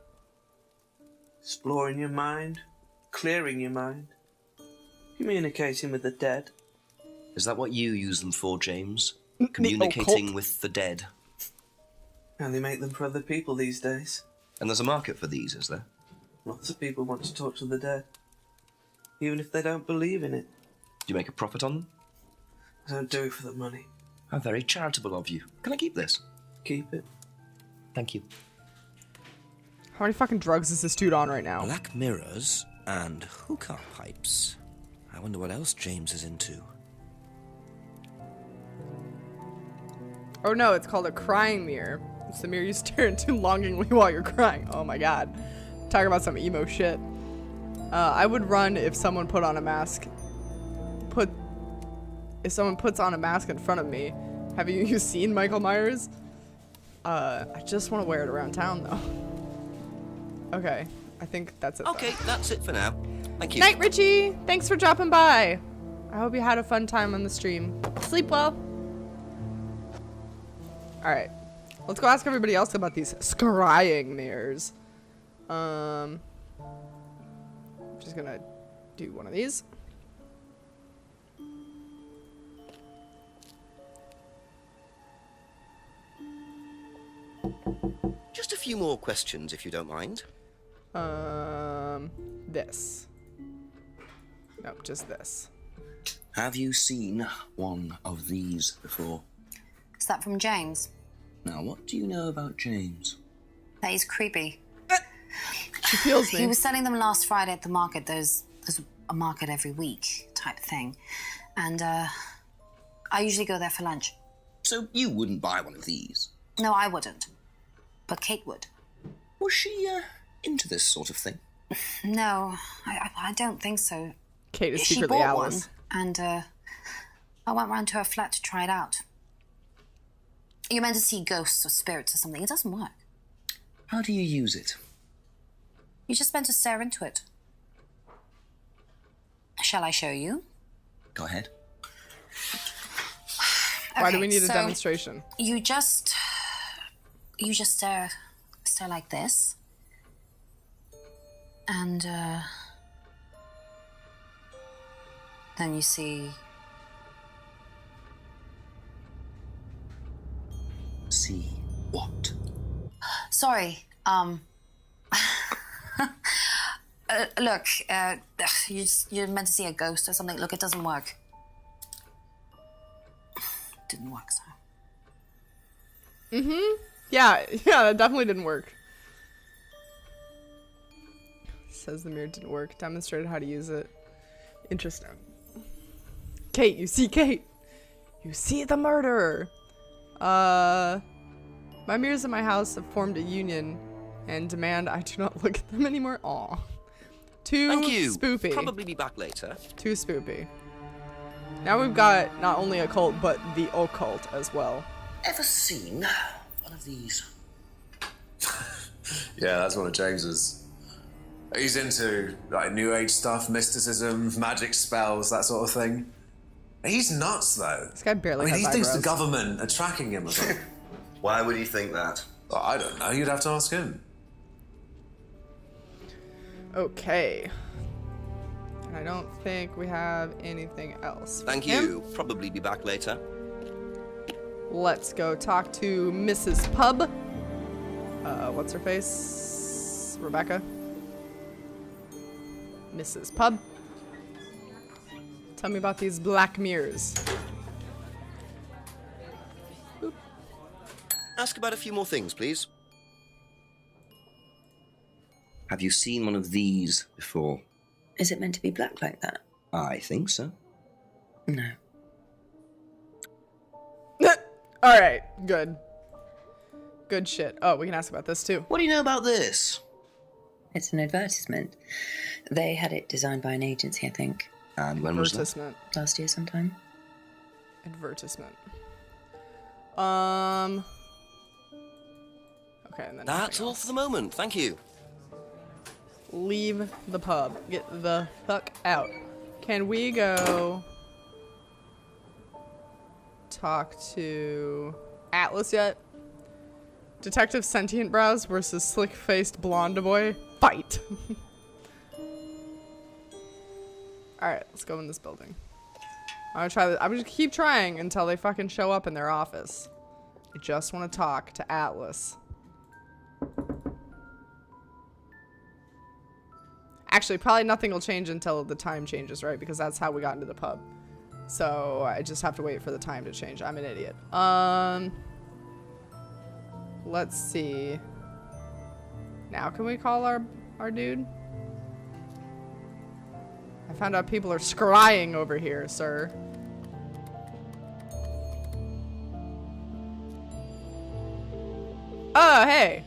Speaker 9: Exploring your mind, clearing your mind, communicating with the dead.
Speaker 2: Is that what you use them for, James?
Speaker 1: The
Speaker 2: Communicating
Speaker 1: occult.
Speaker 2: with the dead.
Speaker 9: And they make them for other people these days.
Speaker 2: And there's a market for these, is there?
Speaker 9: Lots of people want to talk to the dead, even if they don't believe in it.
Speaker 2: Do you make a profit on them?
Speaker 9: I don't do it for the money.
Speaker 2: How very charitable of you. Can I keep this?
Speaker 9: Keep it.
Speaker 2: Thank you.
Speaker 1: How many fucking drugs is this dude on right now?
Speaker 2: Black mirrors and hookah pipes. I wonder what else James is into.
Speaker 1: Oh no, it's called a crying mirror. It's the mirror you stare into longingly while you're crying. Oh my god. Talking about some emo shit. I would run if someone put on a mask. If someone puts on a mask in front of me. Have you seen Michael Myers? I just want to wear it around town though. Okay, I think that's it.
Speaker 2: Okay, that's it for now. Thank you.
Speaker 1: Night, Richie! Thanks for dropping by. I hope you had a fun time on the stream. Sleep well. Alright. Let's go ask everybody else about these scrying mirrors. Just gonna do one of these.
Speaker 2: Just a few more questions, if you don't mind.
Speaker 1: This. Nope, just this.
Speaker 6: Have you seen one of these before?
Speaker 5: Is that from James?
Speaker 6: Now, what do you know about James?
Speaker 5: That he's creepy.
Speaker 1: She feels me.
Speaker 5: He was selling them last Friday at the market. There's a market every week type thing. And I usually go there for lunch.
Speaker 6: So you wouldn't buy one of these?
Speaker 5: No, I wouldn't. But Kate would.
Speaker 6: Was she into this sort of thing?
Speaker 5: No, I don't think so.
Speaker 1: Kate is
Speaker 5: She
Speaker 1: secretly
Speaker 5: bought
Speaker 1: Alice.
Speaker 5: one, and I went round to her flat to try it out. You're meant to see ghosts or spirits or something. It doesn't work.
Speaker 6: How do you use it?
Speaker 5: You're just meant to stare into it. Shall I show you?
Speaker 6: Go ahead.
Speaker 1: Why do we
Speaker 5: Okay,
Speaker 1: need a
Speaker 5: so
Speaker 1: demonstration?
Speaker 5: You just stare like this. And then you see.
Speaker 6: See what?
Speaker 5: Sorry. Look, you're meant to see a ghost or something. Look, it doesn't work. Didn't work, so.
Speaker 1: Yeah, that definitely didn't work. Says the mirror didn't work. Demonstrated how to use it. Interesting. Kate, you see Kate. You see the murderer. My mirrors in my house have formed a union and demand I do not look at them anymore. Aw. Too
Speaker 2: Thank you.
Speaker 1: spoopy.
Speaker 2: Probably be back later.
Speaker 1: Too spoopy. Now we've got not only a cult, but the occult as well.
Speaker 6: Ever seen one of these?
Speaker 7: Yeah, that's one of James's. He's into like New Age stuff, mysticism, magic spells, that sort of thing. He's nuts, though.
Speaker 1: This guy barely has
Speaker 7: he thinks the
Speaker 1: eyebrows.
Speaker 7: government are tracking him or something.
Speaker 6: Why would he think that?
Speaker 7: Well, I don't know. You'd have to ask him.
Speaker 1: Okay. I don't think we have anything else. for
Speaker 2: Thank
Speaker 1: him.
Speaker 2: you. Probably be back later.
Speaker 1: Let's go talk to Mrs. Pub. What's her face? Rebecca. Mrs. Pub. Tell me about these black mirrors. Boop.
Speaker 2: Ask about a few more things, please.
Speaker 6: Have you seen one of these before?
Speaker 8: Is it meant to be black like that?
Speaker 6: I think so.
Speaker 8: No.
Speaker 1: Alright, good. Good shit. Oh, we can ask about this too.
Speaker 6: What do you know about this?
Speaker 8: It's an advertisement. They had it designed by an agency, I think.
Speaker 6: And when was that?
Speaker 1: Advertisement.
Speaker 8: Last year sometime.
Speaker 1: Advertisement. Okay, and then
Speaker 2: That's
Speaker 1: nothing
Speaker 2: all
Speaker 1: else.
Speaker 2: for the moment. Thank you.
Speaker 1: Leave the pub. Get the fuck out. Can we go talk to Atlas yet? Detective Sentient Brows versus Slick-Faced Blonde Boy. Fight! Alright, let's go in this building. I'm gonna try this. I'm gonna keep trying until they fucking show up in their office. I just want to talk to Atlas. Actually, probably nothing will change until the time changes, right? Because that's how we got into the pub. So I just have to wait for the time to change. I'm an idiot. Let's see. Now can we call our dude? I found out people are scrying over here, sir. Oh, hey.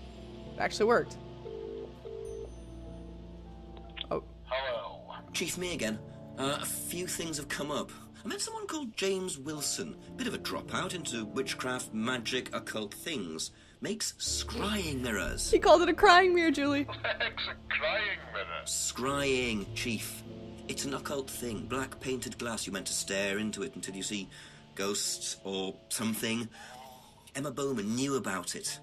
Speaker 1: It actually worked. Oh.
Speaker 3: Hello. Chief, me again. A few things have come up. I met someone called James Wilson. Bit of a dropout into witchcraft, magic, occult things. Makes scrying mirrors.
Speaker 1: He called it a crying mirror, Julie.
Speaker 10: It's a crying mirror.
Speaker 3: Scrying, Chief. It's an occult thing. Black painted glass. You're meant to stare into it until you see ghosts or something. Emma Bowman knew about it.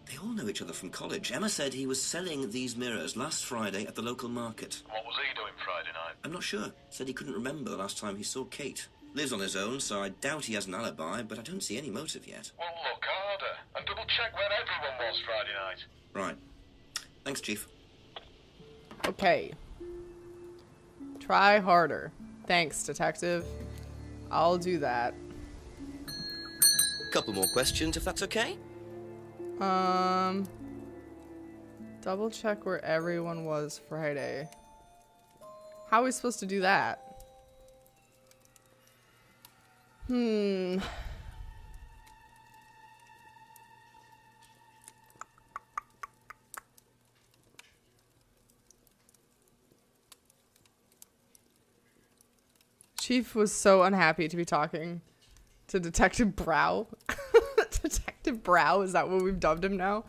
Speaker 3: They all know each other from college. Emma said he was selling these mirrors last Friday at the local market.
Speaker 10: What was he doing Friday night?
Speaker 3: I'm not sure. Said he couldn't remember the last time he saw Kate. Lives on his own, so I doubt he has an alibi, but I don't see any motive yet.
Speaker 10: Well, look harder and double check where everyone was Friday night.
Speaker 3: Right. Thanks, Chief.
Speaker 1: Okay. Try harder. Thanks, detective. I'll do that.
Speaker 2: Couple more questions, if that's okay?
Speaker 1: Double check where everyone was Friday. How are we supposed to do that? Chief was so unhappy to be talking to Detective Brow. Detective Brow, is that what we've dubbed him now?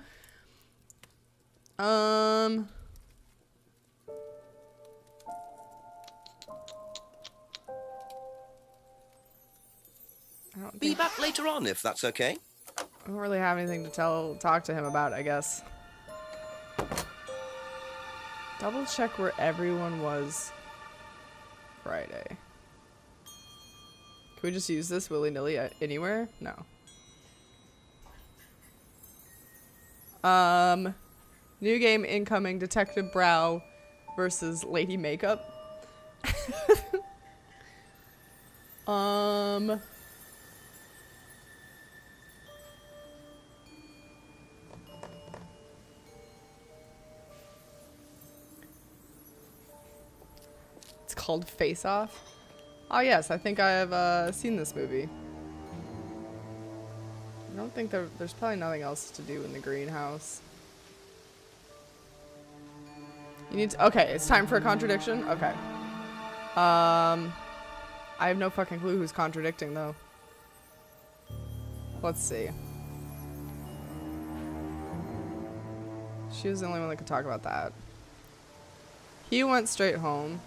Speaker 1: I don't
Speaker 2: Be
Speaker 1: think
Speaker 2: back later on, if that's okay.
Speaker 1: I don't really have anything to talk to him about, I guess. Double check where everyone was Friday. Can we just use this willy-nilly anywhere? No. New game incoming, Detective Brow versus Lady Makeup. It's called Face Off. Oh yes, I think I've seen this movie. I don't think there's probably nothing else to do in the greenhouse. You need to, okay, it's time for a contradiction? Okay. I have no fucking clue who's contradicting though. Let's see. She was the only one that could talk about that. He went straight home.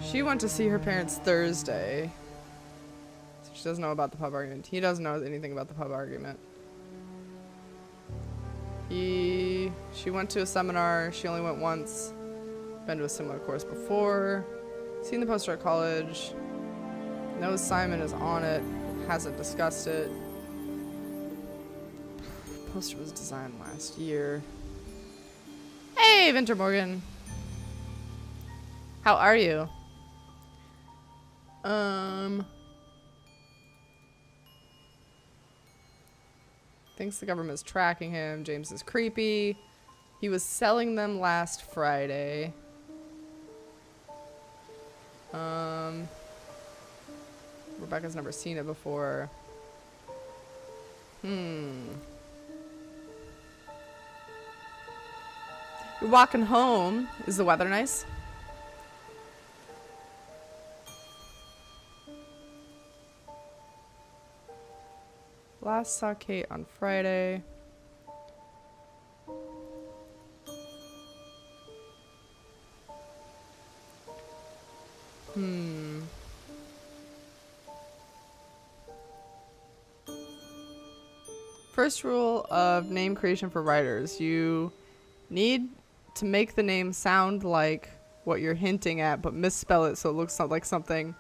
Speaker 1: She went to see her parents Thursday. So she doesn't know about the pub argument. He doesn't know anything about the pub argument. She went to a seminar. She only went once. Been to a similar course before. Seen the poster at college. Knows Simon is on it. Hasn't discussed it. Poster was designed last year. Hey, Vinter Morgan. How are you? Thinks the government's tracking him. James is creepy. He was selling them last Friday. Rebecca's never seen it before. You're walking home. Is the weather nice? Last saw Kate on Friday. First rule of name creation for writers. You need to make the name sound like what you're hinting at, but misspell it so it looks like something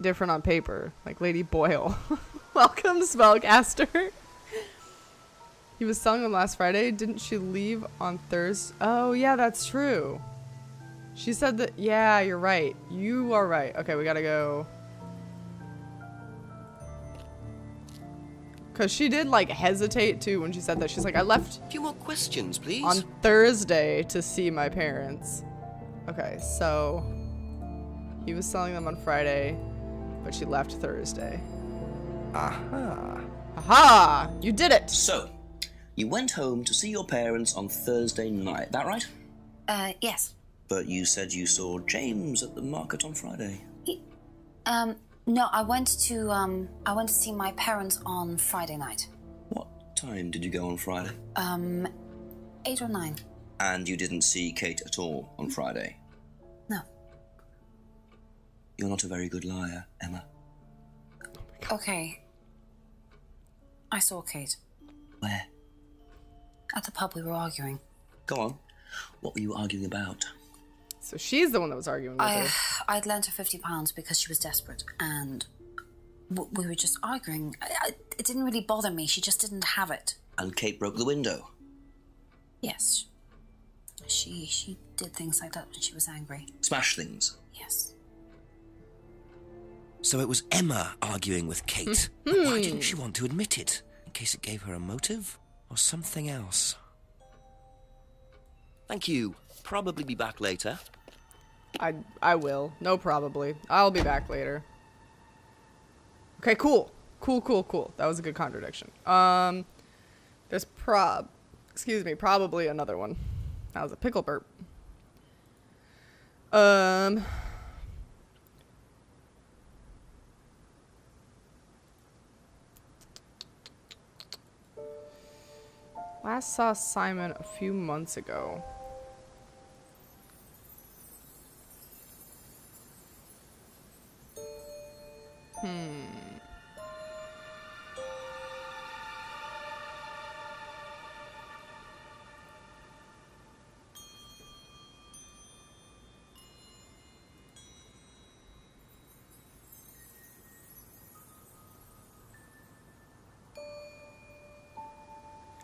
Speaker 1: different on paper. Like Lady Boyle. Welcome, Spellcaster. He was selling them last Friday. Didn't she leave on Thursday? Oh, yeah, that's true. She said that. Yeah, you're right. You are right. Okay, we gotta go. Because she did, like, hesitate, too, when she said that. She's like, I left
Speaker 2: A few more questions, please.
Speaker 1: on Thursday to see my parents. Okay, so he was selling them on Friday, but she left Thursday.
Speaker 2: Aha.
Speaker 1: Aha! You did it!
Speaker 6: So, you went home to see your parents on Thursday night, that right?
Speaker 5: Yes.
Speaker 6: But you said you saw James at the market on Friday.
Speaker 5: No, I went to see my parents on Friday night.
Speaker 6: What time did you go on Friday?
Speaker 5: 8 or 9.
Speaker 6: And you didn't see Kate at all on Friday?
Speaker 5: No.
Speaker 6: You're not a very good liar, Emma.
Speaker 5: Okay. I saw Kate.
Speaker 6: Where?
Speaker 5: At the pub we were arguing.
Speaker 6: Go on. What were you arguing about?
Speaker 1: So she's the one that was arguing with her.
Speaker 5: I'd lent her £50 because she was desperate, and we were just arguing. It didn't really bother me. She just didn't have it.
Speaker 6: And Kate broke the window?
Speaker 5: Yes. She did things like that when she was angry.
Speaker 3: Smash things.
Speaker 5: Yes.
Speaker 2: So it was Emma arguing with Kate. But why didn't she want to admit it? In case it gave her a motive? Or something else?
Speaker 11: Thank you. Probably be back later.
Speaker 1: I will. No, probably. I'll be back later. Okay, cool. Cool. That was a good contradiction. There's probably another one. That was a pickle burp. Last saw Simon a few months ago.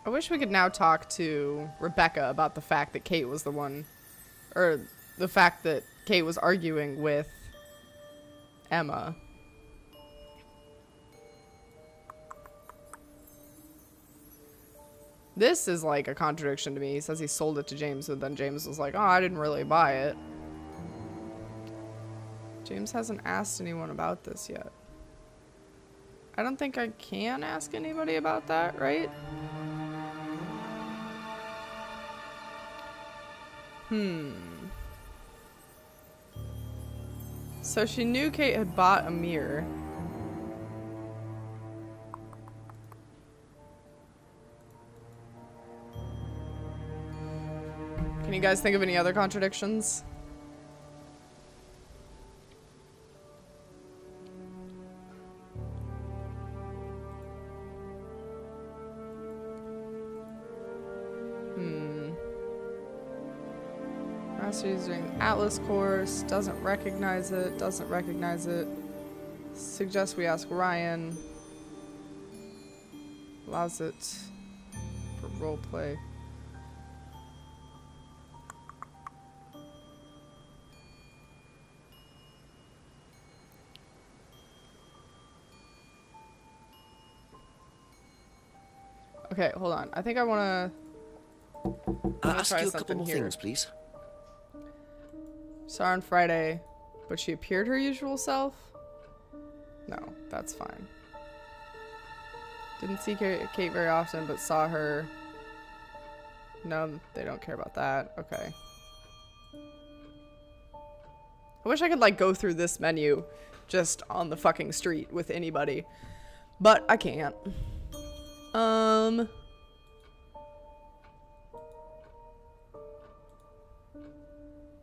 Speaker 1: I wish we could now talk to Rebecca about the fact that Kate was the one, or the fact that Kate was arguing with Emma. This is like a contradiction to me. He says he sold it to James, and then James was like, oh, I didn't really buy it. James hasn't asked anyone about this yet. I don't think I can ask anybody about that, right? So she knew Kate had bought a mirror. Can you guys think of any other contradictions? Master's doing Atlas course, doesn't recognize it. Suggests we ask Ryan. Allows it for roleplay. Okay, hold on. I think I want to
Speaker 11: Ask you a couple more things, please.
Speaker 1: Saw her on Friday, but she appeared her usual self? No, that's fine. Didn't see Kate very often, but saw her. No, they don't care about that. Okay. I wish I could, like, go through this menu just on the fucking street with anybody. But I can't.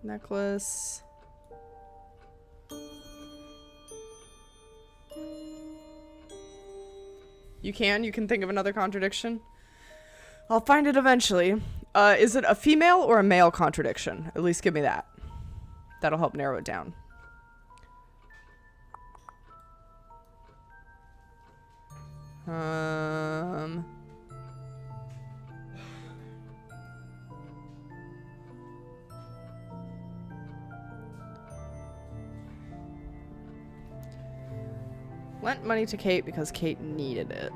Speaker 1: Necklace. You can think of another contradiction? I'll find it eventually. Is it a female or a male contradiction? At least give me that. That'll help narrow it down. Lent money to Kate because Kate needed it.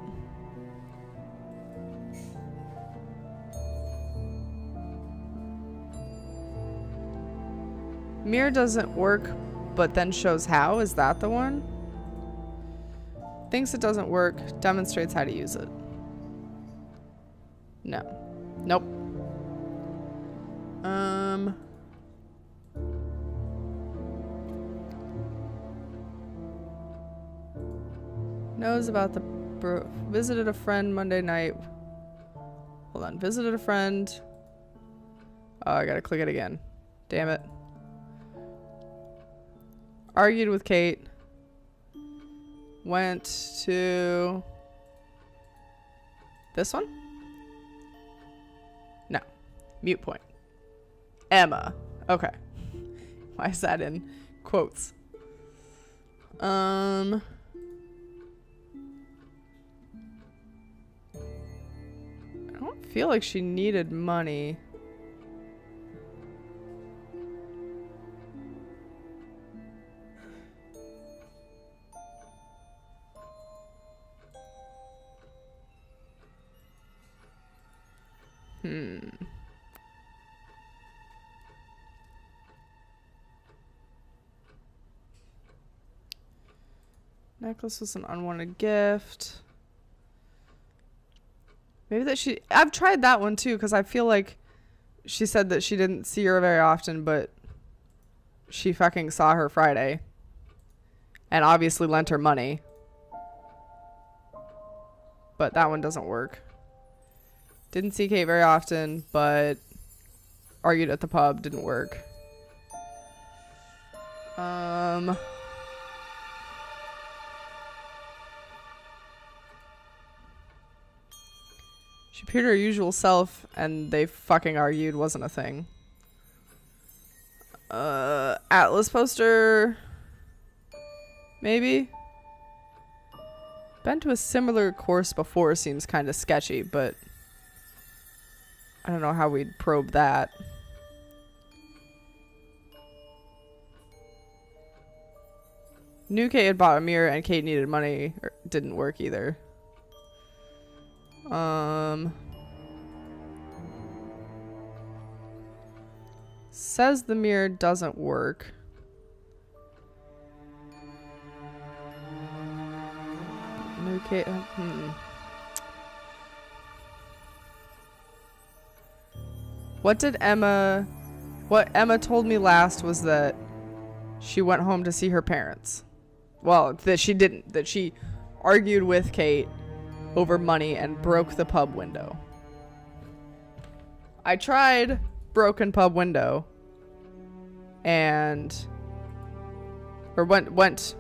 Speaker 1: Mirror doesn't work, but then shows how. Is that the one? Thinks it doesn't work, demonstrates how to use it. No. Nope. Knows about the visited a friend Monday night. Hold on. Visited a friend. Oh, I gotta click it again. Damn it. Argued with Kate. Went to this one? No. Mute point. Emma. Okay. Why is that in quotes? I don't feel like she needed money. Necklace was an unwanted gift. Maybe that I've tried that one too, because I feel like she said that she didn't see her very often, but she fucking saw her Friday. And obviously lent her money. But that one doesn't work. Didn't see Kate very often, but argued at the pub. Didn't work. She appeared her usual self, and they fucking argued. Wasn't a thing. Atlas poster. Maybe. Been to a similar course before seems kind of sketchy, but I don't know how we'd probe that. Knew Kate had bought a mirror and Kate needed money. Didn't work either. Says the mirror doesn't work. Knew Kate. What Emma told me last was that she went home to see her parents. Well, that she didn't. That she argued with Kate over money and broke the pub window. I tried broken pub window and went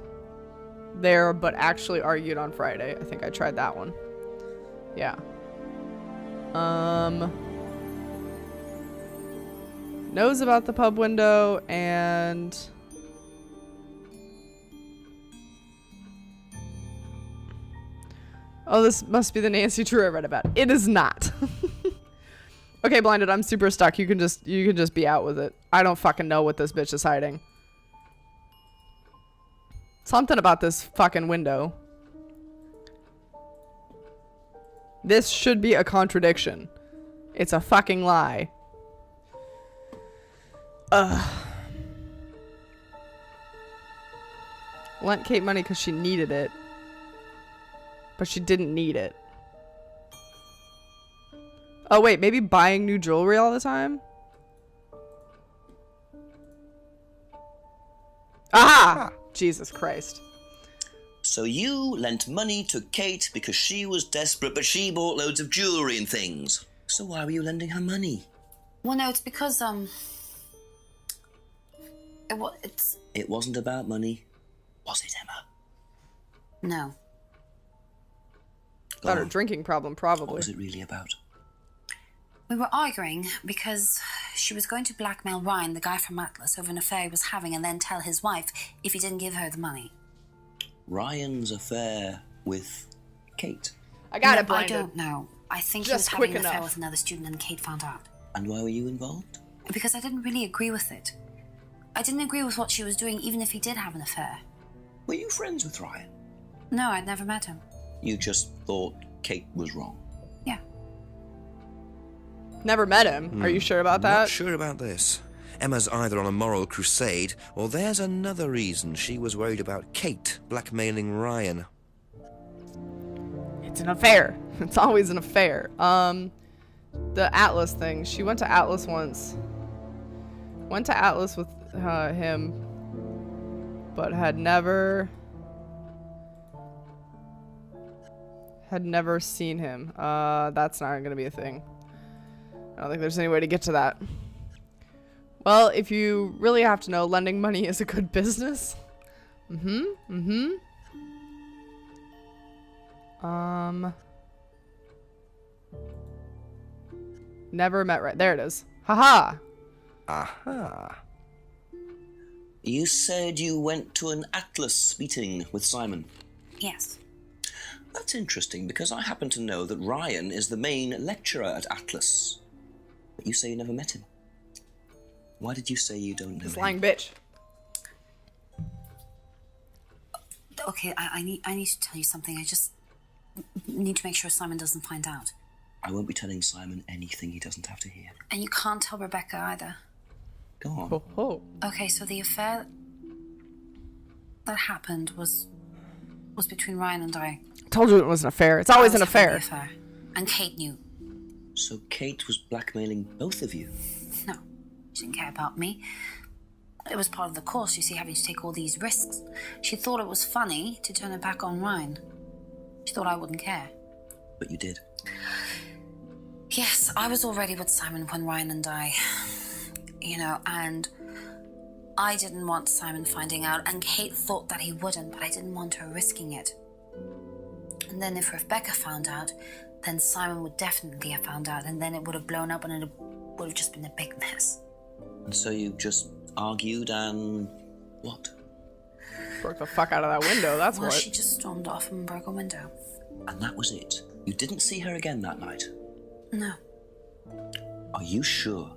Speaker 1: there, but actually argued on Friday. I think I tried that one. Yeah. Knows about the pub window and oh, this must be the Nancy Drew I read about. It is not. Okay, Blinded, I'm super stuck. You can just be out with it. I don't fucking know what this bitch is hiding. Something about this fucking window. This should be a contradiction. It's a fucking lie. Lent Kate money because she needed it. But she didn't need it. Oh wait, maybe buying new jewelry all the time? Aha! Jesus Christ.
Speaker 6: So you lent money to Kate because she was desperate, but she bought loads of jewelry and things. So why were you lending her money?
Speaker 5: Well, no, it's because,
Speaker 6: It wasn't about money, was it, Emma?
Speaker 5: No.
Speaker 1: About her drinking problem, probably.
Speaker 6: What was it really about?
Speaker 5: We were arguing because she was going to blackmail Ryan, the guy from Atlas, over an affair he was having, and then tell his wife if he didn't give her the money.
Speaker 6: Ryan's affair with Kate?
Speaker 1: I got it, Blinded.
Speaker 5: I don't know. I think he was
Speaker 1: Just
Speaker 5: having
Speaker 1: quick
Speaker 5: an affair
Speaker 1: enough.
Speaker 5: with another student and Kate found out.
Speaker 6: And why were you involved?
Speaker 5: Because I didn't really agree with it. I didn't agree with what she was doing, even if he did have an affair.
Speaker 6: Were you friends with Ryan?
Speaker 5: No, I'd never met him.
Speaker 6: You just thought Kate was wrong?
Speaker 5: Yeah.
Speaker 1: Never met him. Are you sure about that?
Speaker 2: Not sure about this. Emma's either on a moral crusade, or there's another reason she was worried about Kate blackmailing Ryan.
Speaker 1: It's an affair. It's always an affair. The Atlas thing. She went to Atlas once. Went to Atlas with him, but had never seen him. That's not gonna be a thing. I don't think there's any way to get to that. Well, if you really have to know, lending money is a good business. Never met right. There it is. Haha.
Speaker 2: Aha.
Speaker 6: You said you went to an Atlas meeting with Simon.
Speaker 5: Yes.
Speaker 6: That's interesting, because I happen to know that Ryan is the main lecturer at Atlas. But you say you never met him. Why did you say you don't know
Speaker 1: This
Speaker 6: him?
Speaker 1: lying bitch.
Speaker 5: Okay, I need to tell you something. I just need to make sure Simon doesn't find out.
Speaker 6: I won't be telling Simon anything he doesn't have to hear.
Speaker 5: And you can't tell Rebecca either.
Speaker 6: Go on.
Speaker 1: Ho ho.
Speaker 5: Okay, so the affair that happened was was between Ryan and I.
Speaker 1: Told you it was an affair. It's always an affair.
Speaker 5: And Kate knew.
Speaker 6: So Kate was blackmailing both of you?
Speaker 5: No, she didn't care about me. It was part of the course, you see, having to take all these risks. She thought it was funny to turn her back on Ryan. She thought I wouldn't care.
Speaker 6: But you did.
Speaker 5: Yes, I was already with Simon when Ryan and I, and I didn't want Simon finding out, and Kate thought that he wouldn't, but I didn't want her risking it. And then if Rebecca found out, then Simon would definitely have found out, and then it would have blown up and it would have just been a big mess.
Speaker 6: And so you just argued and what?
Speaker 1: Broke the fuck out of that window, that's
Speaker 5: well,
Speaker 1: what.
Speaker 5: She just stormed off and broke a window.
Speaker 6: And that was it? You didn't see her again that night?
Speaker 5: No.
Speaker 6: Are you sure?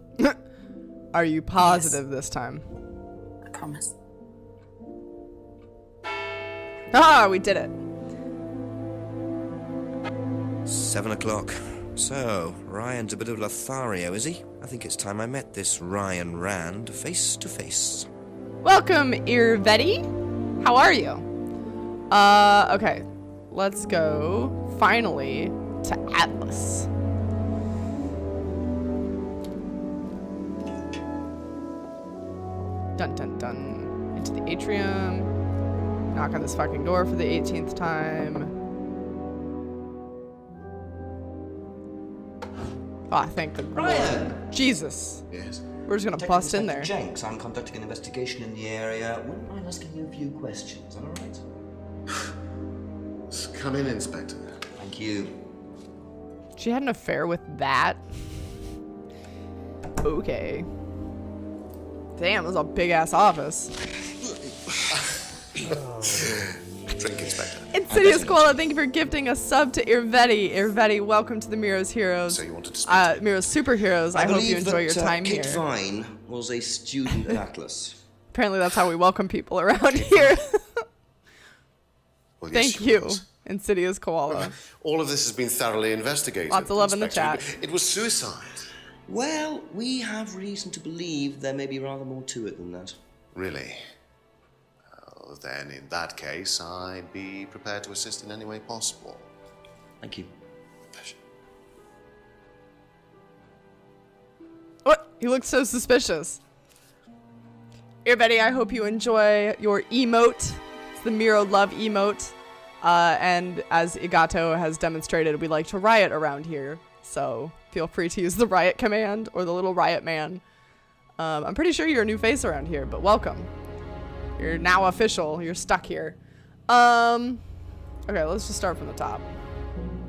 Speaker 1: Are you positive this time?
Speaker 5: I promise.
Speaker 1: Ah, we did it.
Speaker 2: 7 o'clock. So, Ryan's a bit of Lothario, is he? I think it's time I met this Ryan Rand face to face.
Speaker 1: Welcome, Irvetti. How are you? Okay. Let's go, finally, to Atlas. Dun dun dun. Into the atrium. Knock on this fucking door for the 18th time. Ah, thank the
Speaker 6: Ryan!
Speaker 1: Lord. Jesus.
Speaker 6: Yes.
Speaker 1: We're just gonna bust in there.
Speaker 6: Jenks, I'm conducting an investigation in the area. Wouldn't mind asking you a few questions, alright?
Speaker 12: Come in, Inspector.
Speaker 6: Thank you.
Speaker 1: She had an affair with that? Okay. Damn, it was a big-ass office.
Speaker 12: Drink, Inspector.
Speaker 1: Insidious Koala, thank you for gifting a sub to Irvetti. Irvetti, welcome to the Miro's Heroes.
Speaker 12: So you wanted to speak
Speaker 1: Miro's Superheroes. I hope you enjoy your time
Speaker 6: Kate
Speaker 1: here.
Speaker 6: Vine was a student at Atlas.
Speaker 1: Apparently that's how we welcome people around here.
Speaker 12: Well, yes,
Speaker 1: thank
Speaker 12: she
Speaker 1: you,
Speaker 12: was.
Speaker 1: Insidious Koala.
Speaker 12: All of this has been thoroughly investigated.
Speaker 1: Lots of love in the
Speaker 12: Inspector.
Speaker 1: chat.
Speaker 12: It was suicide.
Speaker 6: Well, we have reason to believe there may be rather more to it than that.
Speaker 12: Really? Well, then, in that case, I'd be prepared to assist in any way possible.
Speaker 6: Thank you.
Speaker 12: Pleasure.
Speaker 1: What? He looks so suspicious. Irvetti, I hope you enjoy your emote. It's the Miro Love emote. And as Igato has demonstrated, we like to riot around here. So feel free to use the riot command or the little riot man. I'm pretty sure you're a new face around here, but welcome. You're now official. You're stuck here. Okay, let's just start from the top.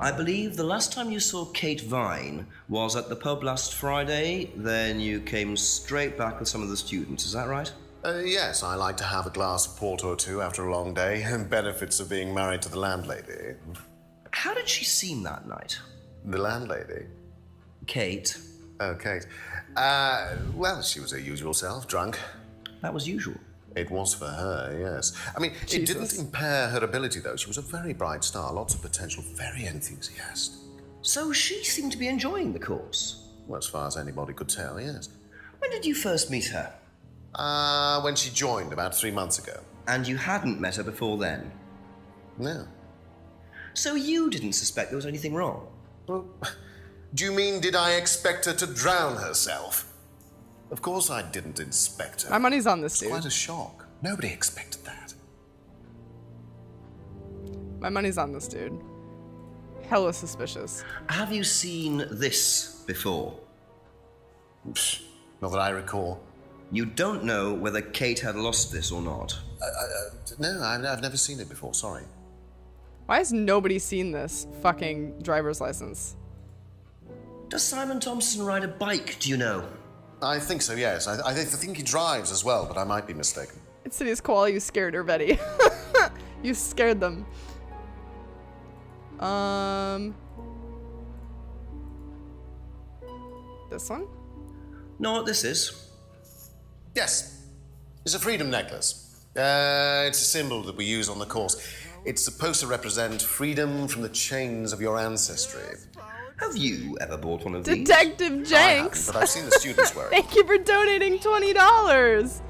Speaker 6: I believe the last time you saw Kate Vine was at the pub last Friday. Then you came straight back with some of the students. Is that right?
Speaker 12: Yes, I like to have a glass of port or two after a long day, and benefits of being married to the landlady.
Speaker 6: How did she seem that night?
Speaker 12: The landlady?
Speaker 6: Kate.
Speaker 12: Oh, Kate. Well, she was her usual self, drunk.
Speaker 6: That was usual.
Speaker 12: It was for her, yes. I mean,
Speaker 1: Jesus.
Speaker 12: It didn't impair her ability, though. She was a very bright star, lots of potential, very enthusiastic.
Speaker 6: So she seemed to be enjoying the course?
Speaker 12: Well, as far as anybody could tell, yes.
Speaker 6: When did you first meet her?
Speaker 12: When she joined, about 3 months ago.
Speaker 6: And you hadn't met her before then?
Speaker 12: No.
Speaker 6: So you didn't suspect there was anything wrong?
Speaker 12: Well, do you mean, did I expect her to drown herself? Of course I didn't inspect her.
Speaker 1: My money's on this
Speaker 12: It's
Speaker 1: dude.
Speaker 12: quite a shock. Nobody expected that.
Speaker 1: My money's on this dude. Hella suspicious.
Speaker 6: Have you seen this before?
Speaker 12: Psh, not that I recall.
Speaker 6: You don't know whether Kate had lost this or not?
Speaker 12: No, I've never seen it before, sorry.
Speaker 1: Why has nobody seen this fucking driver's license?
Speaker 6: Does Simon Thompson ride a bike, do you know?
Speaker 12: I think so, yes. I think he drives as well, but I might be mistaken.
Speaker 1: Insidious Koala, you scared her, Betty. You scared them. This one?
Speaker 6: Know what this is?
Speaker 12: Yes. It's a freedom necklace. It's a symbol that we use on the course. It's supposed to represent freedom from the chains of your ancestry.
Speaker 6: Have you ever bought one of these?
Speaker 1: Detective Jenks!
Speaker 12: But I've seen the students wear it.
Speaker 1: Thank you for donating $20!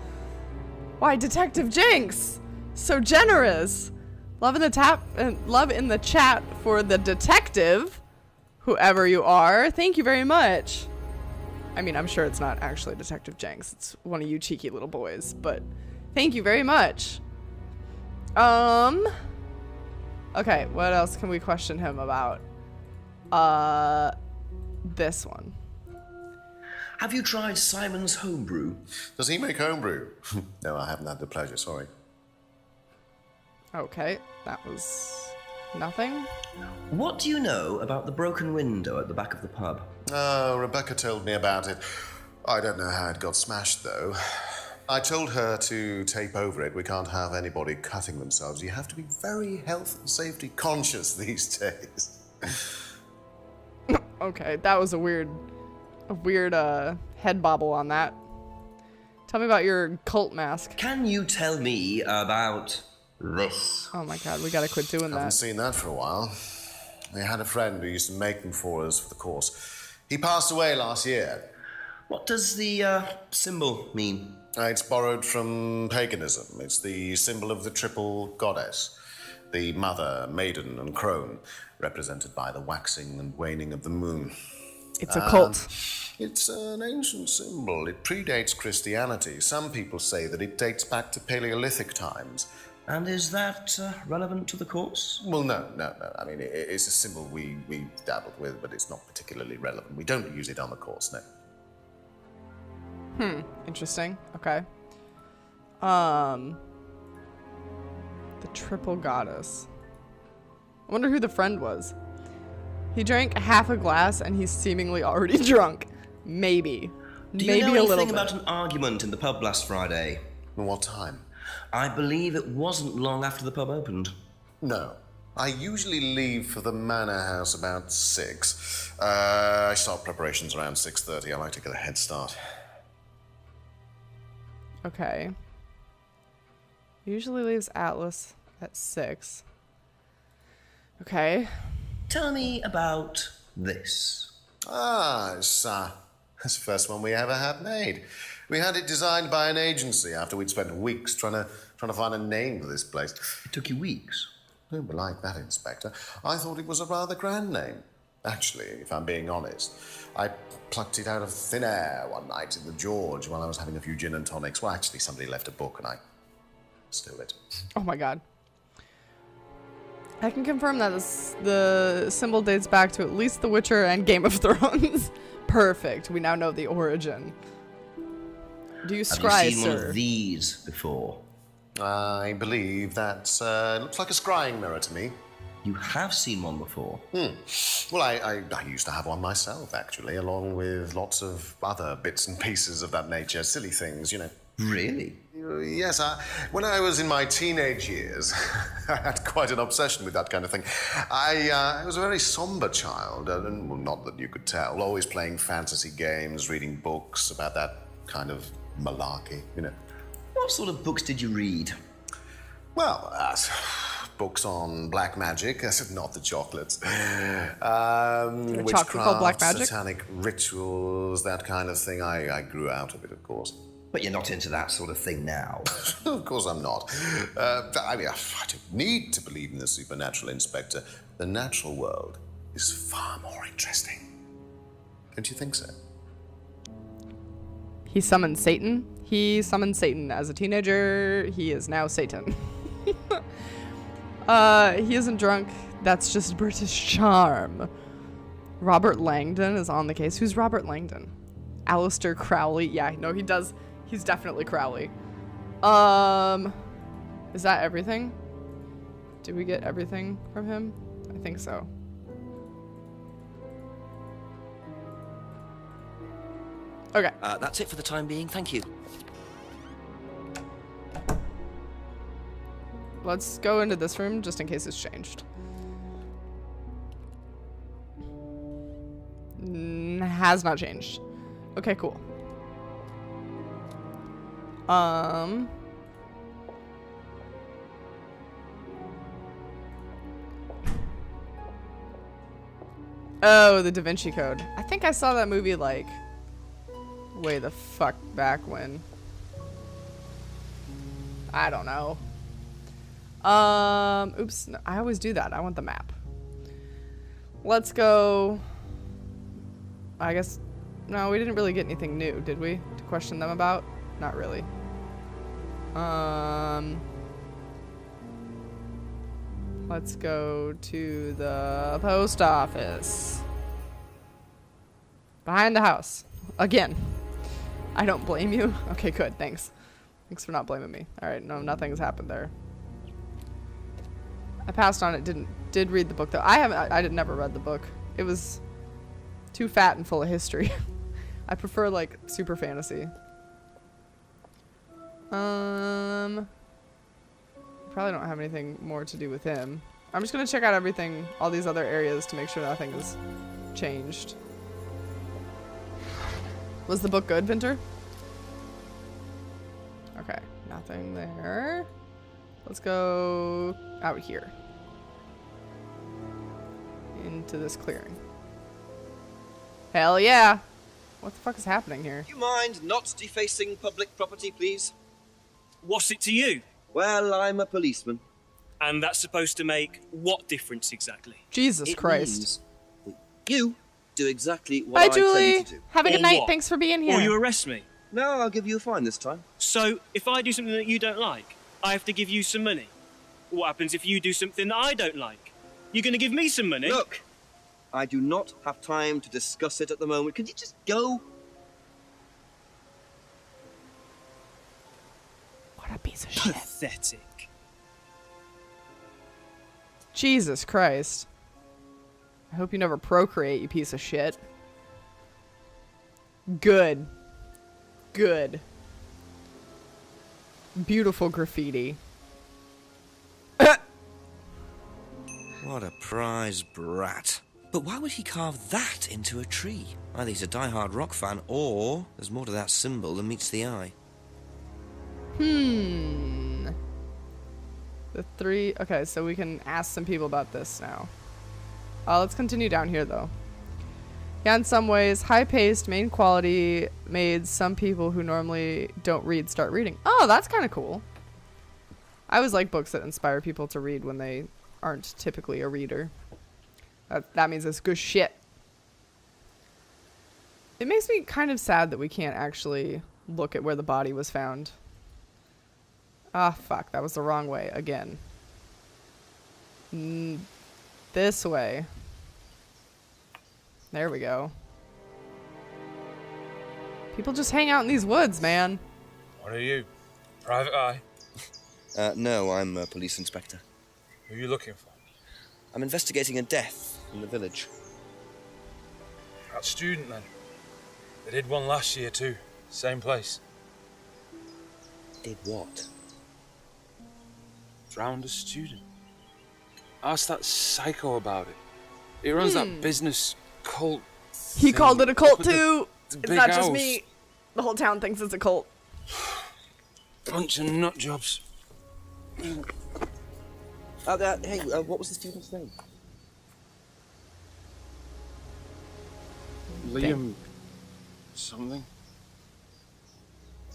Speaker 1: Why, Detective Jenks? So generous! Love in the chat for the detective, whoever you are. Thank you very much. I mean, I'm sure it's not actually Detective Jenks. It's one of you cheeky little boys, but thank you very much. Okay, what else can we question him about? This one.
Speaker 6: Have you tried Simon's homebrew?
Speaker 12: Does he make homebrew? No, I haven't had the pleasure, sorry.
Speaker 1: Okay, that was nothing.
Speaker 6: What do you know about the broken window at the back of the pub?
Speaker 12: Oh, Rebecca told me about it. I don't know how it got smashed, though. I told her to tape over it. We can't have anybody cutting themselves. You have to be very health and safety conscious these days.
Speaker 1: Okay, that was a weird head bobble on that. Tell me about your cult mask.
Speaker 6: Can you tell me about this?
Speaker 1: Oh my god, we gotta quit doing that.
Speaker 12: Haven't seen that for a while. We had a friend who used to make them for us for the course. He passed away last year.
Speaker 6: What does the symbol mean?
Speaker 12: It's borrowed from paganism. It's the symbol of the triple goddess. The mother, maiden, and crone, represented by the waxing and waning of the moon.
Speaker 1: It's a cult.
Speaker 12: It's an ancient symbol. It predates Christianity. Some people say that it dates back to Paleolithic times.
Speaker 6: And is that relevant to the course?
Speaker 12: Well, no. I mean, it's a symbol we dabbled with, but it's not particularly relevant. We don't use it on the course, no.
Speaker 1: Interesting. Okay. The triple goddess. I wonder who the friend was. He drank half a glass and he's seemingly already drunk. Maybe.
Speaker 6: Do
Speaker 1: Maybe
Speaker 6: you know
Speaker 1: a little
Speaker 6: anything
Speaker 1: bit.
Speaker 6: about an argument in the pub last Friday?
Speaker 12: What time?
Speaker 6: I believe it wasn't long after the pub opened.
Speaker 12: No. I usually leave for the manor house about 6. I start preparations around 6:30. I like to get a head start.
Speaker 1: Okay. Usually leaves Atlas at 6. Okay.
Speaker 6: Tell me about this.
Speaker 12: It's the first one we ever had made. We had it designed by an agency after we'd spent weeks trying to find a name for this place.
Speaker 6: It took you weeks?
Speaker 12: Don't be like that, Inspector. I thought it was a rather grand name. Actually, if I'm being honest, I plucked it out of thin air one night in the George while I was having a few gin and tonics. Well, actually, somebody left a book and I stole it.
Speaker 1: Oh my god. I can confirm that the symbol dates back to at least The Witcher and Game of Thrones. Perfect. We now know the origin. Do you scry,
Speaker 6: Have you seen
Speaker 1: sir?
Speaker 6: one of these before?
Speaker 12: I believe that looks like a scrying mirror to me.
Speaker 6: You have seen one before?
Speaker 12: Well, I used to have one myself, actually, along with lots of other bits and pieces of that nature. Silly things, you know.
Speaker 6: Really?
Speaker 12: Yes, when I was in my teenage years, I had quite an obsession with that kind of thing. I was a very somber child, and well, not that you could tell, always playing fantasy games, reading books about that kind of malarkey, you know.
Speaker 6: What sort of books did you read?
Speaker 12: Well, books on black magic, not the chocolates.
Speaker 1: chocolate called Black Magic?
Speaker 12: Satanic rituals, that kind of thing. I grew out of it, of course.
Speaker 6: But you're not into that sort of thing now.
Speaker 12: Of course I'm not. I mean, I don't need to believe in the supernatural, Inspector. The natural world is far more interesting. Don't you think so?
Speaker 1: He summoned Satan. He summoned Satan as a teenager. He is now Satan. He isn't drunk. That's just British charm. Robert Langdon is on the case. Who's Robert Langdon? Alistair Crowley. Yeah, no, he does. He's definitely Crowley. Is that everything? Did we get everything from him? I think so. Okay.
Speaker 11: That's it for the time being. Thank you.
Speaker 1: Let's go into this room just in case it's changed. Has not changed. Okay, cool. Oh, the Da Vinci Code. I think I saw that movie like way the fuck back when. I don't know. Oops. No, I always do that. I want the map. Let's go. I guess. No, we didn't really get anything new, did we? To question them about? Not really. Let's go to the post office. Behind the house. Again. I don't blame you. Okay, good. Thanks. Thanks for not blaming me. Alright, no, nothing's happened there. I passed on it. Did read the book, though. I never read the book. It was too fat and full of history. I prefer, like, super fantasy. Probably don't have anything more to do with him. I'm just gonna check out everything, all these other areas to make sure nothing has changed. Was the book good, Vinter? Okay, nothing there. Let's go out here. Into this clearing. Hell yeah! What the fuck is happening here?
Speaker 6: Do you mind not defacing public property, please?
Speaker 13: What's it to you?
Speaker 6: Well, I'm a policeman.
Speaker 13: And that's supposed to make what difference exactly?
Speaker 1: Jesus Christ.
Speaker 6: Means that you do exactly what
Speaker 1: Bye,
Speaker 6: I tell you
Speaker 1: Julie.
Speaker 6: to do.
Speaker 1: Have a good
Speaker 13: Or
Speaker 1: night.
Speaker 13: what?
Speaker 1: Thanks for being here.
Speaker 13: Or you arrest me.
Speaker 6: No, I'll give you a fine this time.
Speaker 13: So, if I do something that you don't like, I have to give you some money. What happens if you do something that I don't like? You're going to give me some money?
Speaker 6: Look, I do not have time to discuss it at the moment. Could you just go?
Speaker 1: What a piece of shit.
Speaker 13: Pathetic.
Speaker 1: Jesus Christ. I hope you never procreate, you piece of shit. Good. Good. Beautiful graffiti.
Speaker 2: What a prize brat. But why would he carve that into a tree? Either he's a die-hard rock fan, or there's more to that symbol than meets the eye.
Speaker 1: The three... Okay, so we can ask some people about this now. Let's continue down here, though. Yeah, in some ways, high-paced, main quality made some people who normally don't read start reading. Oh, that's kind of cool. I always like books that inspire people to read when they aren't typically a reader. That means it's good shit. It makes me kind of sad that we can't actually look at where the body was found. Ah, fuck. That was the wrong way again. This way. There we go. People just hang out in these woods, man.
Speaker 14: What are you? Private eye?
Speaker 2: No, I'm a police inspector.
Speaker 14: Who are you looking for?
Speaker 2: I'm investigating a death in the village.
Speaker 14: That student, then. They did one last year, too. Same place.
Speaker 2: Did what?
Speaker 14: Drowned a student. Ask that psycho about it. He runs that business cult.
Speaker 1: He called it a cult,
Speaker 14: up at
Speaker 1: too.
Speaker 14: the
Speaker 1: It's
Speaker 14: big
Speaker 1: not just
Speaker 14: house.
Speaker 1: me. The whole town thinks it's a cult.
Speaker 14: Bunch of nut jobs.
Speaker 6: Hey, what was the student's name?
Speaker 14: Liam... something?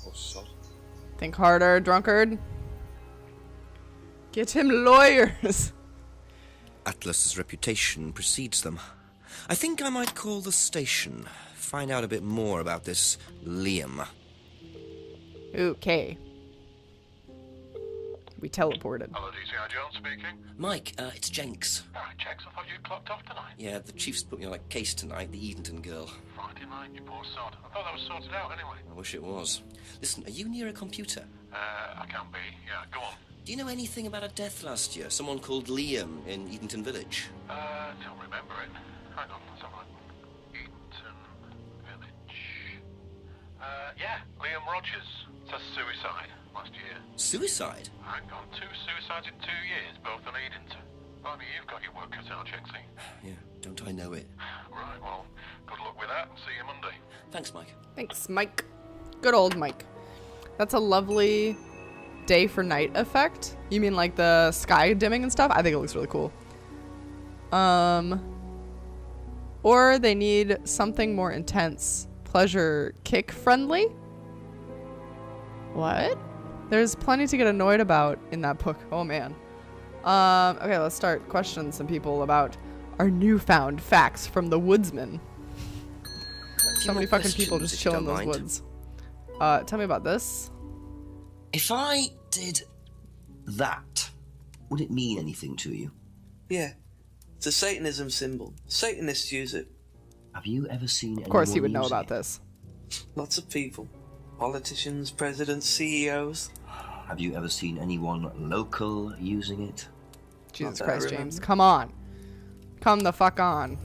Speaker 14: Or sod?
Speaker 1: Think harder, drunkard. Get him lawyers.
Speaker 2: Atlas's reputation precedes them. I think I might call the station. Find out a bit more about this Liam.
Speaker 1: Okay. We teleported.
Speaker 12: Hello, DCI Jones speaking.
Speaker 2: Mike, it's Jenks.
Speaker 12: Alright, Jenks, I thought you'd clocked off tonight.
Speaker 2: Yeah, the chief's put me on a case tonight, the Edenton girl.
Speaker 12: Friday night, you poor sod. I thought that was sorted out anyway.
Speaker 2: I wish it was. Listen, are you near a computer?
Speaker 12: I can't be. Yeah, go on.
Speaker 2: Do you know anything about a death last year? Someone called Liam in Edenton Village?
Speaker 12: Don't remember it. Hang on, let's have a look. Edenton Village. Yeah, Liam Rogers. It's a suicide last year.
Speaker 2: Suicide?
Speaker 12: Hang on, 2 suicides in 2 years, both on Edenton. I mean, you've got your work cut out, Jenksy.
Speaker 2: Yeah, don't I know it?
Speaker 12: Right, well, good luck with that, and see you Monday.
Speaker 2: Thanks, Mike.
Speaker 1: Thanks, Mike. Good old Mike. That's a lovely day for night effect. You mean like the sky dimming and stuff? I think it looks really cool. Or they need something more intense. Pleasure kick friendly? What? There's plenty to get annoyed about in that book. Oh man. Okay, let's start questioning some people about our newfound facts from the woodsman. So many fucking people just chill in those woods. Tell me about this.
Speaker 6: If I did that, would it mean anything to you?
Speaker 9: Yeah. It's a Satanism symbol. Satanists use it.
Speaker 6: Have you ever seen anyone
Speaker 1: Of course he would know
Speaker 6: using
Speaker 1: about
Speaker 6: it?
Speaker 1: this.
Speaker 9: Lots of people. Politicians, presidents, CEOs.
Speaker 6: Have you ever seen anyone local using it?
Speaker 1: Jesus
Speaker 9: Not that I
Speaker 1: Christ,
Speaker 9: remember.
Speaker 1: James. Come on. Come the fuck on.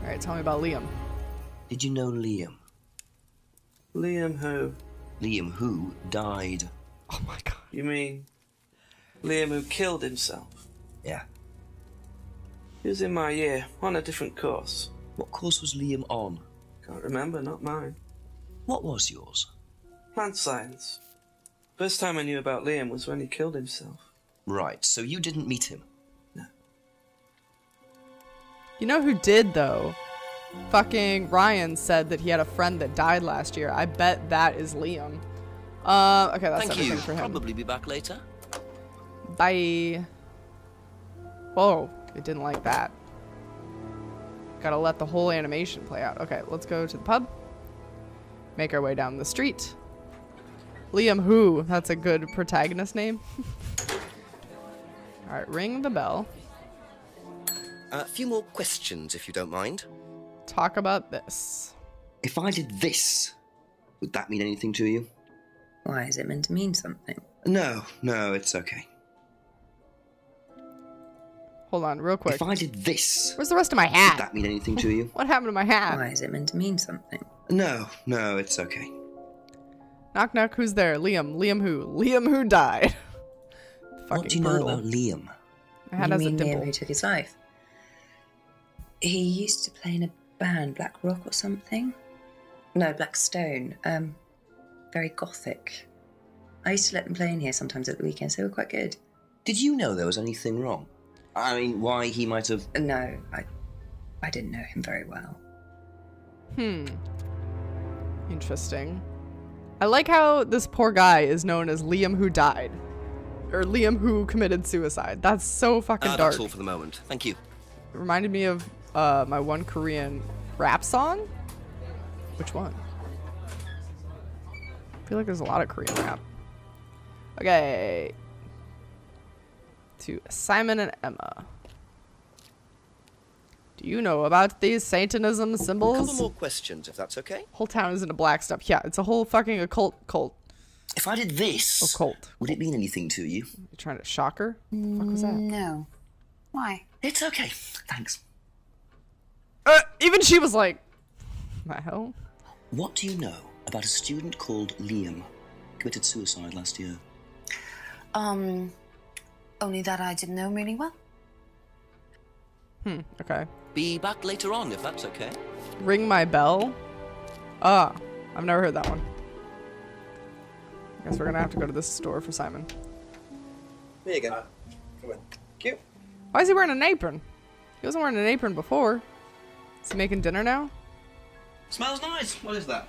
Speaker 1: Alright, tell me about Liam.
Speaker 6: Did you know Liam?
Speaker 9: Liam who?
Speaker 6: Liam who died.
Speaker 1: Oh my god.
Speaker 9: You mean Liam who killed himself?
Speaker 6: Yeah.
Speaker 9: He was in my year, on a different course.
Speaker 6: What course was Liam on?
Speaker 9: Can't remember, not mine.
Speaker 6: What was yours?
Speaker 9: Plant science. First time I knew about Liam was when he killed himself.
Speaker 6: Right, so you didn't meet him?
Speaker 1: You know who did, though? Fucking Ryan said that he had a friend that died last year. I bet that is Liam. Okay, that's
Speaker 11: Thank
Speaker 1: everything
Speaker 11: you.
Speaker 1: for him.
Speaker 11: Probably be back later.
Speaker 1: Bye. Whoa, it didn't like that. Gotta let the whole animation play out. Okay, let's go to the pub. Make our way down the street. Liam who? That's a good protagonist name. Alright, ring the bell.
Speaker 11: A few more questions, if you don't mind.
Speaker 1: Talk about this.
Speaker 6: If I did this, would that mean anything to you?
Speaker 8: Why is it meant to mean something?
Speaker 6: No, it's okay.
Speaker 1: Hold on, real quick.
Speaker 6: If I did this,
Speaker 1: Where's the rest of my hat?
Speaker 6: would that mean anything to you?
Speaker 1: What happened to my hat?
Speaker 8: Why is it meant to mean something?
Speaker 6: No, it's okay.
Speaker 1: Knock knock, who's there? Liam. Liam who? Liam who died.
Speaker 6: What do you know about Liam?
Speaker 1: My hat
Speaker 8: You
Speaker 1: has a
Speaker 8: mean Liam
Speaker 1: dimple.
Speaker 8: who took his life? He used to play in a band, Black Rock or something. No, Black Stone. Very gothic. I used to let them play in here sometimes at the weekends. They were quite good.
Speaker 6: Did you know there was anything wrong? I mean, why he might have...
Speaker 8: No, I didn't know him very well.
Speaker 1: Interesting. I like how this poor guy is known as Liam who died. Or Liam who committed suicide. That's so fucking dark.
Speaker 11: That's all for the moment. Thank you.
Speaker 1: It reminded me of my one Korean rap song. Which one? I feel like there's a lot of Korean rap. Okay. To Simon and Emma. Do you know about these Satanism
Speaker 11: A couple
Speaker 1: symbols?
Speaker 11: more questions, if that's okay.
Speaker 1: Whole town is into black stuff. Yeah, it's a whole fucking occult cult.
Speaker 6: If I did this,
Speaker 1: Occult.
Speaker 6: would it mean anything to you?
Speaker 1: You trying to shock her? What the fuck was that?
Speaker 5: No. Why?
Speaker 6: It's okay. Thanks.
Speaker 1: Even she was like, the hell?
Speaker 6: What do you know about a student called Liam? Committed suicide last year.
Speaker 5: Only that I didn't know him really well.
Speaker 1: Okay.
Speaker 11: Be back later on, if that's okay.
Speaker 1: Ring my bell? Ah, I've never heard that one. Guess we're gonna have to go to this store for Simon.
Speaker 6: There you go. Come on. Cute.
Speaker 1: Why is he wearing an apron? He wasn't wearing an apron before. Is he making dinner now?
Speaker 6: Smells nice. What is that?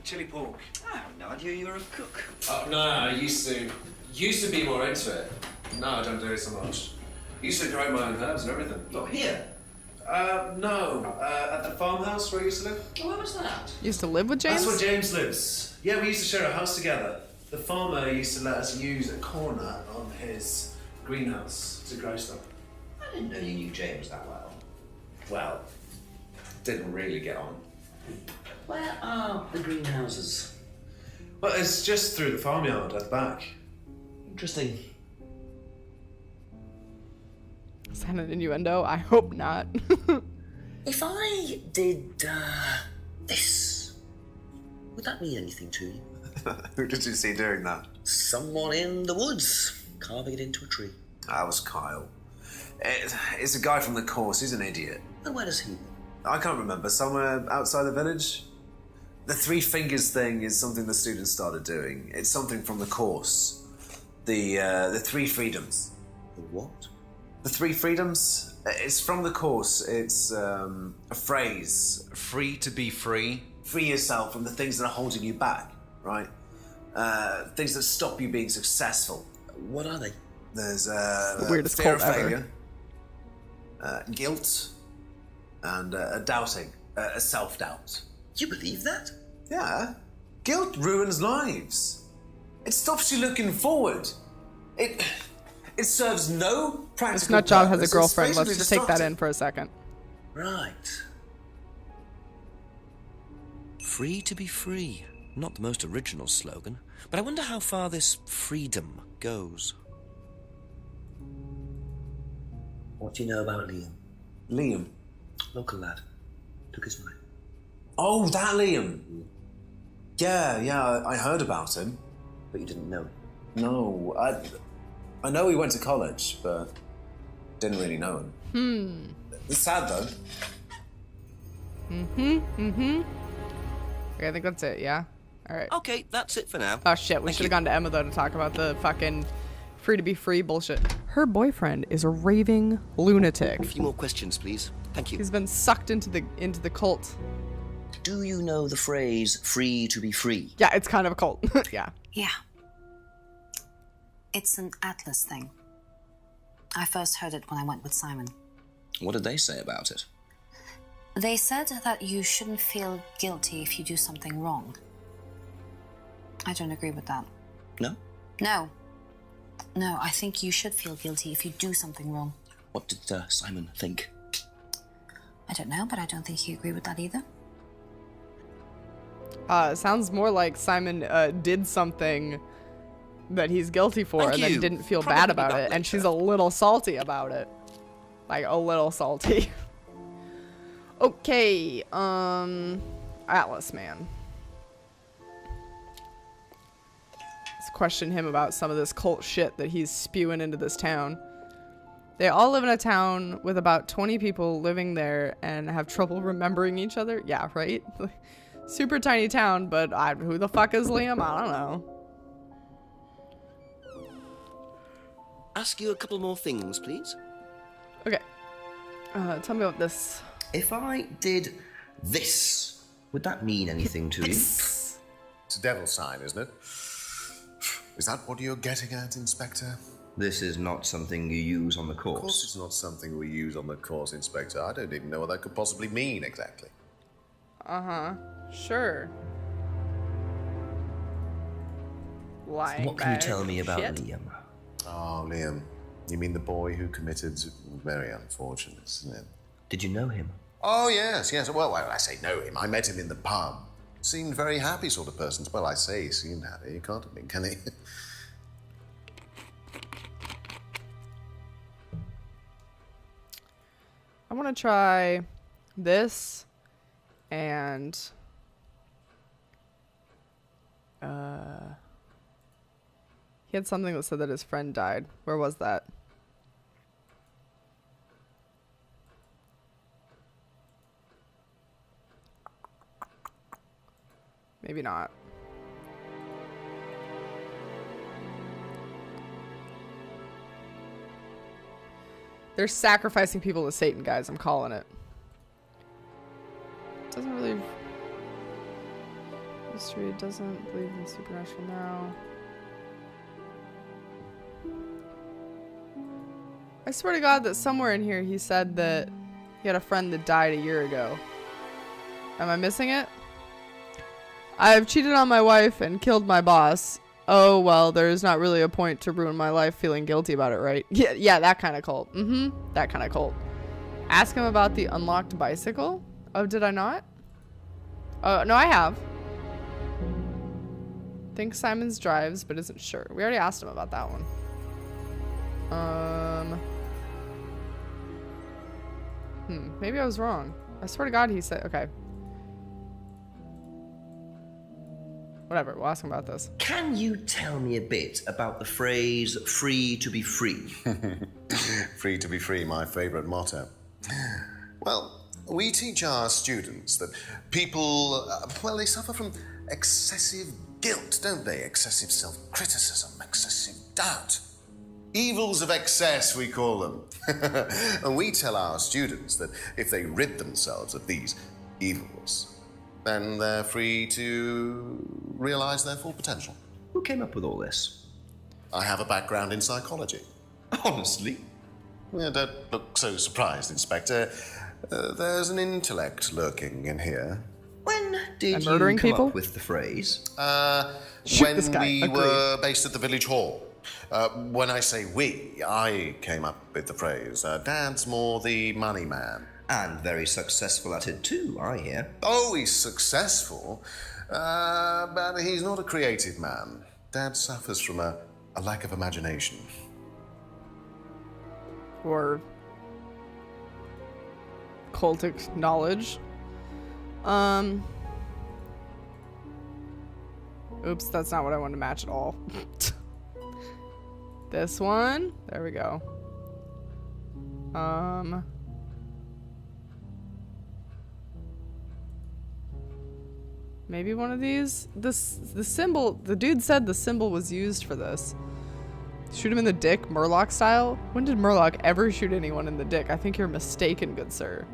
Speaker 7: Chili pork.
Speaker 6: I have no idea you were a cook.
Speaker 7: Oh, no, I used to be more into it. No, I don't do it so much. Used to grow my own herbs and everything.
Speaker 6: Not here.
Speaker 7: No, at the farmhouse where I used to live.
Speaker 6: Where was that?
Speaker 1: You used to live with James?
Speaker 7: That's where James lives. Yeah, we used to share a house together. The farmer used to let us use a corner on his greenhouse to grow stuff.
Speaker 6: I didn't know you knew James that well.
Speaker 7: Well, didn't really get on.
Speaker 6: Where are the greenhouses?
Speaker 7: Well, it's just through the farmyard at the back.
Speaker 6: Interesting.
Speaker 1: Is that an innuendo? I hope not.
Speaker 6: If I did this, would that mean anything to you?
Speaker 7: Who did you see doing that?
Speaker 6: Someone in the woods, carving it into a tree.
Speaker 7: That was Kyle. It's a guy from the course. He's an idiot.
Speaker 6: And where does he live?
Speaker 7: I can't remember. Somewhere outside the village? The three fingers thing is something the students started doing. It's something from the course. The three freedoms.
Speaker 6: The what?
Speaker 7: The three freedoms? It's from the course. It's a phrase. Free to be free. Free yourself from the things that are holding you back, right? Things that stop you being successful.
Speaker 6: What are they?
Speaker 7: There's
Speaker 1: the weirdest
Speaker 7: fear
Speaker 1: cult
Speaker 7: of
Speaker 1: ever.
Speaker 7: failure, guilt, and doubting, self-doubt.
Speaker 6: You believe that?
Speaker 7: Yeah. Guilt ruins lives. It stops you looking forward. It serves no practical
Speaker 1: This nut job has a
Speaker 7: purpose. It's
Speaker 1: girlfriend. Let's
Speaker 7: basically
Speaker 1: just take that
Speaker 7: destructive.
Speaker 1: in for a second.
Speaker 6: Right.
Speaker 2: Free to be free. Not the most original slogan, but I wonder how far this freedom goes.
Speaker 6: What do you know about Liam?
Speaker 7: Liam?
Speaker 6: Local lad. Took his life.
Speaker 7: Oh, that Liam. Yeah, I heard about him.
Speaker 6: But you didn't know him?
Speaker 7: No, I know he went to college, but didn't really know him. It's sad, though.
Speaker 1: Okay, I think that's it, yeah? Alright.
Speaker 2: Okay, that's it for now.
Speaker 1: Oh shit, we should have gone to Emma though to talk about the fucking free to be free bullshit. Her boyfriend is a raving lunatic.
Speaker 2: A few more questions, please. Thank you.
Speaker 1: He's been sucked into the cult.
Speaker 6: Do you know the phrase free to be free?
Speaker 1: Yeah, it's kind of a cult. Yeah.
Speaker 5: Yeah. It's an Atlas thing. I first heard it when I went with Simon.
Speaker 6: What did they say about it?
Speaker 5: They said that you shouldn't feel guilty if you do something wrong. I don't agree with that.
Speaker 6: No?
Speaker 5: No, I think you should feel guilty if you do something wrong.
Speaker 6: What did Simon think?
Speaker 5: I don't know, but I don't think he agreed with that either.
Speaker 1: Sounds more like Simon did something that he's guilty for
Speaker 2: Thank
Speaker 1: and then
Speaker 2: you.
Speaker 1: didn't feel
Speaker 2: Probably
Speaker 1: bad about
Speaker 2: back
Speaker 1: it, and
Speaker 2: later.
Speaker 1: she's a little salty about it. Like, a little salty. Okay, Atlas man. Let's question him about some of this cult shit that he's spewing into this town. They all live in a town with about 20 people living there and have trouble remembering each other. Yeah, right? Super tiny town, but who the fuck is Liam? I don't know.
Speaker 2: Ask you a couple more things, please.
Speaker 1: Okay. Tell me about this.
Speaker 6: If I did this, would that mean anything to you?
Speaker 12: It's a devil sign, isn't it? Is that what you're getting at, Inspector?
Speaker 6: This is not something you use on the course.
Speaker 12: Of course it's not something we use on the course, Inspector. I don't even know what that could possibly mean exactly.
Speaker 1: Uh-huh. Sure. Lying
Speaker 6: What can you
Speaker 1: bag
Speaker 6: tell me about
Speaker 1: shit.
Speaker 6: Liam?
Speaker 12: Oh, Liam. You mean the boy who committed... Very unfortunate, isn't it?
Speaker 6: Did you know him?
Speaker 12: Oh, yes. Well, I say know him. I met him in the pub. Seemed very happy sort of person. Well, I say he seemed happy. You can't have been, can he?
Speaker 1: I want to try this and he had something that said that his friend died. Where was that? Maybe not. They're sacrificing people to Satan, guys. I'm calling it. Doesn't really... History doesn't believe in supernatural now. I swear to God that somewhere in here he said that he had a friend that died a year ago. Am I missing it? I've cheated on my wife and killed my boss. Oh, well, there's not really a point to ruin my life feeling guilty about it, right? Yeah, that kind of cult. That kind of cult. Ask him about the unlocked bicycle. Oh, did I not? No, I have. Think Simon's drives, but isn't sure. We already asked him about that one. Maybe I was wrong. I swear to God he said... Okay. Whatever, we'll ask him about this.
Speaker 6: Can you tell me a bit about the phrase free to be free?
Speaker 12: Free to be free, my favourite motto. Well, we teach our students that people, they suffer from excessive guilt, don't they? Excessive self-criticism, excessive doubt. Evils of excess, we call them. And we tell our students that if they rid themselves of these evils, then they're free to realise their full potential.
Speaker 6: Who came up with all this?
Speaker 12: I have a background in psychology. Honestly? Don't look so surprised, Inspector. There's an intellect lurking in here.
Speaker 11: When did you
Speaker 1: murdering
Speaker 11: come
Speaker 1: people?
Speaker 11: up with the phrase?
Speaker 1: Shoot this
Speaker 12: When
Speaker 1: guy.
Speaker 12: we
Speaker 1: Agreed.
Speaker 12: were based at the village hall. When I say we, I came up with the phrase. Dad's more the money man.
Speaker 11: And very successful at it too, I hear.
Speaker 12: Oh, he's successful, but he's not a creative man. Dad suffers from a lack of imagination.
Speaker 1: Or cultic knowledge. Oops, that's not what I wanted to match at all. This one. There we go. Maybe one of these? The symbol, the dude said the symbol was used for this. Shoot him in the dick, Murloc style? When did Murloc ever shoot anyone in the dick? I think you're mistaken, good sir.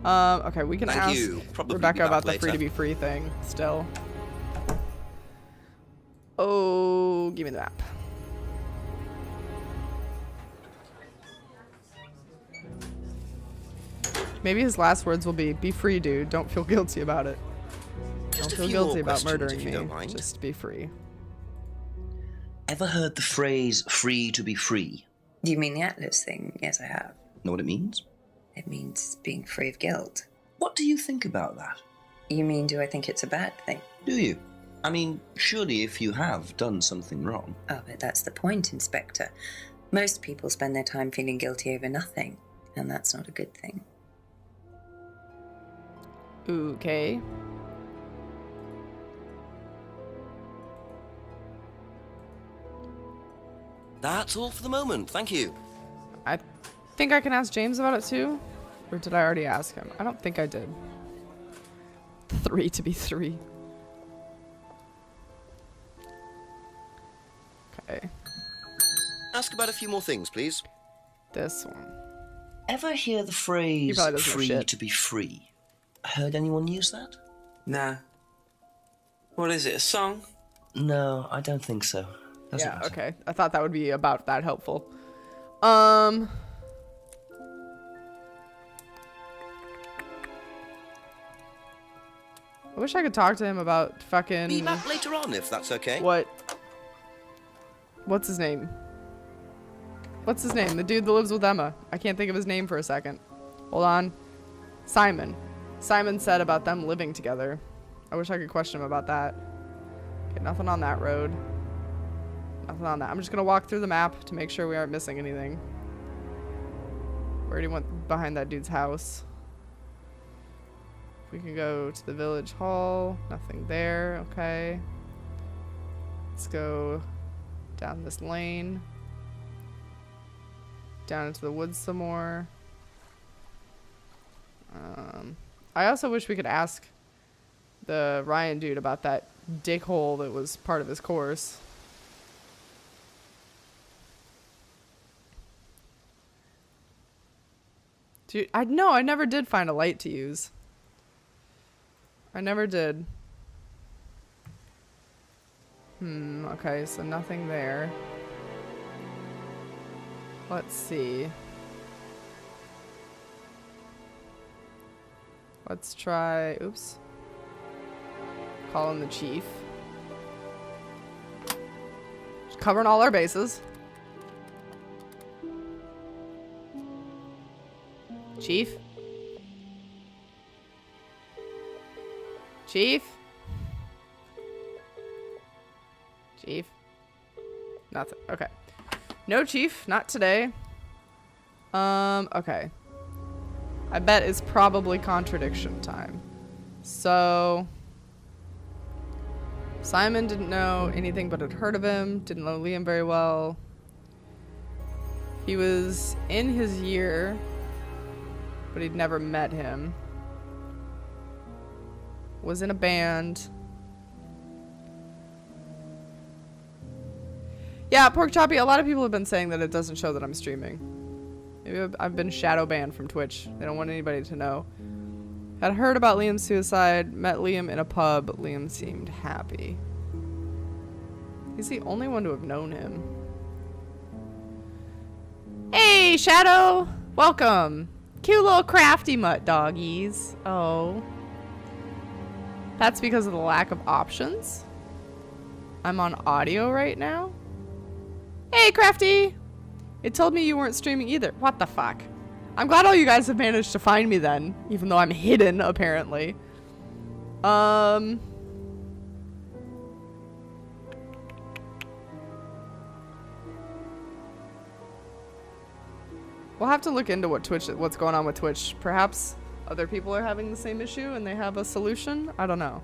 Speaker 1: Okay, we can ask Rebecca about the free to be free thing still. Oh, give me the map. Maybe his last words will be free, dude. Don't feel guilty about it. Don't feel guilty about murdering me. Just be free.
Speaker 6: Ever heard the phrase free to be free?
Speaker 8: Do you mean the Atlas thing? Yes, I have.
Speaker 6: Know what it means?
Speaker 8: It means being free of guilt.
Speaker 6: What do you think about that?
Speaker 8: You mean, do I think it's a bad thing?
Speaker 6: Do you? I mean, surely if you have done something wrong.
Speaker 8: Oh, but that's the point, Inspector. Most people spend their time feeling guilty over nothing, and that's not a good thing.
Speaker 1: Okay.
Speaker 11: That's all for the moment, thank you.
Speaker 1: I think I can ask James about it too. Or did I already ask him? I don't think I did. 3 to be 3. Okay.
Speaker 11: Ask about a few more things, please.
Speaker 1: This one.
Speaker 6: Ever hear the phrase
Speaker 1: probably doesn't know
Speaker 6: free
Speaker 1: shit.
Speaker 6: to be free? Heard anyone use that?
Speaker 9: Nah. What is it, a song?
Speaker 6: No, I don't think so. Doesn't
Speaker 1: Yeah,
Speaker 6: matter.
Speaker 1: okay. I thought that would be about that helpful. I wish I could talk to him about fucking...
Speaker 11: Be back later on, if that's okay.
Speaker 1: What's his name? What's his name? The dude that lives with Emma. I can't think of his name for a second. Hold on. Simon. Simon said about them living together. I wish I could question him about that. Okay, nothing on that road. Nothing on that. I'm just gonna walk through the map to make sure we aren't missing anything. We already went behind that dude's house. We can go to the village hall. Nothing there. Okay. Let's go down this lane. Down into the woods some more. I also wish we could ask the Ryan dude about that dickhole that was part of his course. Dude, I never did find a light to use. I never did. Okay, so nothing there. Let's see. Let's try, oops. Call in the chief. Just covering all our bases. Chief? Chief? Chief? Nothing. Okay. No, Chief. Not today. Okay. I bet it's probably contradiction time. So... Simon didn't know anything but had heard of him. Didn't know Liam very well. He was in his year, but he'd never met him. Was in a band. Yeah, Pork Choppy, a lot of people have been saying that it doesn't show that I'm streaming. Maybe I've been shadow banned from Twitch. They don't want anybody to know. Had heard about Liam's suicide, met Liam in a pub. Liam seemed happy. He's the only one to have known him. Hey, Shadow! Welcome. Cute little crafty mutt doggies. Oh. That's because of the lack of options. I'm on audio right now. Hey, Crafty! It told me you weren't streaming either. What the fuck? I'm glad all you guys have managed to find me then, even though I'm hidden, apparently. We'll have to look into what's going on with Twitch. Perhaps other people are having the same issue and they have a solution? I don't know.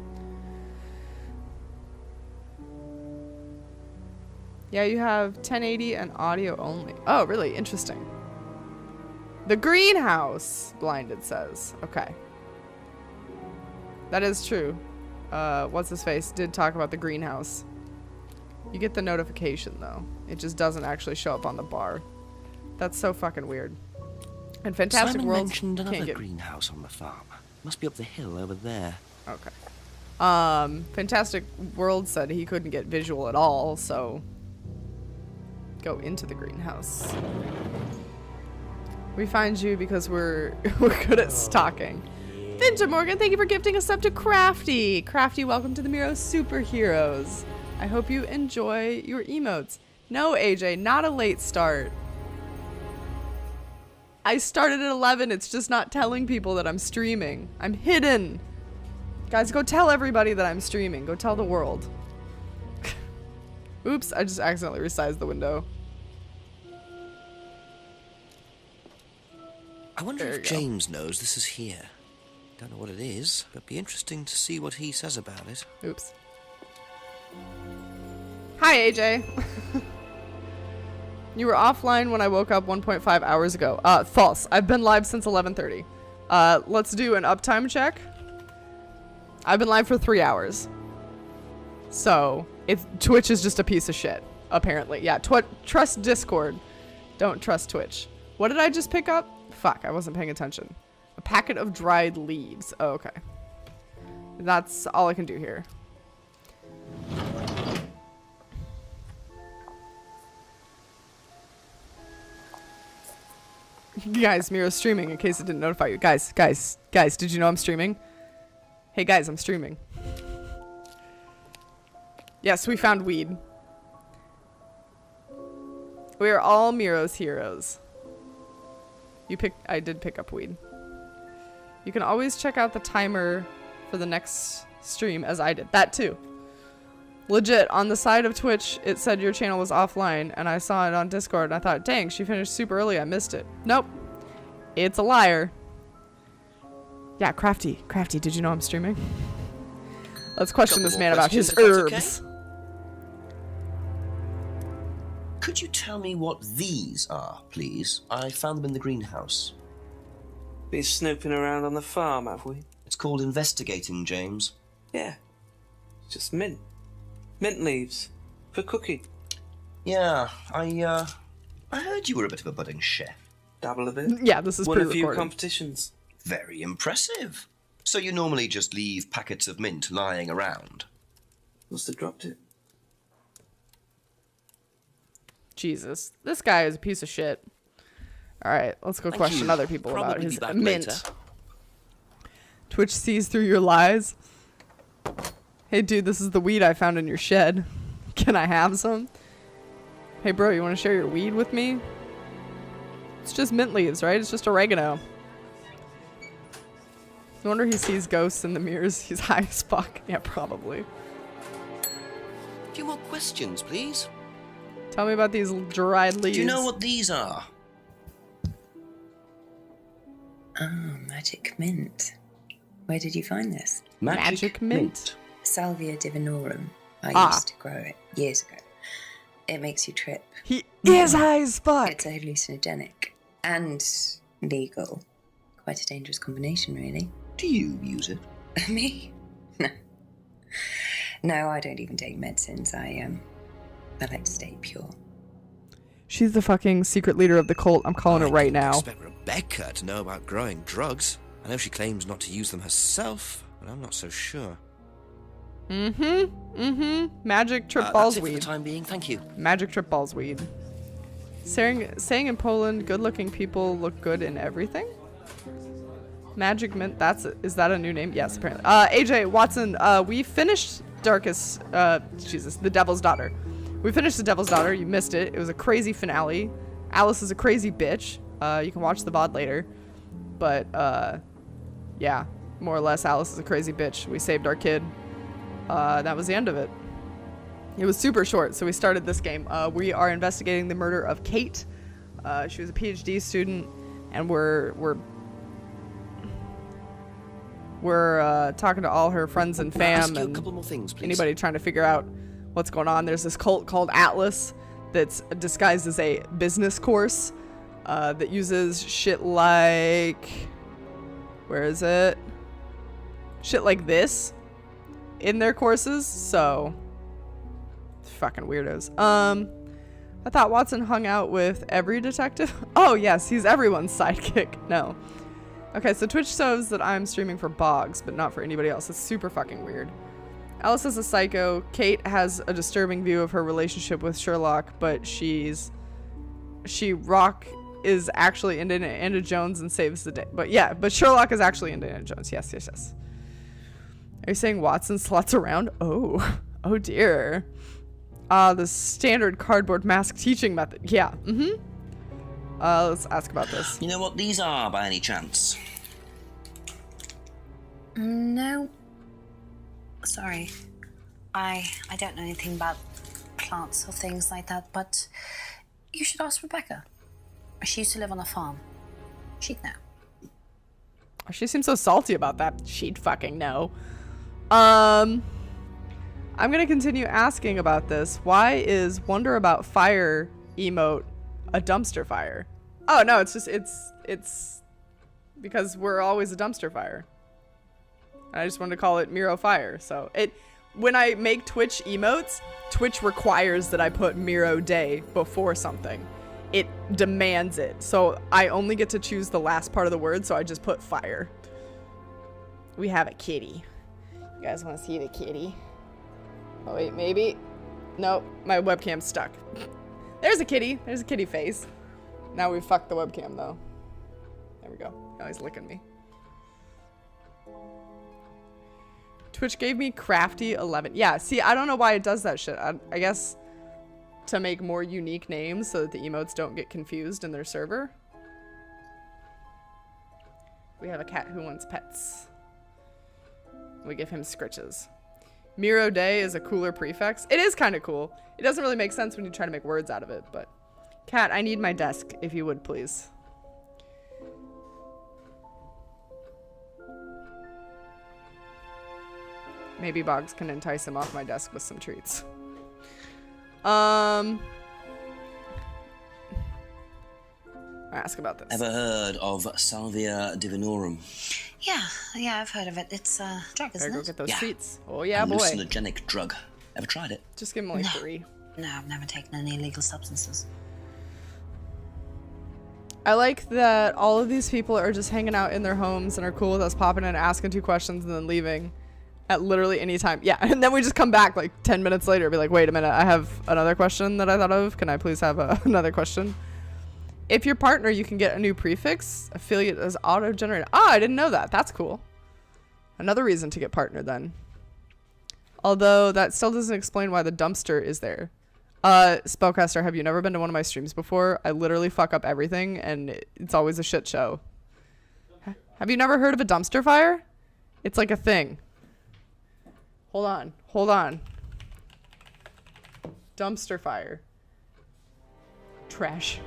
Speaker 1: Yeah, you have 1080 and audio only. Oh, really? Interesting. The greenhouse, Blinded says. Okay. That is true. What's-his-face did talk about the greenhouse. You get the notification, though. It just doesn't actually show up on the bar. That's so fucking weird. And Fantastic
Speaker 2: Simon
Speaker 1: World
Speaker 2: mentioned another
Speaker 1: can't get...
Speaker 2: greenhouse on the farm. Must be up the hill over there.
Speaker 1: Okay. Fantastic World said he couldn't get visual at all, so... Go into the greenhouse. We find you because we're good at stalking. Vinta Morgan, thank you for gifting a sub to Crafty. Crafty, welcome to the Miro Superheroes. I hope you enjoy your emotes. No, AJ, not a late start. I started at 11. It's just not telling people that I'm streaming. I'm hidden. Guys, go tell everybody that I'm streaming. Go tell the world. Oops, I just accidentally resized the window.
Speaker 2: I wonder if James knows this is here. Don't know what it is, but it'd be interesting to see what he says about it.
Speaker 1: Oops. Hi, AJ. You were offline when I woke up 1.5 hours ago. False. I've been live since 11:30. Let's do an uptime check. I've been live for 3 hours. So, Twitch is just a piece of shit, apparently. Yeah, trust Discord. Don't trust Twitch. What did I just pick up? Fuck, I wasn't paying attention. A packet of dried leaves. Oh, okay. That's all I can do here. Guys, Miro's streaming in case it didn't notify you. Guys, did you know I'm streaming? Hey guys, I'm streaming. Yes, we found weed. We are all Miro's heroes. I did pick up weed. You can always check out the timer for the next stream as I did. That too. Legit, on the side of Twitch, it said your channel was offline, and I saw it on Discord, and I thought, dang, she finished super early, I missed it. Nope. It's a liar. Yeah, Crafty, did you know I'm streaming? Let's question this man about his herbs.
Speaker 6: Okay? Could you tell me what these are, please? I found them in the greenhouse.
Speaker 9: Been snooping around on the farm, have we?
Speaker 6: It's called investigating, James.
Speaker 9: Yeah. It's just mint. Mint leaves. For cooking.
Speaker 6: Yeah, I heard you were a bit of a budding chef.
Speaker 9: Dabble a bit.
Speaker 1: Yeah, this is
Speaker 9: Won a
Speaker 1: pre-recorded.
Speaker 9: few competitions.
Speaker 6: Very impressive. So you normally just leave packets of mint lying around?
Speaker 9: Must have dropped it.
Speaker 1: Jesus. This guy is a piece of shit. Alright, let's go question other people about his mint.
Speaker 6: Later.
Speaker 1: Twitch sees through your lies. Hey dude, this is the weed I found in your shed. Can I have some? Hey bro, you want to share your weed with me? It's just mint leaves, right? It's just oregano. No wonder he sees ghosts in the mirrors. He's high as fuck. Yeah, probably.
Speaker 2: A few more questions, please.
Speaker 1: Tell me about these dried leaves.
Speaker 6: Do you know what these are?
Speaker 8: Oh, magic mint. Where did you find this?
Speaker 1: Magic mint.
Speaker 8: Salvia divinorum. I used to grow it years ago. It makes you trip.
Speaker 1: He is high as fuck.
Speaker 8: It's a hallucinogenic and legal. Quite a dangerous combination, really.
Speaker 6: Do you use it?
Speaker 8: Me? No. No, I don't even take medicines. I like to stay pure.
Speaker 1: She's the fucking secret leader of the cult. I'm calling her right now.
Speaker 2: I expect Rebecca to know about growing drugs. I know she claims not to use them herself, but I'm not so sure.
Speaker 1: Magic trip balls
Speaker 2: that's it
Speaker 1: weed.
Speaker 2: for the time being, thank you.
Speaker 1: Magic trip balls weed. Saying in Poland, good-looking people look good in everything. Magic Mint, is that a new name? Yes, apparently. AJ Watson, we finished The Devil's Daughter. We finished The Devil's Daughter. You missed it. It was a crazy finale. Alice is a crazy bitch. You can watch the VOD later. But, yeah, more or less, Alice is a crazy bitch. We saved our kid. That was the end of it. It was super short, so we started this game. We are investigating the murder of Kate. She was a PhD student, and we're talking to all her friends and fam and
Speaker 11: a couple more things, please.
Speaker 1: Anybody trying to figure out what's going on. There's this cult called Atlas that's disguised as a business course that uses shit like... Where is it? Shit like this in their courses, so... Fucking weirdos. I thought Watson hung out with every detective. Oh, yes, he's everyone's sidekick. No. Okay, so Twitch shows that I'm streaming for Boggs, but not for anybody else. It's super fucking weird. Alice is a psycho. Kate has a disturbing view of her relationship with Sherlock, but Rock is into Indiana Jones and saves the day. But Sherlock is actually into Indiana Jones. Yes. Are you saying Watson sluts around? Oh dear. The standard cardboard mask teaching method. Yeah. Let's ask about this.
Speaker 6: You know what these are, by any chance?
Speaker 5: No. Sorry. I don't know anything about plants or things like that, but you should ask Rebecca. She used to live on a farm. She'd know.
Speaker 1: She seems so salty about that. She'd fucking know. I'm gonna continue asking about this. Why is Wonder About Fire emote a dumpster fire? Oh no, it's because we're always a dumpster fire. I just wanted to call it Miro Fire. So when I make Twitch emotes, Twitch requires that I put Miro Day before something. It demands it. So I only get to choose the last part of the word, so I just put fire. We have a kitty. You guys want to see the kitty? Oh wait, maybe? Nope, my webcam's stuck. There's a kitty. There's a kitty face. Now we fucked the webcam though. There we go. Now he's licking me. Twitch gave me Crafty 11. Yeah, see, I don't know why it does that shit. I guess to make more unique names so that the emotes don't get confused in their server. We have a cat who wants pets. We give him scritches. Miro Day is a cooler prefix. It is kind of cool. It doesn't really make sense when you try to make words out of it, but... Cat, I need my desk, if you would, please. Maybe Boggs can entice him off my desk with some treats. I ask about this.
Speaker 6: Ever heard of Salvia divinorum?
Speaker 5: Yeah, I've heard of it. It's a drug, isn't it?
Speaker 1: Better go get those treats. Oh yeah, boy.
Speaker 6: Hallucinogenic drug. Ever tried it?
Speaker 1: Just give him like 3.
Speaker 5: No, I've never taken any illegal substances.
Speaker 1: I like that all of these people are just hanging out in their homes and are cool with us popping in, asking 2 questions, and then leaving at literally any time. Yeah, and then we just come back like 10 minutes later and be like, wait a minute, I have another question that I thought of. Can I please have another question? If your partner, you can get a new prefix. Affiliate is auto-generated. I didn't know that. That's cool. Another reason to get partnered then. Although that still doesn't explain why the dumpster is there. Spellcaster, have you never been to one of my streams before? I literally fuck up everything and it's always a shit show. Have you never heard of a dumpster fire? It's like a thing. Hold on. Dumpster fire. Trash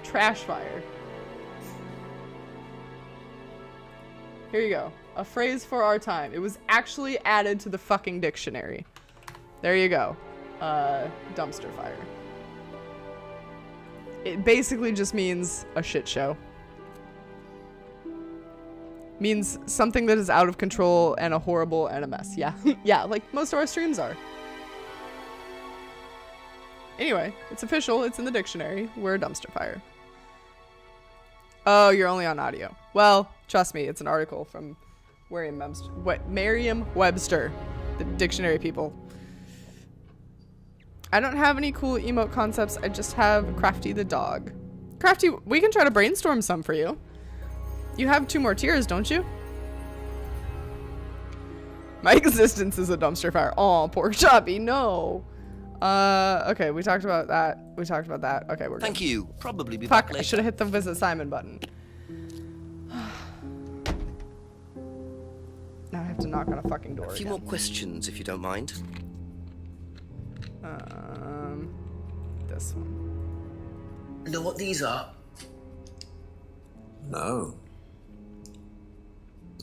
Speaker 1: fire. Here you go. A phrase for our time. It was actually added to the fucking dictionary. There you go. Dumpster fire. It basically just means a shit show. Means something that is out of control and a horrible and a mess. Yeah. Yeah, like most of our streams are. Anyway, it's official. It's in the dictionary. We're a dumpster fire. Oh, you're only on audio. Well, trust me, it's an article from Merriam-Webster, the dictionary people. I don't have any cool emote concepts. I just have Crafty the dog. Crafty, we can try to brainstorm some for you. You have 2 more tiers, don't you? My existence is a dumpster fire. Aw, poor Choppy, no. Okay, we talked about that. Okay, we're good.
Speaker 11: Thank you. Probably be
Speaker 1: Fuck,
Speaker 11: back later.
Speaker 1: I should have hit the visit Simon button. Now I have to knock on a fucking door
Speaker 11: A few
Speaker 1: again.
Speaker 11: more questions, if you don't mind.
Speaker 1: This one.
Speaker 6: Know what these are?
Speaker 7: No.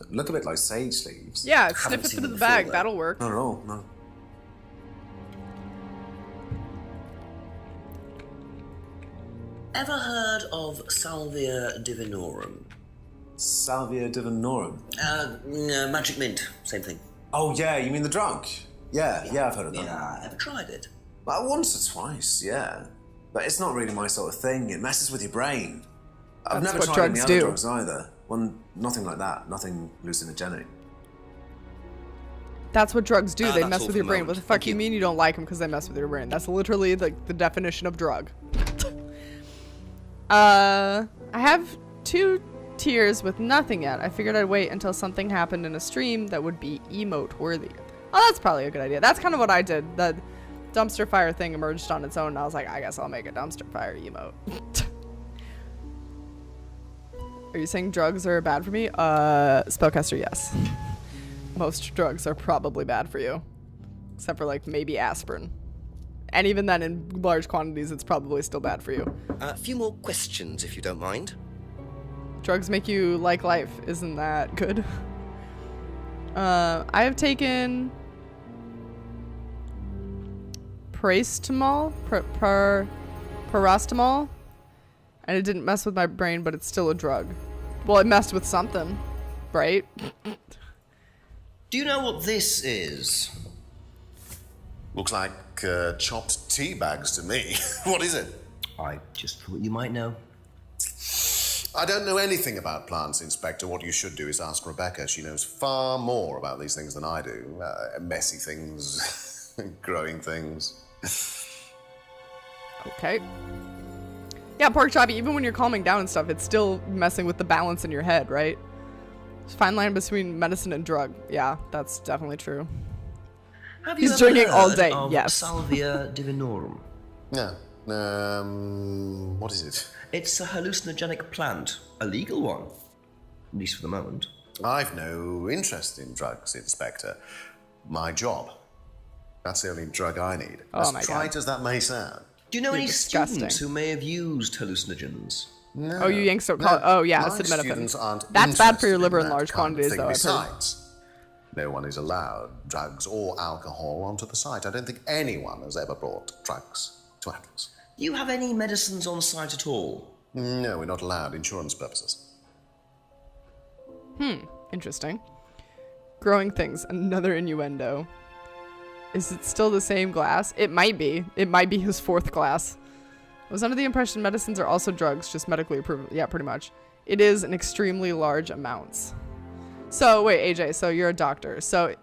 Speaker 7: Look a bit like sage leaves.
Speaker 1: Yeah, sniff it through the bag. That'll work.
Speaker 7: Not at all, no.
Speaker 6: Ever heard of Salvia divinorum?
Speaker 7: Salvia divinorum?
Speaker 6: Magic mint, same thing.
Speaker 7: Oh, yeah, you mean the drug? Yeah, I've heard of that.
Speaker 6: Yeah, ever tried it?
Speaker 7: Well, once or twice, yeah. But it's not really my sort of thing. It messes with your brain. I've
Speaker 1: That's
Speaker 7: never
Speaker 1: what
Speaker 7: tried any
Speaker 1: drugs
Speaker 7: other
Speaker 1: do.
Speaker 7: drugs either. Well, nothing like that. Nothing hallucinogenic.
Speaker 1: That's what drugs do. They
Speaker 11: that's
Speaker 1: mess
Speaker 11: all
Speaker 1: with
Speaker 11: for
Speaker 1: your
Speaker 11: the
Speaker 1: brain.
Speaker 11: moment.
Speaker 1: What the fuck you mean you don't like them because they mess with your brain? That's literally the definition of drug. I have 2 tiers with nothing yet. I figured I'd wait until something happened in a stream that would be emote worthy. Oh, that's probably a good idea. That's kind of what I did. The dumpster fire thing emerged on its own, and I was like, I guess I'll make a dumpster fire emote. Are you saying drugs are bad for me? Spellcaster, yes. Most drugs are probably bad for you. Except for, like, maybe aspirin. And even then, in large quantities, it's probably still bad for you.
Speaker 11: A few more questions, if you don't mind.
Speaker 1: Drugs make you like life. Isn't that good? I have taken paracetamol, paracetamol, and it didn't mess with my brain, but it's still a drug. Well, it messed with something, right?
Speaker 6: Do you know what this is?
Speaker 12: Looks like chopped tea bags to me. What is it?
Speaker 6: I just thought you might know.
Speaker 12: I don't know anything about plants, Inspector. What you should do is ask Rebecca. She knows far more about these things than I do. Messy things, growing things.
Speaker 1: Okay. Yeah, pork choppy, even when you're calming down and stuff, it's still messing with the balance in your head, right? There's a fine line between medicine and drug. Yeah, that's definitely true.
Speaker 6: Have you
Speaker 1: He's
Speaker 6: ever
Speaker 1: drinking all
Speaker 6: heard
Speaker 1: day,
Speaker 6: of
Speaker 1: yes.
Speaker 6: Salvia divinorum?
Speaker 12: No. What is it?
Speaker 6: It's a hallucinogenic plant, a legal one, at least for the moment.
Speaker 12: I've no interest in drugs, Inspector. My job. That's the only drug I need.
Speaker 1: Oh my
Speaker 12: As
Speaker 1: God.
Speaker 12: trite as that may sound.
Speaker 6: Do you know
Speaker 1: You're
Speaker 6: any
Speaker 1: disgusting.
Speaker 6: students who may have used hallucinogens?
Speaker 12: No.
Speaker 1: Oh, you yanks don't
Speaker 12: No,
Speaker 1: call Oh, yeah,
Speaker 12: my
Speaker 1: acetaminophen.
Speaker 12: students aren't
Speaker 1: That's bad for your
Speaker 12: interested
Speaker 1: liver in
Speaker 12: that
Speaker 1: large
Speaker 12: kind of
Speaker 1: quantities,
Speaker 12: thing.
Speaker 1: though, I've heard.
Speaker 12: Besides, no one is allowed drugs or alcohol onto the site. I don't think anyone has ever brought drugs to Atlas.
Speaker 6: Do you have any medicines on site at all?
Speaker 12: No, we're not allowed. Insurance purposes.
Speaker 1: Interesting. Growing things, another innuendo. Is it still the same glass? It might be. It might be his 4th glass. I was under the impression medicines are also drugs, just medically approved. Yeah, pretty much. It is in extremely large amounts. So, wait, AJ, so you're a doctor. So,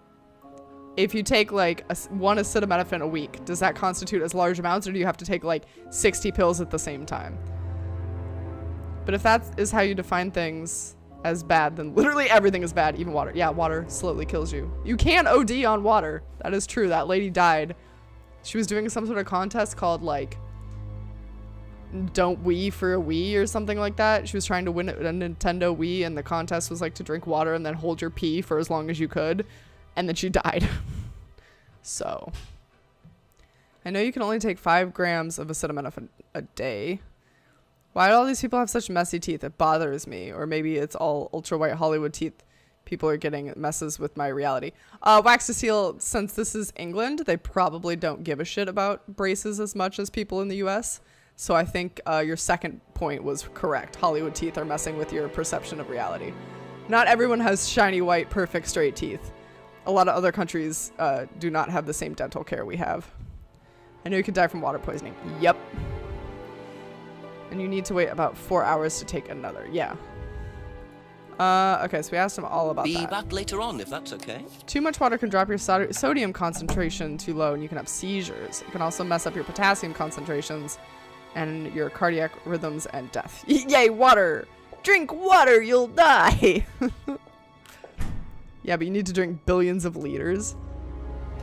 Speaker 1: if you take, like, one acetaminophen a week, does that constitute as large amounts, or do you have to take, like, 60 pills at the same time? But if that is how you define things as bad, then literally everything is bad, even water. Yeah, water slowly kills you. You can OD on water. That is true. That lady died. She was doing some sort of contest called, like, Don't Wii for a Wii or something like that. She was trying to win a Nintendo Wii, and the contest was, like, to drink water and then hold your pee for as long as you could. And then she died. So, I know you can only take 5 grams of acetaminophen a day. Why do all these people have such messy teeth? It bothers me. Or maybe it's all ultra white Hollywood teeth people are getting. It messes with my reality. Wax to Seal, since this is England, they probably don't give a shit about braces as much as people in the US. So I think your second point was correct. Hollywood teeth are messing with your perception of reality. Not everyone has shiny white perfect straight teeth. A lot of other countries do not have the same dental care we have. I know you could die from water poisoning. Yep. And you need to wait about 4 hours to take another. Yeah. Okay, so we asked him all about
Speaker 2: Be
Speaker 1: that.
Speaker 2: back later on, if that's okay.
Speaker 1: Too much water can drop your sodium concentration too low, and you can have seizures. It can also mess up your potassium concentrations and your cardiac rhythms and death. Yay, water! Drink water, you'll die! Yeah, but you need to drink billions of liters.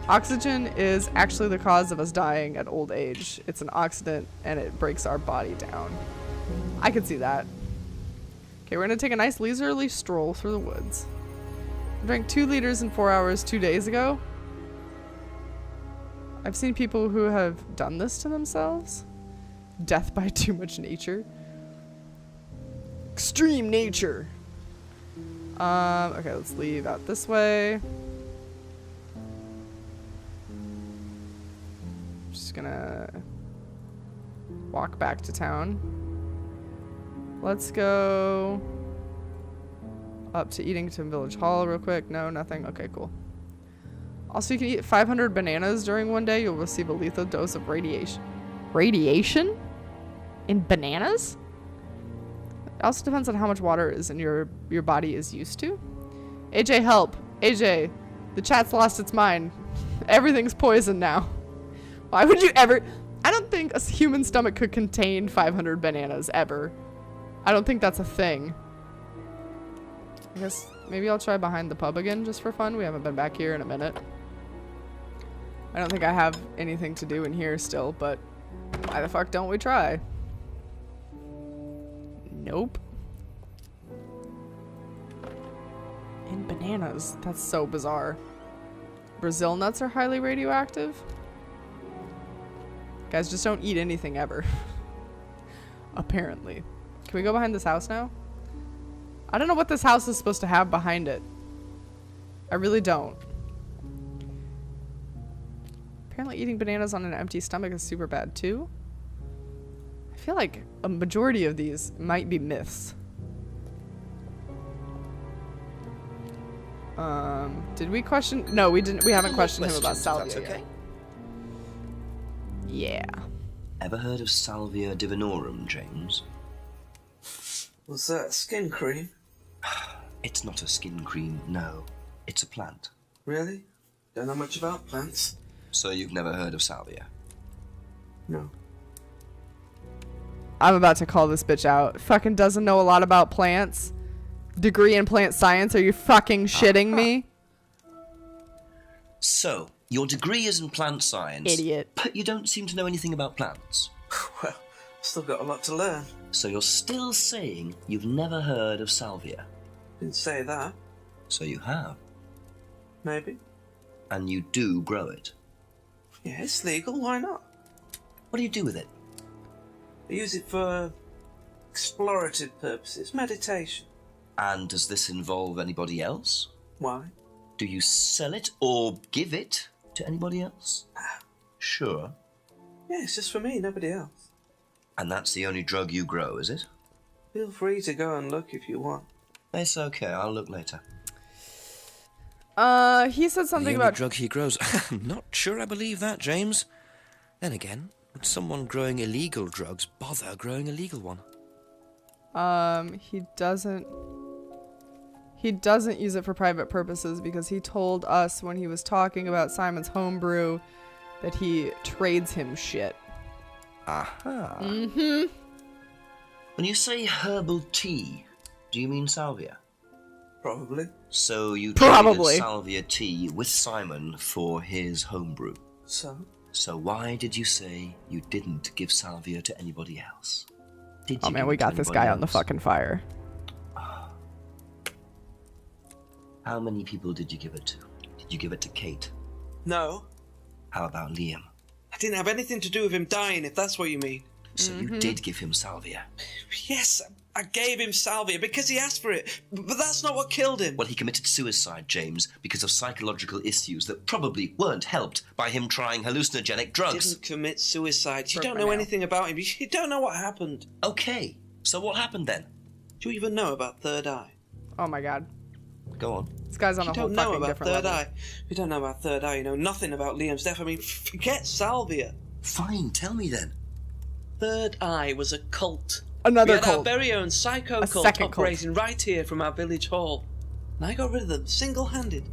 Speaker 1: Oxygen is actually the cause of us dying at old age. It's an oxidant, and it breaks our body down. I could see that. Okay, we're gonna take a nice leisurely stroll through the woods. I drank 2 liters in 4 hours 2 days ago. I've seen people who have done this to themselves. Death by too much nature. Extreme nature. Okay, let's leave out this way. Just gonna walk back to town. Let's go up to Eatington Village Hall real quick. No, nothing. Okay, cool. Also, you can eat 500 bananas during one day. You'll receive a lethal dose of radiation. Radiation? In bananas? It also depends on how much water is in your body is used to. AJ, help. AJ, the chat's lost its mind. Everything's poison now. Why would you ever... I don't think a human stomach could contain 500 bananas ever. I don't think that's a thing. I guess maybe I'll try behind the pub again just for fun. We haven't been back here in a minute. I don't think I have anything to do in here still, but why the fuck don't we try? Nope. In bananas. That's so bizarre. Brazil nuts are highly radioactive? Guys, just don't eat anything ever. Apparently. Can we go behind this house now? I don't know what this house is supposed to have behind it. I really don't. Apparently eating bananas on an empty stomach is super bad too. I feel like a majority of these might be myths. Did we question? No, we didn't. We haven't questioned him about salvia yet. Yeah.
Speaker 6: Ever heard of Salvia divinorum, James?
Speaker 9: Was that skin cream?
Speaker 6: It's not a skin cream, no. It's a plant.
Speaker 9: Really? Don't know much about plants.
Speaker 6: So you've never heard of salvia?
Speaker 9: No.
Speaker 1: I'm about to call this bitch out. Fucking doesn't know a lot about plants. Degree in plant science? Are you fucking shitting me?
Speaker 6: So, your degree is in plant science.
Speaker 1: Idiot.
Speaker 6: But you don't seem to know anything about plants.
Speaker 9: Well, still got a lot to learn.
Speaker 6: So you're still saying you've never heard of salvia?
Speaker 9: Didn't say that.
Speaker 6: So you have.
Speaker 9: Maybe.
Speaker 6: And you do grow it?
Speaker 9: Yeah, it's legal. Why not?
Speaker 6: What do you do with it?
Speaker 9: I use it for explorative purposes, meditation.
Speaker 6: And does this involve anybody else?
Speaker 9: Why?
Speaker 6: Do you sell it or give it to anybody else? Sure.
Speaker 9: Yeah, it's just for me, nobody else.
Speaker 6: And that's the only drug you grow, is it?
Speaker 9: Feel free to go and look if you want.
Speaker 6: It's okay, I'll look later.
Speaker 1: He said something
Speaker 2: the
Speaker 1: about...
Speaker 2: only drug he grows. I'm not sure I believe that, James. Then again, would someone growing illegal drugs bother growing a legal one?
Speaker 1: He doesn't use it for private purposes because he told us when he was talking about Simon's homebrew that he trades him shit.
Speaker 6: Aha.
Speaker 1: Mm-hmm.
Speaker 6: When you say herbal tea, do you mean salvia?
Speaker 9: Probably.
Speaker 6: So you
Speaker 1: Probably.
Speaker 6: traded salvia tea with Simon for his homebrew. So why did you say you didn't give salvia to anybody else? Did
Speaker 1: Oh
Speaker 6: you
Speaker 1: man,
Speaker 6: give
Speaker 1: we
Speaker 6: it to
Speaker 1: got this
Speaker 6: anybody
Speaker 1: guy on the
Speaker 6: else?
Speaker 1: fucking fire.
Speaker 6: How many people did you give it to? Did you give it to Kate?
Speaker 9: No.
Speaker 6: How about Liam?
Speaker 9: I didn't have anything to do with him dying, if that's what you mean.
Speaker 6: So you did give him salvia?
Speaker 9: Yes, I gave him salvia because he asked for it. But that's not what killed him.
Speaker 6: Well, he committed suicide, James, because of psychological issues that probably weren't helped by him trying hallucinogenic drugs.
Speaker 9: Didn't commit suicide. You don't know anything about him. You don't know what happened.
Speaker 6: Okay, so what happened then?
Speaker 9: Do you even know about Third Eye?
Speaker 1: Oh my god.
Speaker 6: Go on.
Speaker 1: This guy's on a whole
Speaker 9: You don't know
Speaker 1: fucking
Speaker 9: about
Speaker 1: different
Speaker 9: Third
Speaker 1: level.
Speaker 9: Eye. You don't know about Third Eye. You know nothing about Liam's death. I mean, forget salvia.
Speaker 6: Fine, tell me then.
Speaker 9: Third Eye was a cult.
Speaker 1: Another
Speaker 9: we had our
Speaker 1: cult.
Speaker 9: very own psycho
Speaker 1: A
Speaker 9: cult
Speaker 1: second cult.
Speaker 9: operating right here from our village hall. And I got rid of them single-handed.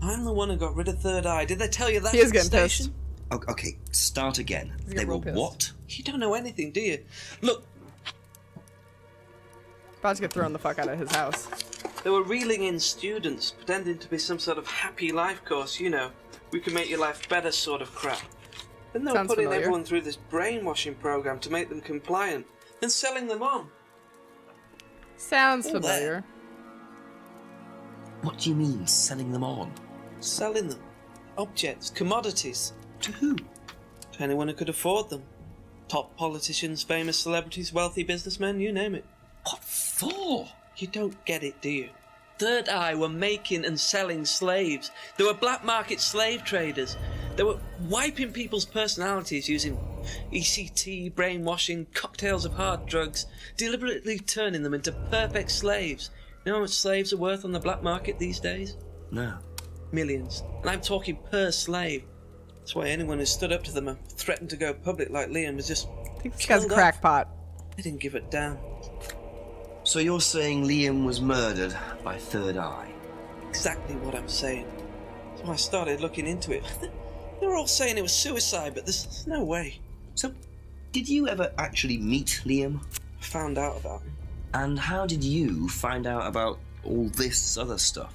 Speaker 9: I'm the one who got rid of Third Eye. Did they tell you that
Speaker 1: He is
Speaker 9: at the
Speaker 1: getting
Speaker 9: station?
Speaker 1: pissed.
Speaker 6: Okay, start again.
Speaker 1: He's
Speaker 6: They
Speaker 1: getting
Speaker 6: were
Speaker 1: real pissed.
Speaker 6: what?
Speaker 9: You don't know anything, do you? Look,
Speaker 1: About to get thrown the fuck out of his house.
Speaker 9: they were reeling in students, pretending to be some sort of happy life course, you know. We can make your life better sort of crap. Then they were
Speaker 1: Sounds
Speaker 9: putting
Speaker 1: familiar.
Speaker 9: everyone through this brainwashing program to make them compliant, then selling them on.
Speaker 1: Sounds
Speaker 9: All
Speaker 1: familiar.
Speaker 6: What do you mean, selling them on?
Speaker 9: Selling them. Objects, commodities.
Speaker 6: To who?
Speaker 9: To anyone who could afford them. Top politicians, famous celebrities, wealthy businessmen, you name it.
Speaker 6: What for?
Speaker 9: You don't get it, do you? Third Eye were making and selling slaves. They were black market slave traders. They were wiping people's personalities using ECT, brainwashing, cocktails of hard drugs, deliberately turning them into perfect slaves. You know how much slaves are worth on the black market these days?
Speaker 6: No.
Speaker 9: Millions. And I'm talking per slave. That's why anyone who stood up to them and threatened to go public like Liam was just
Speaker 1: I think this guy's a
Speaker 9: killed off.
Speaker 1: crackpot.
Speaker 9: They didn't give it down.
Speaker 6: So you're saying Liam was murdered by Third Eye?
Speaker 9: Exactly what I'm saying. So I started looking into it. They were all saying it was suicide, but there's no way.
Speaker 6: So, did you ever actually meet Liam?
Speaker 9: I found out about him.
Speaker 6: And how did you find out about all this other stuff?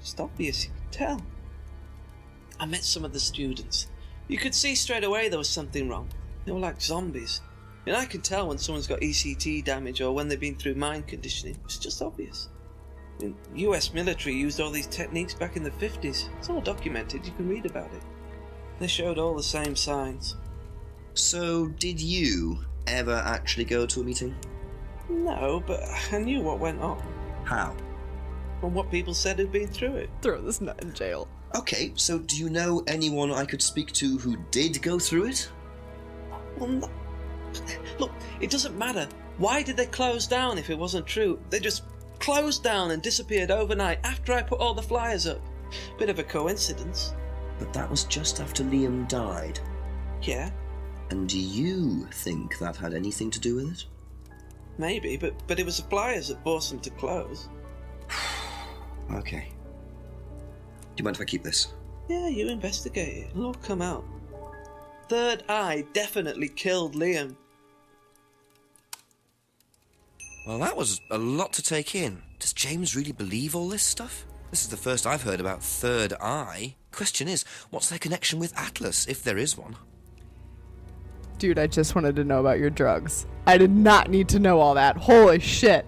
Speaker 9: It's obvious, you could tell. I met some of the students. You could see straight away there was something wrong. They were like zombies. And I can tell when someone's got ECT damage or when they've been through mind conditioning. It's just obvious. I mean, US military used all these techniques back in the 50s. It's all documented, you can read about it. They showed all the same signs.
Speaker 6: So, did you ever actually go to a meeting?
Speaker 9: No, but I knew what went on.
Speaker 6: How?
Speaker 9: From what people said who'd been through it.
Speaker 1: Throw this nut in jail.
Speaker 6: Okay, so do you know anyone I could speak to who did go through it?
Speaker 9: Well, no. Look, it doesn't matter. Why did they close down if it wasn't true? They just closed down and disappeared overnight after I put all the flyers up. Bit of a coincidence.
Speaker 6: But that was just after Liam died.
Speaker 9: Yeah,
Speaker 6: And do you think that had anything to do with it?
Speaker 9: maybe, but it was the flyers that forced them to close.
Speaker 6: Okay. Do you mind if I keep this?
Speaker 9: Yeah, you investigate it. It'll all come out. Third Eye definitely killed Liam.
Speaker 2: Well, that was a lot to take in. Does James really believe all this stuff? This is the first I've heard about Third Eye. Question is, what's their connection with Atlas, if there is one?
Speaker 1: Dude, I just wanted to know about your drugs. I did not need to know all that. Holy shit.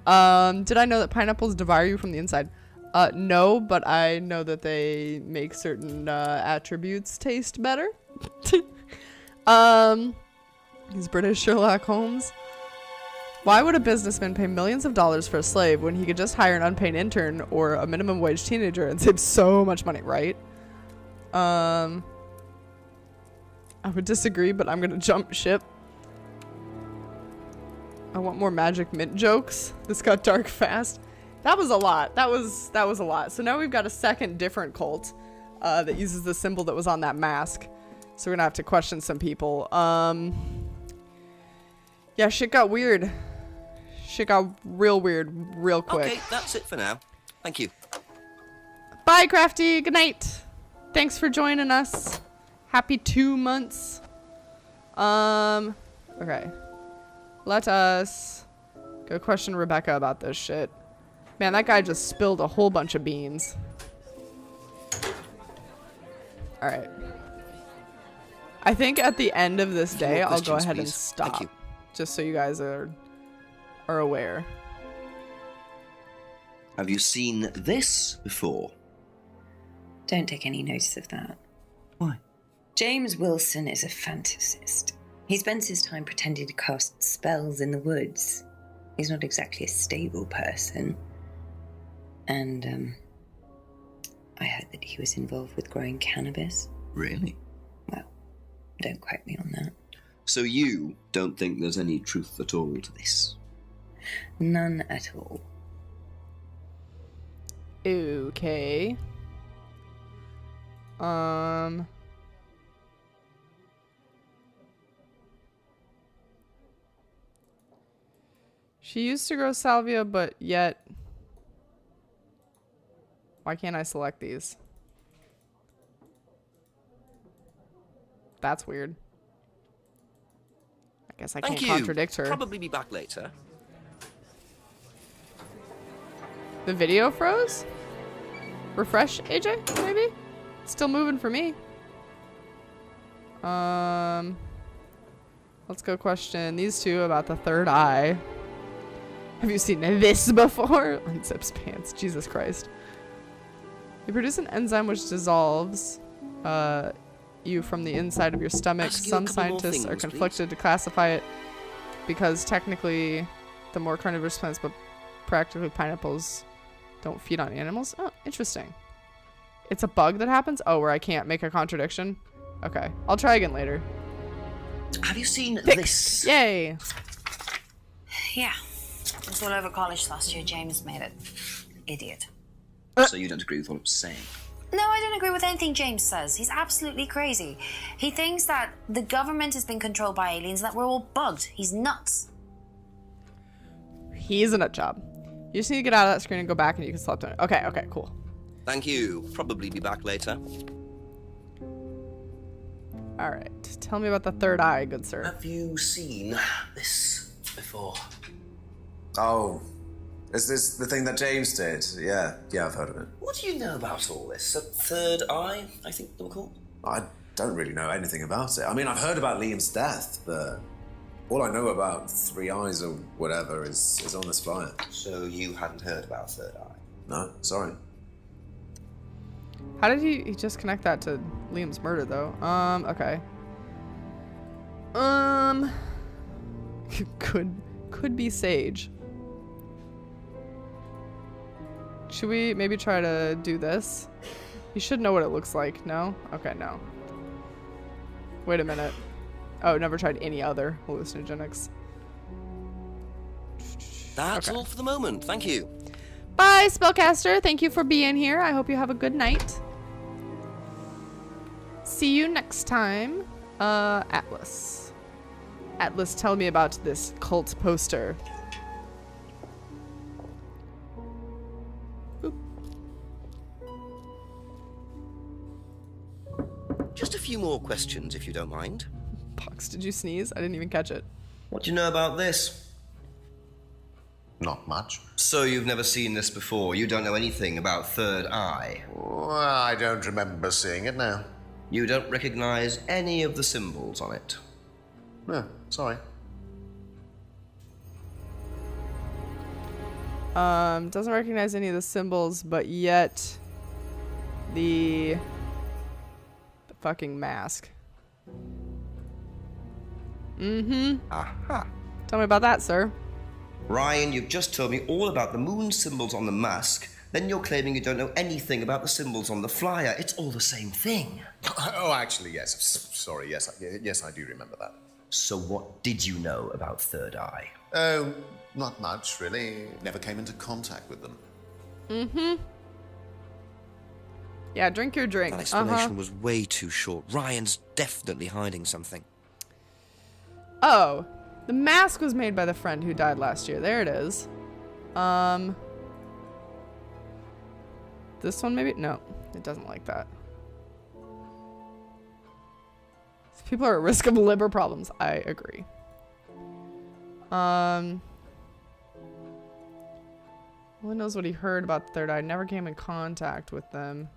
Speaker 1: Did I know that pineapples devour you from the inside? No, but I know that they make certain attributes taste better. He's British Sherlock Holmes. Why would a businessman pay millions of dollars for a slave when he could just hire an unpaid intern or a minimum wage teenager and save so much money, right? I would disagree, but I'm gonna jump ship. I want more magic mint jokes. This got dark fast. That was a lot. That was a lot. So now we've got a second different cult that uses the symbol that was on that mask. So we're gonna have to question some people. Yeah, shit got weird. Shit got real weird real quick.
Speaker 2: Okay, that's it for now. Thank you.
Speaker 1: Bye, Crafty. Good night. Thanks for joining us. Happy 2 months. Okay. Let us go question Rebecca about this shit. Man, that guy just spilled a whole bunch of beans. Alright. I think at the end of this day, I'll go ahead and stop.
Speaker 2: Thank you.
Speaker 1: Just so you guys are aware.
Speaker 6: Have you seen this before?
Speaker 8: Don't take any notice of that.
Speaker 6: Why?
Speaker 8: James Wilson is a fantasist. He spends his time pretending to cast spells in the woods. He's not exactly a stable person. And, I heard that he was involved with growing cannabis.
Speaker 6: Really?
Speaker 8: Well, don't quote me on that.
Speaker 6: So you don't think there's any truth at all to this?
Speaker 8: None at all.
Speaker 1: Okay. She used to grow salvia, but yet... Why can't I select these? That's weird. I guess I can't contradict her.
Speaker 11: Probably be back later.
Speaker 1: The video froze? Refresh, AJ, maybe? Still moving for me. Let's go question these two about the third eye. Have you seen this before? Unzips pants. Jesus Christ. You produce an enzyme which dissolves you from the inside of your stomach. Some scientists are conflicted to classify it because technically the more carnivorous plants, but practically pineapples don't feed on animals. Oh, interesting. It's a bug that happens? Oh, where I can't make a contradiction? Okay. I'll try again later.
Speaker 6: Have you seen this?
Speaker 1: Yay!
Speaker 5: Yeah. It was all over college last year. James made it. Idiot.
Speaker 6: So you don't agree with what I'm saying?
Speaker 5: No, I don't agree with anything James says. He's absolutely crazy. He thinks that the government has been controlled by aliens and that we're all bugged. He's nuts.
Speaker 1: He's a nut job. You just need to get out of that screen and go back and you can select on it. Okay, okay, cool.
Speaker 11: Thank you. Probably be back later.
Speaker 1: Alright. Tell me about the third eye, good sir.
Speaker 6: Have you seen this before?
Speaker 7: Oh. Is this the thing that James did? Yeah, I've heard of it.
Speaker 6: What do you know about all this? A third eye, I think they were called?
Speaker 7: I don't really know anything about it. I mean, I've heard about Liam's death, but all I know about three eyes or whatever is on this flyer.
Speaker 6: So you hadn't heard about third eye?
Speaker 7: No, sorry.
Speaker 1: How did he just connect that to Liam's murder, though? Okay. Could be Sage. Should we maybe try to do this? You should know what it looks like, no? Okay, no. Wait a minute. Oh, never tried any other hallucinogenics.
Speaker 11: That's all for the moment. Thank you.
Speaker 1: Bye, Spellcaster. Thank you for being here. I hope you have a good night. See you next time. Atlas. Atlas, tell me about this cult poster.
Speaker 11: Just a few more questions, if you don't mind.
Speaker 1: Boggs, did you sneeze? I didn't even catch it.
Speaker 6: What do you know about this?
Speaker 12: Not much.
Speaker 6: So you've never seen this before? You don't know anything about third eye?
Speaker 12: Well, I don't remember seeing it now.
Speaker 6: You don't recognize any of the symbols on it?
Speaker 12: No, sorry.
Speaker 1: Doesn't recognize any of the symbols, but yet the fucking mask.
Speaker 6: Aha.
Speaker 1: Tell me about that, sir.
Speaker 6: Ryan, you've just told me all about the moon symbols on the mask. Then you're claiming you don't know anything about the symbols on the flyer. It's all the same thing.
Speaker 12: Oh, actually, yes. Sorry, yes, I do remember that.
Speaker 6: So what did you know about third eye?
Speaker 12: Oh, not much, really. Never came into contact with them.
Speaker 1: Yeah, drink your drink.
Speaker 11: That explanation was way too short. Ryan's definitely hiding something.
Speaker 1: Oh, the mask was made by the friend who died last year. There it is. This one maybe? No, it doesn't like that. These people are at risk of liver problems. I agree. Well, he knows what he heard about the third eye. Never came in contact with them.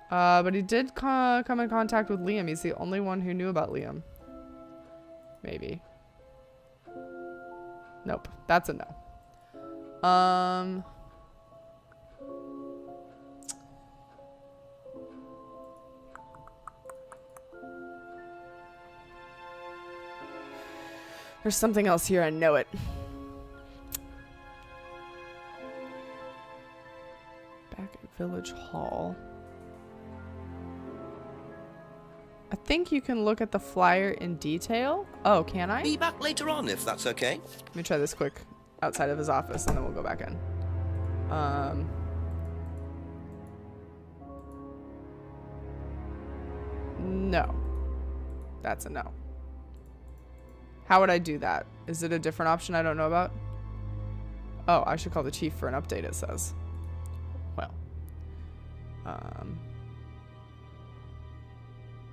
Speaker 1: But he did come in contact with Liam. He's the only one who knew about Liam. Maybe. Nope. That's a no. There's something else here. I know it. Back at Village Hall. I think you can look at the flyer in detail. Oh, can I?
Speaker 11: Be back later on, if that's okay.
Speaker 1: Let me try this quick outside of his office, and then we'll go back in. No. That's a no. How would I do that? Is it a different option I don't know about? Oh, I should call the chief for an update, it says. Well.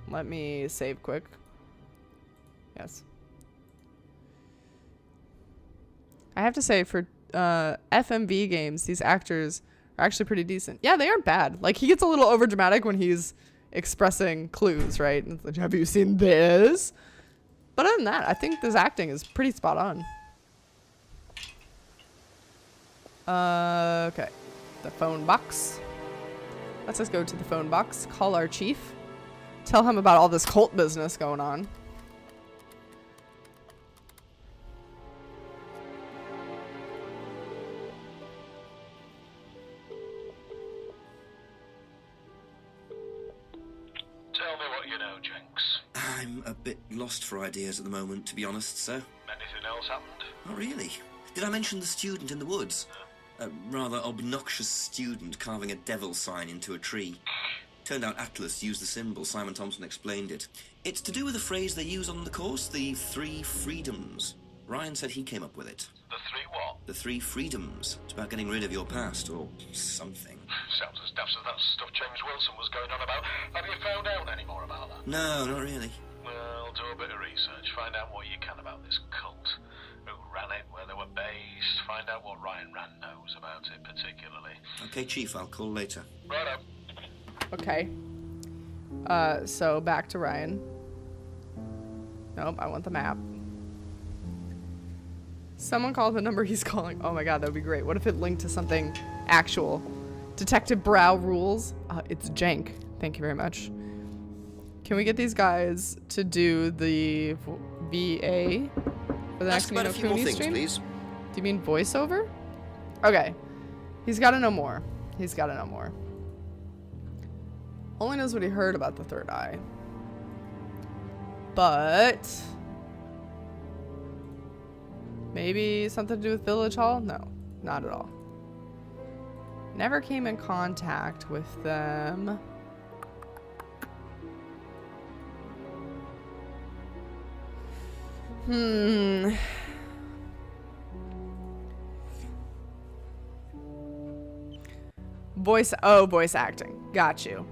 Speaker 1: Let me save quick. Yes. I have to say, for FMV games, these actors are actually pretty decent. Yeah, they aren't bad. Like, he gets a little overdramatic when he's expressing clues, right? And it's like, have you seen this? But other than that, I think this acting is pretty spot on. Okay. The phone box. Let's just go to the phone box, call our chief, tell him about all this cult business going on.
Speaker 15: Tell me what you know, Jenks.
Speaker 3: I'm a bit lost for ideas at the moment, to be honest, sir.
Speaker 15: Anything else happened?
Speaker 3: Not really. Did I mention the student in the woods? A rather obnoxious student carving a devil sign into a tree. Turned out Atlas used the symbol. Simon Thompson explained it. It's to do with a phrase they use on the course, the 3 freedoms. Ryan said he came up with it.
Speaker 15: The 3 what?
Speaker 3: The 3 freedoms. It's about getting rid of your past, or something.
Speaker 15: Sounds as daft as that stuff James Wilson was going on about. Have you found out any more about that?
Speaker 3: No, not really.
Speaker 15: Well, do a bit of research. Find out what you can about this cult. Who ran it, where they were based. Find out what Ryan Rand knows about it particularly.
Speaker 3: Okay, Chief, I'll call later.
Speaker 15: Righto.
Speaker 1: Okay. So back to Ryan. Nope, I want the map. Someone call the number he's calling. Oh my god, that would be great. What if it linked to something actual? Detective Brow rules. It's jank. Thank you very much. Can we get these guys to do the VA for the next
Speaker 11: Ask about a few more things,
Speaker 1: stream?
Speaker 11: please.
Speaker 1: Do you mean voiceover? Okay. He's got to know more. He's got to know more. Only knows what he heard about the third eye. But maybe something to do with Village Hall? No, not at all. Never came in contact with them. Voice acting. Got you.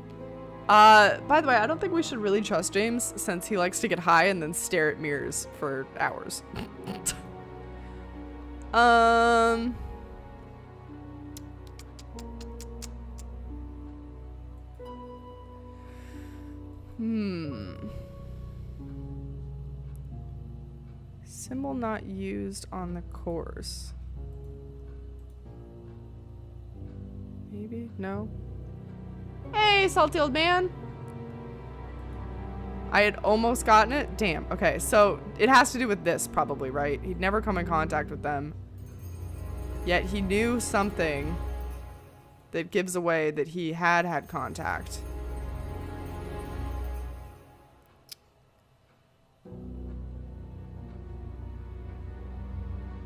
Speaker 1: By the way, I don't think we should really trust James since he likes to get high and then stare at mirrors for hours. Symbol not used on the course. Maybe? No? Hey, salty old man! I had almost gotten it. Damn. Okay, so it has to do with this probably, right? He'd never come in contact with them. Yet he knew something that gives away that he had contact.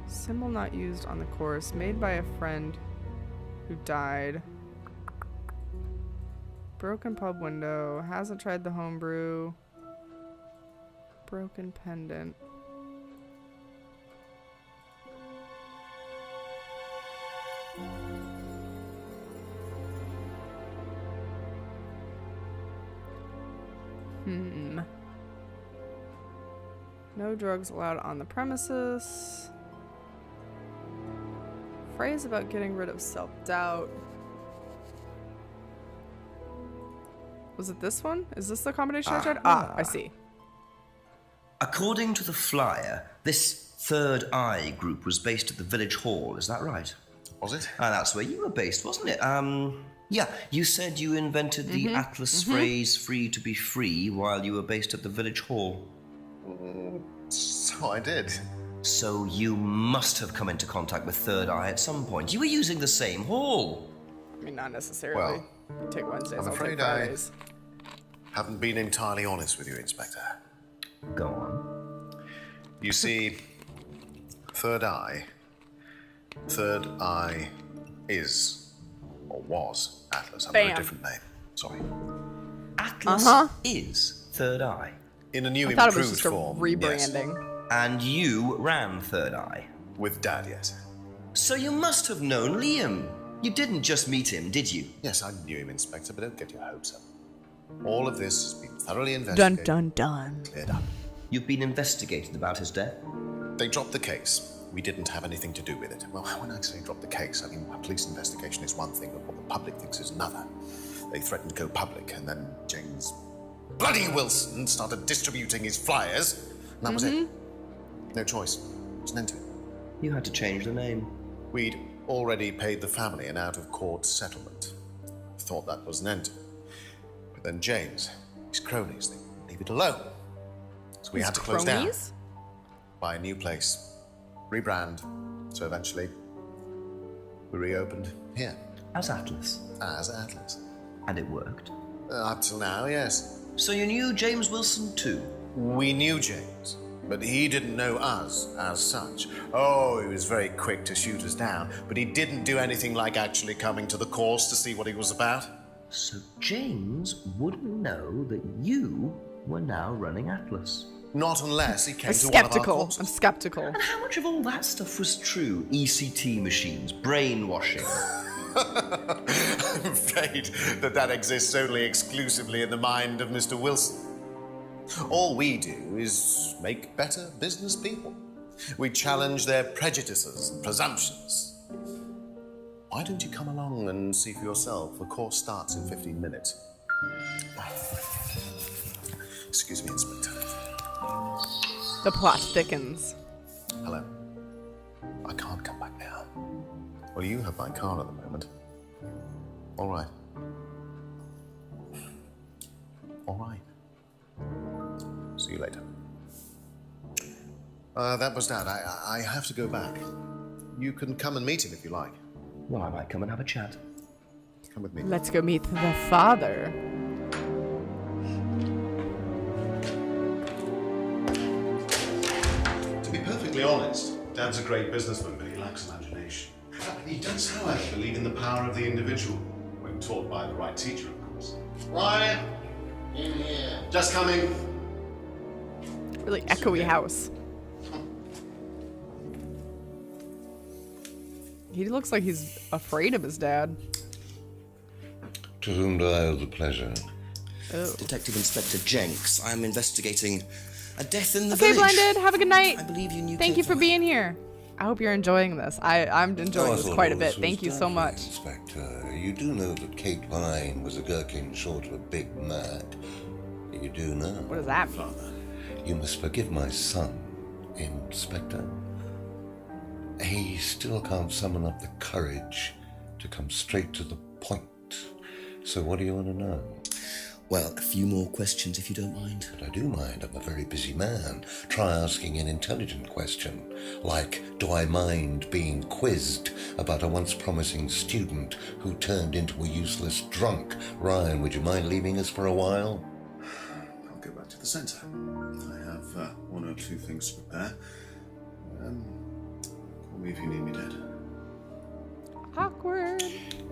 Speaker 1: Symbol not used on the course. Made by a friend who died. Broken pub window. Hasn't tried the homebrew. Broken pendant. No drugs allowed on the premises. Phrase about getting rid of self-doubt. Was it this one? Is this the combination I tried? I see.
Speaker 2: According to the flyer, this Third Eye group was based at the village hall, is that right?
Speaker 12: Was it?
Speaker 2: That's where you were based, wasn't it? Yeah, you said you invented the Atlas phrase, free to be free, while you were based at the village hall.
Speaker 12: So I did.
Speaker 2: So you must have come into contact with Third Eye at some point. You were using the same hall.
Speaker 1: I mean, not necessarily.
Speaker 12: Well,
Speaker 1: you take Wednesdays,
Speaker 12: I'm
Speaker 1: I'll
Speaker 12: afraid
Speaker 1: take Fridays.
Speaker 12: I haven't been entirely honest with you, Inspector.
Speaker 2: Go on.
Speaker 12: You see, Third Eye is, or was, Atlas under a different name. Sorry.
Speaker 2: Atlas is Third Eye.
Speaker 12: In a new
Speaker 1: I thought it was
Speaker 12: improved
Speaker 1: just a
Speaker 12: form.
Speaker 1: rebranding.
Speaker 12: Yes.
Speaker 2: And you ran Third Eye.
Speaker 12: With Dad, yes.
Speaker 6: So you must have known Liam. You didn't just meet him, did you?
Speaker 12: Yes, I knew him, Inspector, but don't get your hopes up. All of this has been thoroughly investigated.
Speaker 1: Dun, dun, dun.
Speaker 12: Cleared up.
Speaker 6: You've been investigated about his death?
Speaker 12: They dropped the case. We didn't have anything to do with it. Well, when I say drop the case, I mean a police investigation is one thing, but what the public thinks is another. They threatened to go public, and then James bloody Wilson started distributing his flyers, and that was it. No choice. There's an end to it.
Speaker 6: You had to change the name.
Speaker 12: We'd already paid the family an out-of-court settlement. Thought that was an end to it. But then James, his cronies, they wouldn't leave it alone. So we had to close down. Buy a new place. Rebrand. So eventually, we reopened here.
Speaker 6: As Atlas?
Speaker 12: As Atlas.
Speaker 6: And it worked?
Speaker 12: Up till now, yes.
Speaker 6: So you knew James Wilson too?
Speaker 12: We knew James, but he didn't know us as such. Oh, he was very quick to shoot us down, but he didn't do anything like actually coming to the course to see what he was about.
Speaker 6: So James wouldn't know that you were now running Atlas?
Speaker 12: Not unless he came to one of our courses.
Speaker 1: I'm skeptical.
Speaker 6: And how much of all that stuff was true? ECT machines, brainwashing.
Speaker 12: I'm afraid that exists only exclusively in the mind of Mr. Wilson. All we do is make better business people. We challenge their prejudices and presumptions. Why don't you come along and see for yourself? The course starts in 15 minutes. Excuse me, Inspector.
Speaker 1: The plot thickens.
Speaker 12: Hello. I can't come back now. Well, you have my car at the moment. All right. All right. See you later. That was Dad. I have to go back. You can come and meet him if you like.
Speaker 6: Well, I might come and have a chat.
Speaker 12: Come with me.
Speaker 1: Let's go meet the father.
Speaker 12: To be perfectly honest, Dad's a great businessman, but he lacks imagination. He does, however, believe in the power of the individual, when taught by the right teacher, of course. Ryan, in here. Just coming.
Speaker 1: Really echoey house. He looks like he's afraid of his dad.
Speaker 16: To whom do I owe the pleasure?
Speaker 1: Oh.
Speaker 11: Detective Inspector Jenks. I'm investigating a death in the
Speaker 1: Okay,
Speaker 11: village.
Speaker 1: Blended, have a good night.
Speaker 11: I believe you knew.
Speaker 1: Thank you for being here. I hope you're enjoying this. I'm enjoying this quite a bit. Thank you so much.
Speaker 16: Inspector, you do know that Kate Vine was a gherkin short of a Big Mac. You do know.
Speaker 1: What does that mean?
Speaker 16: You must forgive my son, Inspector. He still can't summon up the courage to come straight to the point. So what do you want to know?
Speaker 11: Well, a few more questions if you don't mind.
Speaker 16: But I do mind. I'm a very busy man. Try asking an intelligent question, like, do I mind being quizzed about a once promising student who turned into a useless drunk? Ryan, would you mind leaving us for a while?
Speaker 12: I'll go back to the centre. I have one or two things to prepare. Call me if you need me, Dad.
Speaker 1: Awkward.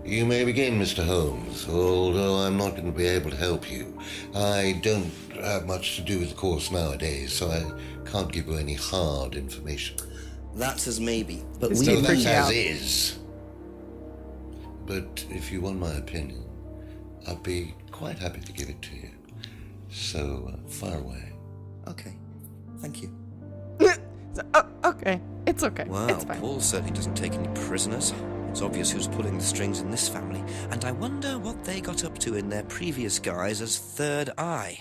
Speaker 16: You may begin, Mr. Holmes, although I'm not going to be able to help you. I don't have much to do with the course nowadays, so I can't give you any hard information.
Speaker 11: That's as maybe, but
Speaker 16: So that's as is. But if you want my opinion, I'd be quite happy to give it to you. So, far away.
Speaker 11: Okay, thank you.
Speaker 1: Okay, it's okay.
Speaker 11: Wow,
Speaker 1: It's fine.
Speaker 11: Paul certainly doesn't take any prisoners. It's obvious who's pulling the strings in this family, and I wonder what they got up to in their previous guise as Third Eye.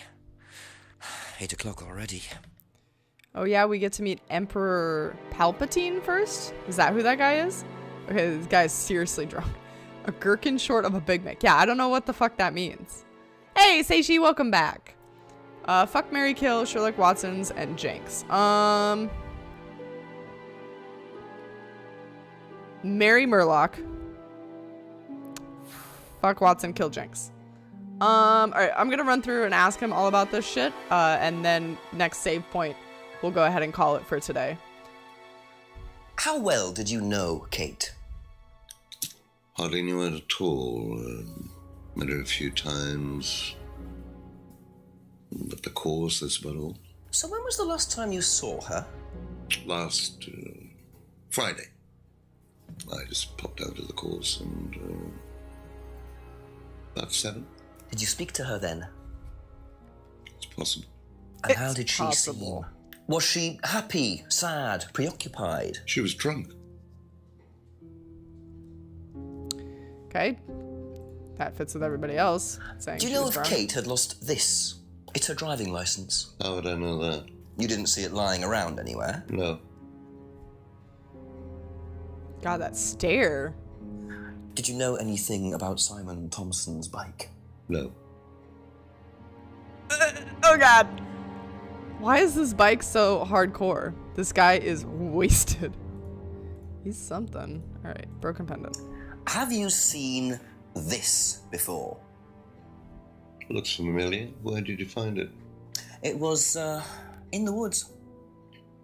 Speaker 11: 8 o'clock already.
Speaker 1: Oh yeah, we get to meet Emperor Palpatine first? Is that who that guy is? Okay, this guy's seriously drunk. A gherkin short of a Big Mac. Yeah, I don't know what the fuck that means. Hey, Seishi, welcome back. Fuck, marry, kill, Sherlock Watson's, and Jenks. Marry Murlock. Fuck Watson, kill Jenks. Alright, I'm gonna run through and ask him all about this shit, and then next save point, we'll go ahead and call it for today.
Speaker 6: How well did you know Kate?
Speaker 16: Hardly knew her at all. Met her a few times. At the course, that's about all.
Speaker 6: So when was the last time you saw her?
Speaker 16: Last Friday. I just popped out of the course and about 7.
Speaker 6: Did you speak to her then?
Speaker 16: It's possible.
Speaker 6: And how did she seem? Was she happy, sad, preoccupied?
Speaker 16: She was drunk.
Speaker 1: Okay. That fits with everybody else. Saying
Speaker 6: Do you
Speaker 1: she
Speaker 6: know
Speaker 1: was
Speaker 6: if
Speaker 1: drunk.
Speaker 6: Kate had lost this? It's her driving license.
Speaker 16: How would I know that?
Speaker 6: You didn't see it lying around anywhere?
Speaker 16: No.
Speaker 1: God, that stare.
Speaker 6: Did you know anything about Simon Thompson's bike?
Speaker 16: No.
Speaker 1: Oh God. Why is this bike so hardcore? This guy is wasted. He's something. All right, broken pendant.
Speaker 6: Have you seen this before?
Speaker 16: Looks familiar. Where did you find it?
Speaker 6: It was, in the woods.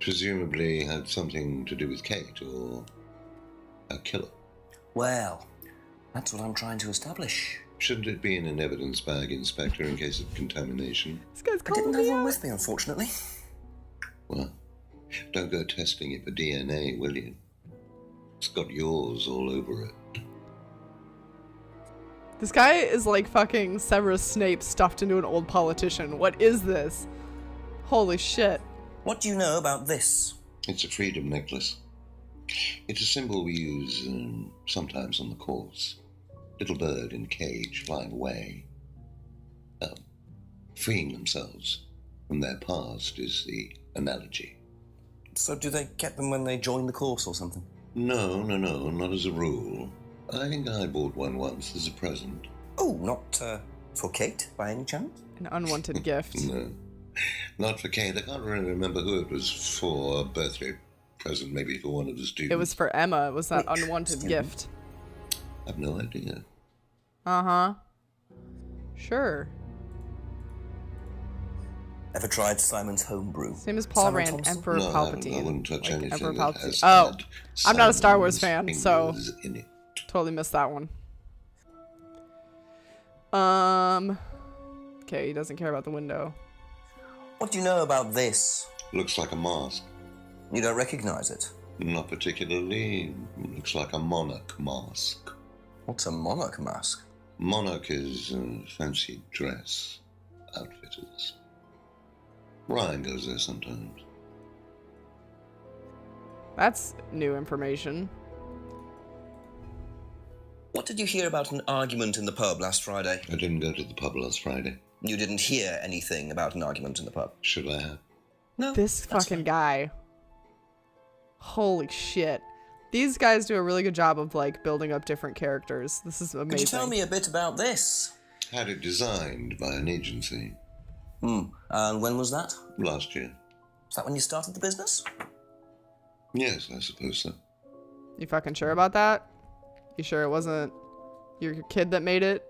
Speaker 16: Presumably had something to do with Kate or a killer.
Speaker 6: Well, that's what I'm trying to establish.
Speaker 16: Shouldn't it be in an evidence bag, Inspector, in case of contamination?
Speaker 1: This guy's
Speaker 6: I didn't have one with me, unfortunately.
Speaker 16: Well, don't go testing it for DNA, will you? It's got yours all over it.
Speaker 1: This guy is like fucking Severus Snape stuffed into an old politician. What is this? Holy shit.
Speaker 6: What do you know about this?
Speaker 16: It's a freedom necklace. It's a symbol we use sometimes on the course. Little bird in cage flying away. Freeing themselves from their past is the analogy.
Speaker 6: So do they get them when they join the course or something?
Speaker 16: No, not as a rule. I think I bought one once as a present.
Speaker 6: Oh, not for Kate, by any chance?
Speaker 1: An unwanted gift.
Speaker 16: No, not for Kate. I can't really remember who it was for. A birthday present, maybe for one of the students.
Speaker 1: It was for Emma. It was that unwanted gift.
Speaker 16: I've no idea.
Speaker 1: Uh-huh. Sure.
Speaker 6: Ever tried Simon's homebrew?
Speaker 1: Same as Paul
Speaker 6: Simon
Speaker 1: Rand,
Speaker 6: Thompson?
Speaker 1: Emperor
Speaker 16: No,
Speaker 1: Palpatine.
Speaker 16: I wouldn't touch anything
Speaker 1: Emperor
Speaker 16: that
Speaker 1: Palpatine.
Speaker 16: has
Speaker 1: Oh,
Speaker 16: had
Speaker 1: I'm not a Star Wars
Speaker 16: Simon's
Speaker 1: fan, so
Speaker 16: fingers in it.
Speaker 1: totally missed that one. Okay, he doesn't care about the window.
Speaker 6: What do you know about this?
Speaker 16: Looks like a mask.
Speaker 6: You don't recognize it?
Speaker 16: Not particularly. Looks like a monarch mask.
Speaker 6: What's a monarch mask?
Speaker 16: Monarch is fancy dress outfitters. Ryan goes there sometimes.
Speaker 1: That's new information.
Speaker 6: What did you hear about an argument in the pub last Friday?
Speaker 16: I didn't go to the pub last Friday.
Speaker 6: You didn't hear anything about an argument in the pub?
Speaker 16: Should I have?
Speaker 6: No.
Speaker 1: This fucking guy. Holy shit. These guys do a really good job of like building up different characters. This is amazing.
Speaker 6: Could you tell me a bit about this?
Speaker 16: Had it designed by an agency.
Speaker 6: And when was that?
Speaker 16: Last year.
Speaker 6: Is that when you started the business?
Speaker 16: Yes, I suppose so.
Speaker 1: You fucking sure about that? You sure it wasn't your kid that made it?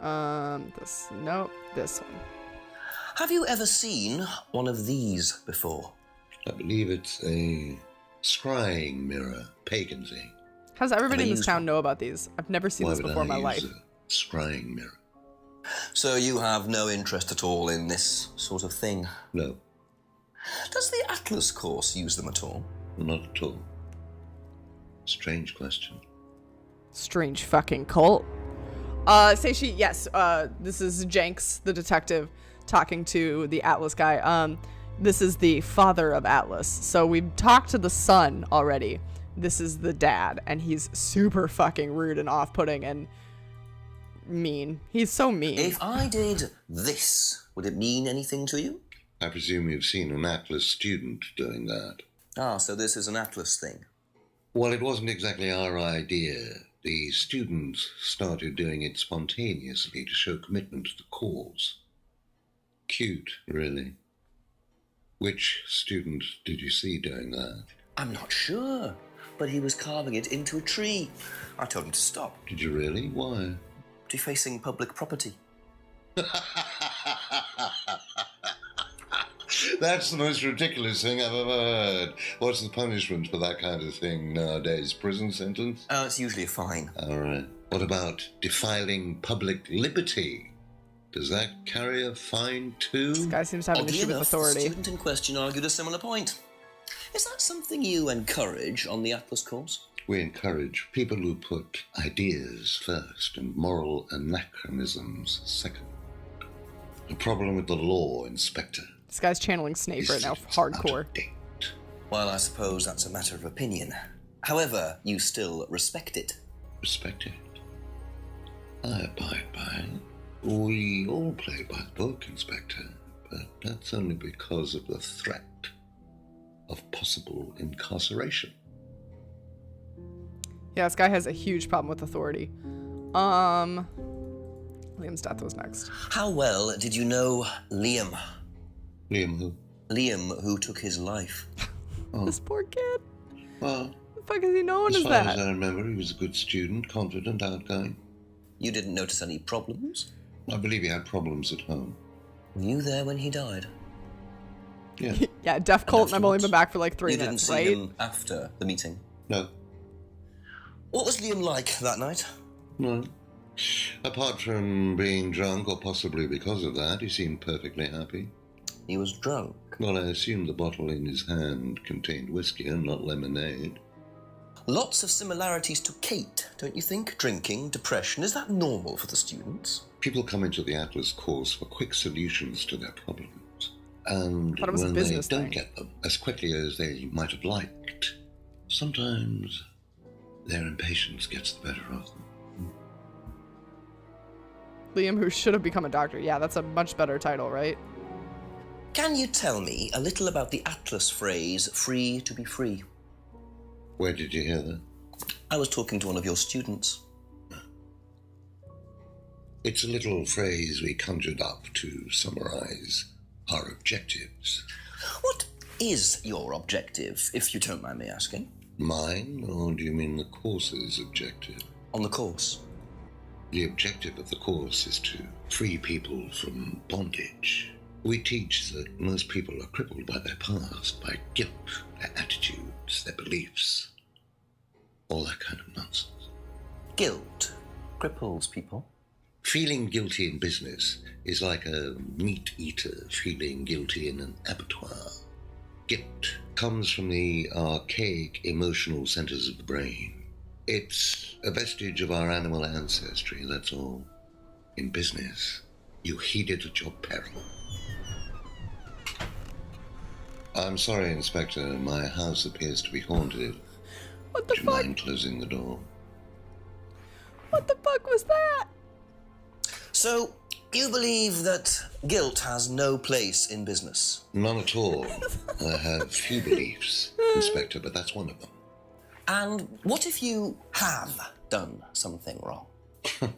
Speaker 1: This one.
Speaker 6: Have you ever seen one of these before?
Speaker 16: I believe it's a scrying mirror, pagan thing.
Speaker 1: How does everybody in this town know about these? I've never seen
Speaker 16: Why
Speaker 1: this
Speaker 16: would
Speaker 1: before in
Speaker 16: I
Speaker 1: my
Speaker 16: use
Speaker 1: life.
Speaker 16: a scrying mirror?
Speaker 6: So you have no interest at all in this sort of thing?
Speaker 16: No.
Speaker 6: Does the Atlas course use them at all?
Speaker 16: Not at all. Strange question.
Speaker 1: Strange fucking cult. Seishi, yes, this is Jenks, the detective, talking to the Atlas guy. This is the father of Atlas. So we've talked to the son already. This is the dad, and he's super fucking rude and off-putting and mean. He's so mean.
Speaker 6: If I did this, would it mean anything to you?
Speaker 16: I presume you've seen an Atlas student doing that.
Speaker 6: Ah, so this is an Atlas thing.
Speaker 16: Well, it wasn't exactly our idea. The students started doing it spontaneously to show commitment to the cause. Cute, really. Which student did you see doing that?
Speaker 6: I'm not sure, but he was carving it into a tree. I told him to stop.
Speaker 16: Did you really? Why?
Speaker 6: Defacing public property.
Speaker 16: That's the most ridiculous thing I've ever heard. What's the punishment for that kind of thing nowadays? Prison sentence?
Speaker 6: It's usually a fine.
Speaker 16: All right. What about defiling public liberty? Does that carry a fine too?
Speaker 1: This guy seems to have an
Speaker 6: Oddly
Speaker 1: issue with
Speaker 6: enough,
Speaker 1: authority.
Speaker 6: the student in question argued a similar point. Is that something you encourage on the Atlas course?
Speaker 16: We encourage people who put ideas first and moral anachronisms second. The problem with the law, Inspector.
Speaker 1: This guy's channeling Snape right now, hardcore.
Speaker 6: Well, I suppose that's a matter of opinion. However, you still respect it.
Speaker 16: Respect it? I abide by it. We all play by the book, Inspector, but that's only because of the threat of possible incarceration.
Speaker 1: Yeah, this guy has a huge problem with authority. Liam's death was next.
Speaker 6: How well did you know Liam?
Speaker 16: Liam who?
Speaker 6: Liam who took his life.
Speaker 16: Oh.
Speaker 1: This poor kid.
Speaker 16: Well,
Speaker 1: the fuck is he known as
Speaker 16: far
Speaker 1: that?
Speaker 16: as I remember, he was a good student, confident, outgoing.
Speaker 6: You didn't notice any problems?
Speaker 16: I believe he had problems at home.
Speaker 6: Were you there when he died?
Speaker 16: Yeah.
Speaker 1: Yeah, deaf cult, and I've only been back for like 3 minutes,
Speaker 6: You
Speaker 1: right?
Speaker 6: didn't see him after the meeting?
Speaker 16: No.
Speaker 6: What was Liam like that night?
Speaker 16: No. Apart from being drunk, or possibly because of that, he seemed perfectly happy.
Speaker 6: He was drunk?
Speaker 16: Well, I assume the bottle in his hand contained whiskey and not lemonade.
Speaker 6: Lots of similarities to Kate, don't you think? Drinking, depression, is that normal for the students?
Speaker 16: People come into the Atlas course for quick solutions to their problems. And
Speaker 1: Thought it was a
Speaker 16: when they
Speaker 1: business
Speaker 16: don't
Speaker 1: thing.
Speaker 16: get them as quickly as they might have liked, sometimes their impatience gets the better of them.
Speaker 1: Liam, who should have become a doctor. Yeah, that's a much better title, right?
Speaker 6: Can you tell me a little about the Atlas phrase, free to be free?
Speaker 16: Where did you hear that?
Speaker 6: I was talking to one of your students.
Speaker 16: It's a little phrase we conjured up to summarize our objectives.
Speaker 6: What is your objective, if you don't mind me asking?
Speaker 16: Mine, or do you mean the course's objective?
Speaker 6: On the course.
Speaker 16: The objective of the course is to free people from bondage. We teach that most people are crippled by their past, by guilt, their attitudes, their beliefs, all that kind of nonsense.
Speaker 6: Guilt cripples people?
Speaker 16: Feeling guilty in business is like a meat eater feeling guilty in an abattoir. Guilt comes from the archaic emotional centers of the brain. It's a vestige of our animal ancestry, that's all. In business, you heed it at your peril. I'm sorry, Inspector. My house appears to be haunted.
Speaker 1: What the
Speaker 16: fuck? Do you mind closing the door?
Speaker 1: What the fuck was that?
Speaker 6: So, you believe that guilt has no place in business?
Speaker 16: None at all. I have few beliefs, Inspector, but that's one of them.
Speaker 6: And what if you have done something wrong?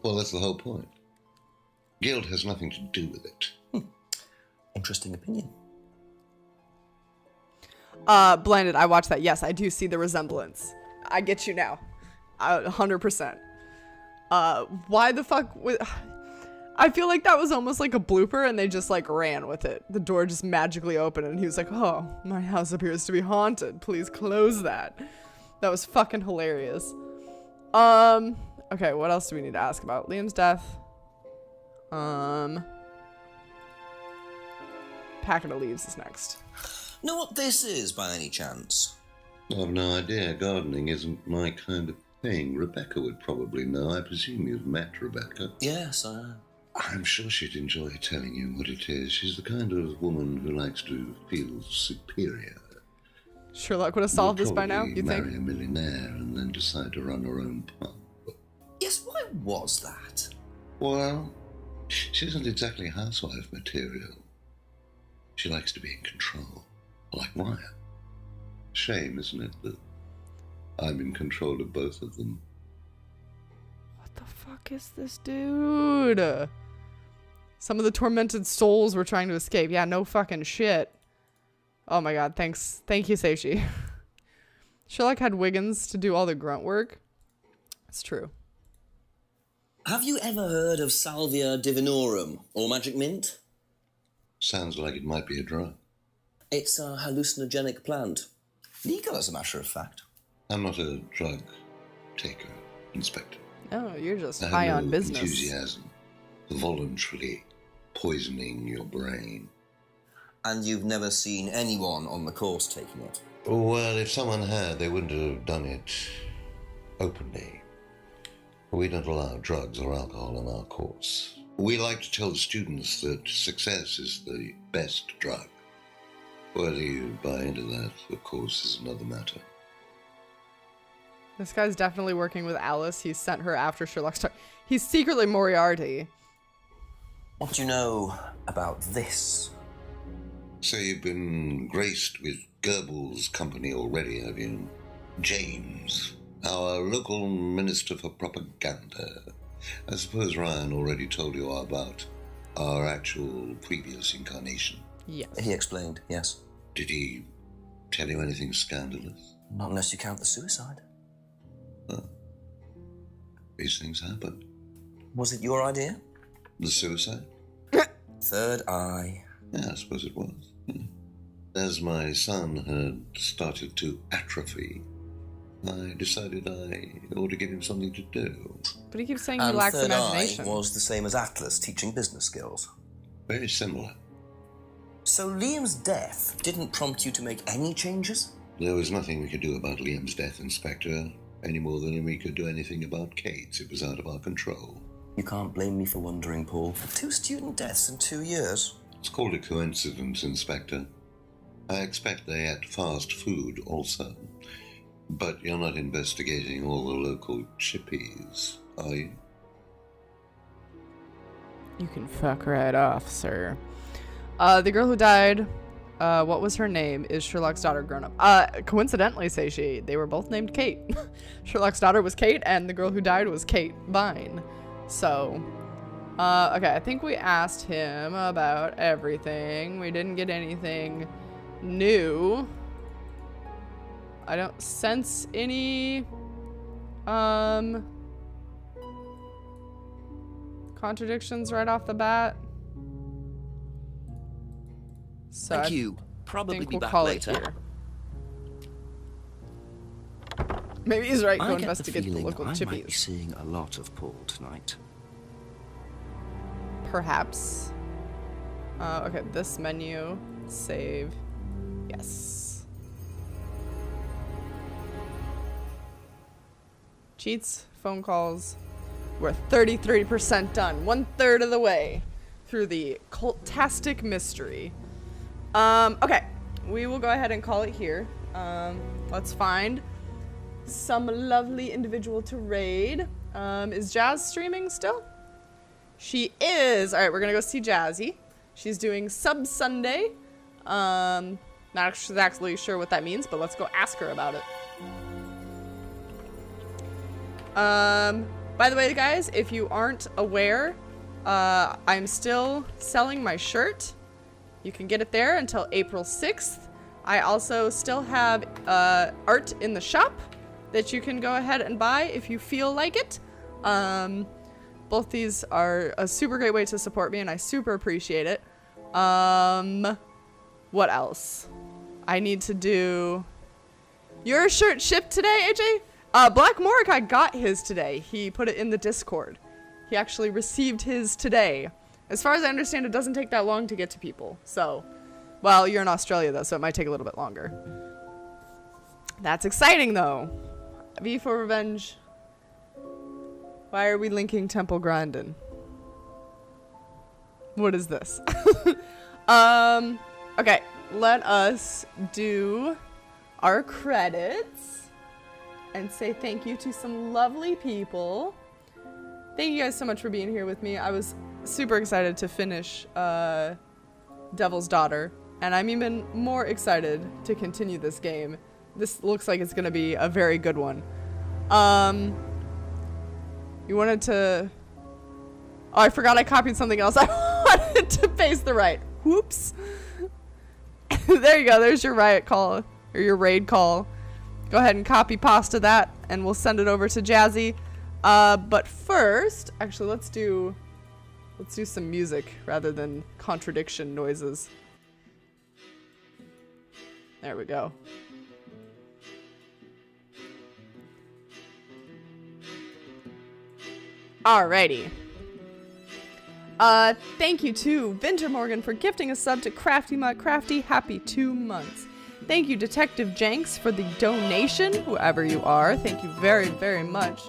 Speaker 16: Well, that's the whole point. Guilt has nothing to do with it.
Speaker 6: Interesting opinion.
Speaker 1: Blended, I watched that. Yes, I do see the resemblance. I get you now. 100%. Why the fuck I feel like that was almost like a blooper and they just like ran with it. The door just magically opened and he was like, oh, my house appears to be haunted. Please close that. That was fucking hilarious. Okay, what else do we need to ask about? Liam's death. Packet of leaves is next.
Speaker 6: Know what this is by any chance?
Speaker 16: I've no idea. Gardening isn't my kind of thing. Rebecca would probably know. I presume you've met Rebecca.
Speaker 6: Yes, I am.
Speaker 16: I'm sure she'd enjoy telling you what it is. She's the kind of woman who likes to feel superior.
Speaker 1: Sherlock would have solved this by now, you
Speaker 16: marry
Speaker 1: think?
Speaker 16: a millionaire and then decide to run her own pub.
Speaker 6: Yes, why was that?
Speaker 16: Well, she isn't exactly housewife material. She likes to be in control, like Ryan. Shame, isn't it, that I'm in control of both of them?
Speaker 1: What the fuck is this dude? Some of the tormented souls were trying to escape. Yeah, no fucking shit. Oh my god, thanks. Thank you, Seishi. Sherlock had Wiggins to do all the grunt work. It's true.
Speaker 6: Have you ever heard of Salvia divinorum, or magic mint?
Speaker 16: Sounds like it might be a drug.
Speaker 6: It's a hallucinogenic plant. Legal, as a matter of fact.
Speaker 16: I'm not a drug taker, Inspector.
Speaker 1: Oh, you're just
Speaker 16: I have
Speaker 1: high
Speaker 16: no
Speaker 1: on business.
Speaker 16: enthusiasm for voluntarily poisoning your brain.
Speaker 6: And you've never seen anyone on the course taking it?
Speaker 16: Well, if someone had, they wouldn't have done it openly. We don't allow drugs or alcohol in our course. We like to tell the students that success is the best drug. Whether you buy into that, of course, is another matter.
Speaker 1: This guy's definitely working with Alice. He sent her after Sherlock Starr. He's secretly Moriarty.
Speaker 6: What do you know about this?
Speaker 16: So you've been graced with Goebbels' company already, have you? James, our local minister for propaganda. I suppose Ryan already told you about our actual previous incarnation.
Speaker 1: Yes.
Speaker 6: He explained, yes.
Speaker 16: Did he tell you anything scandalous?
Speaker 6: Not unless you count the suicide.
Speaker 16: Well, these things happen.
Speaker 6: Was it your idea?
Speaker 16: The suicide?
Speaker 6: Third eye.
Speaker 16: Yeah, I suppose it was. As my son had started to atrophy, I decided I ought to give him something to do.
Speaker 1: But he keeps saying he lacks
Speaker 6: Third
Speaker 1: imagination.
Speaker 6: Eye was the same as Atlas, teaching business skills.
Speaker 16: Very similar.
Speaker 6: So Liam's death didn't prompt you to make any changes?
Speaker 16: There was nothing we could do about Liam's death, Inspector, any more than we could do anything about Kate's. It was out of our control.
Speaker 6: You can't blame me for wondering, Paul. 2 student deaths in 2 years.
Speaker 16: It's called a coincidence, Inspector. I expect they ate fast food also. But you're not investigating all the local chippies, are you?
Speaker 1: You can fuck right off, sir. The girl who died, what was her name? Is Sherlock's daughter grown up? Coincidentally, say she, they were both named Kate. Sherlock's daughter was Kate, and the girl who died was Kate Vine. So, okay, I think we asked him about everything. We didn't get anything new. I don't sense any, contradictions right off the bat. So
Speaker 11: Thank you. Probably
Speaker 1: think
Speaker 11: be
Speaker 1: we'll
Speaker 11: back
Speaker 1: call
Speaker 11: later.
Speaker 1: it here. Maybe he's right. Go
Speaker 11: I get the
Speaker 1: investigate the
Speaker 11: feeling
Speaker 1: local
Speaker 11: I might be
Speaker 1: chippies.
Speaker 11: seeing a lot of Paul tonight.
Speaker 1: Perhaps. Okay, this menu. Save. Yes. Cheats, phone calls. We're 33% done. 1/3 of the way through the cultastic mystery. Okay. We will go ahead and call it here. Let's find some lovely individual to raid. Is Jazz streaming still? She is. All right, we're gonna go see Jazzy. She's doing Sub Sunday. Not exactly sure what that means, but let's go ask her about it. By the way, guys, if you aren't aware, I'm still selling my shirt. You can get it there until April 6th. I also still have art in the shop that you can go ahead and buy if you feel like it. Both these are a super great way to support me, and I super appreciate it. What else? I need to do... Your shirt shipped today, AJ? Black Mordecai got his today. He put it in the Discord. He actually received his today. As far as I understand, it doesn't take that long to get to people. So, well, you're in Australia, though, so it might take a little bit longer. That's exciting, though. V for Revenge. Why are we linking Temple Grandin? What is this? Okay, let us do our credits and say thank you to some lovely people. Thank you guys so much for being here with me. I was super excited to finish Devil's Daughter, and I'm even more excited to continue this game. This looks like it's gonna be a very good one. You wanted to... Oh, I forgot I copied something else. I wanted to paste the right. Whoops. There you go. There's your riot call, or your raid call. Go ahead and copy pasta that, and we'll send it over to Jazzy. But first, actually, let's do some music rather than contradiction noises. There we go. Alrighty. Thank you to Vinter Morgan for gifting a sub to Crafty My Crafty. Happy 2 months. Thank you, Detective Jenks, for the donation, whoever you are. Thank you very, very much.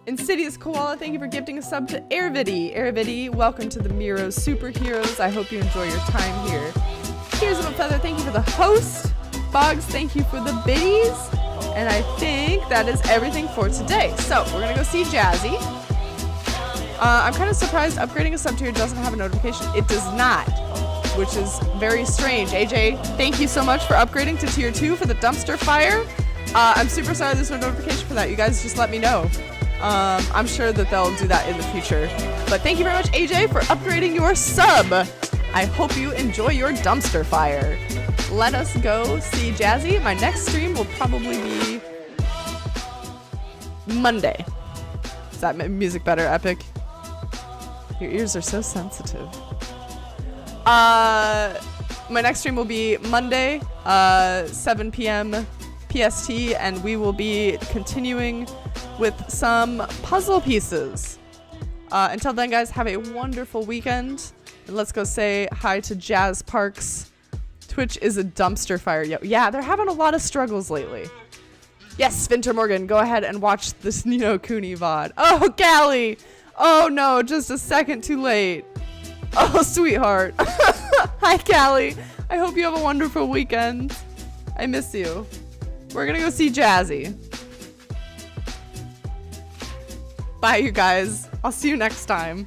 Speaker 1: Insidious Koala, thank you for gifting a sub to Airvidi. Airvidi, welcome to the Miro's Superheroes. I hope you enjoy your time here. Here's a Feather, thank you for the host. Boggs, thank you for the biddies. And I think that is everything for today. So, we're going to go see Jazzy. I'm kind of surprised upgrading a sub tier doesn't have a notification. It does not, which is very strange. AJ, thank you so much for upgrading to tier 2 for the dumpster fire. I'm super sorry there's no notification for that. You guys just let me know. I'm sure that they'll do that in the future. But thank you very much, AJ, for upgrading your sub. I hope you enjoy your dumpster fire. Let us go see Jazzy. My next stream will probably be Monday. Is that music better, Epic? Your ears are so sensitive. My next stream will be Monday, 7 p.m. PST, and we will be continuing with some puzzle pieces. Until then, guys, have a wonderful weekend. And let's go say hi to Jazz Parks. Twitch is a dumpster fire. Yeah, they're having a lot of struggles lately. Yes, Vinter Morgan, go ahead and watch this Nino Cooney VOD. Oh, Callie! Oh no, just a second too late. Oh, sweetheart. Hi, Callie. I hope you have a wonderful weekend. I miss you. We're gonna go see Jazzy. Bye, you guys. I'll see you next time.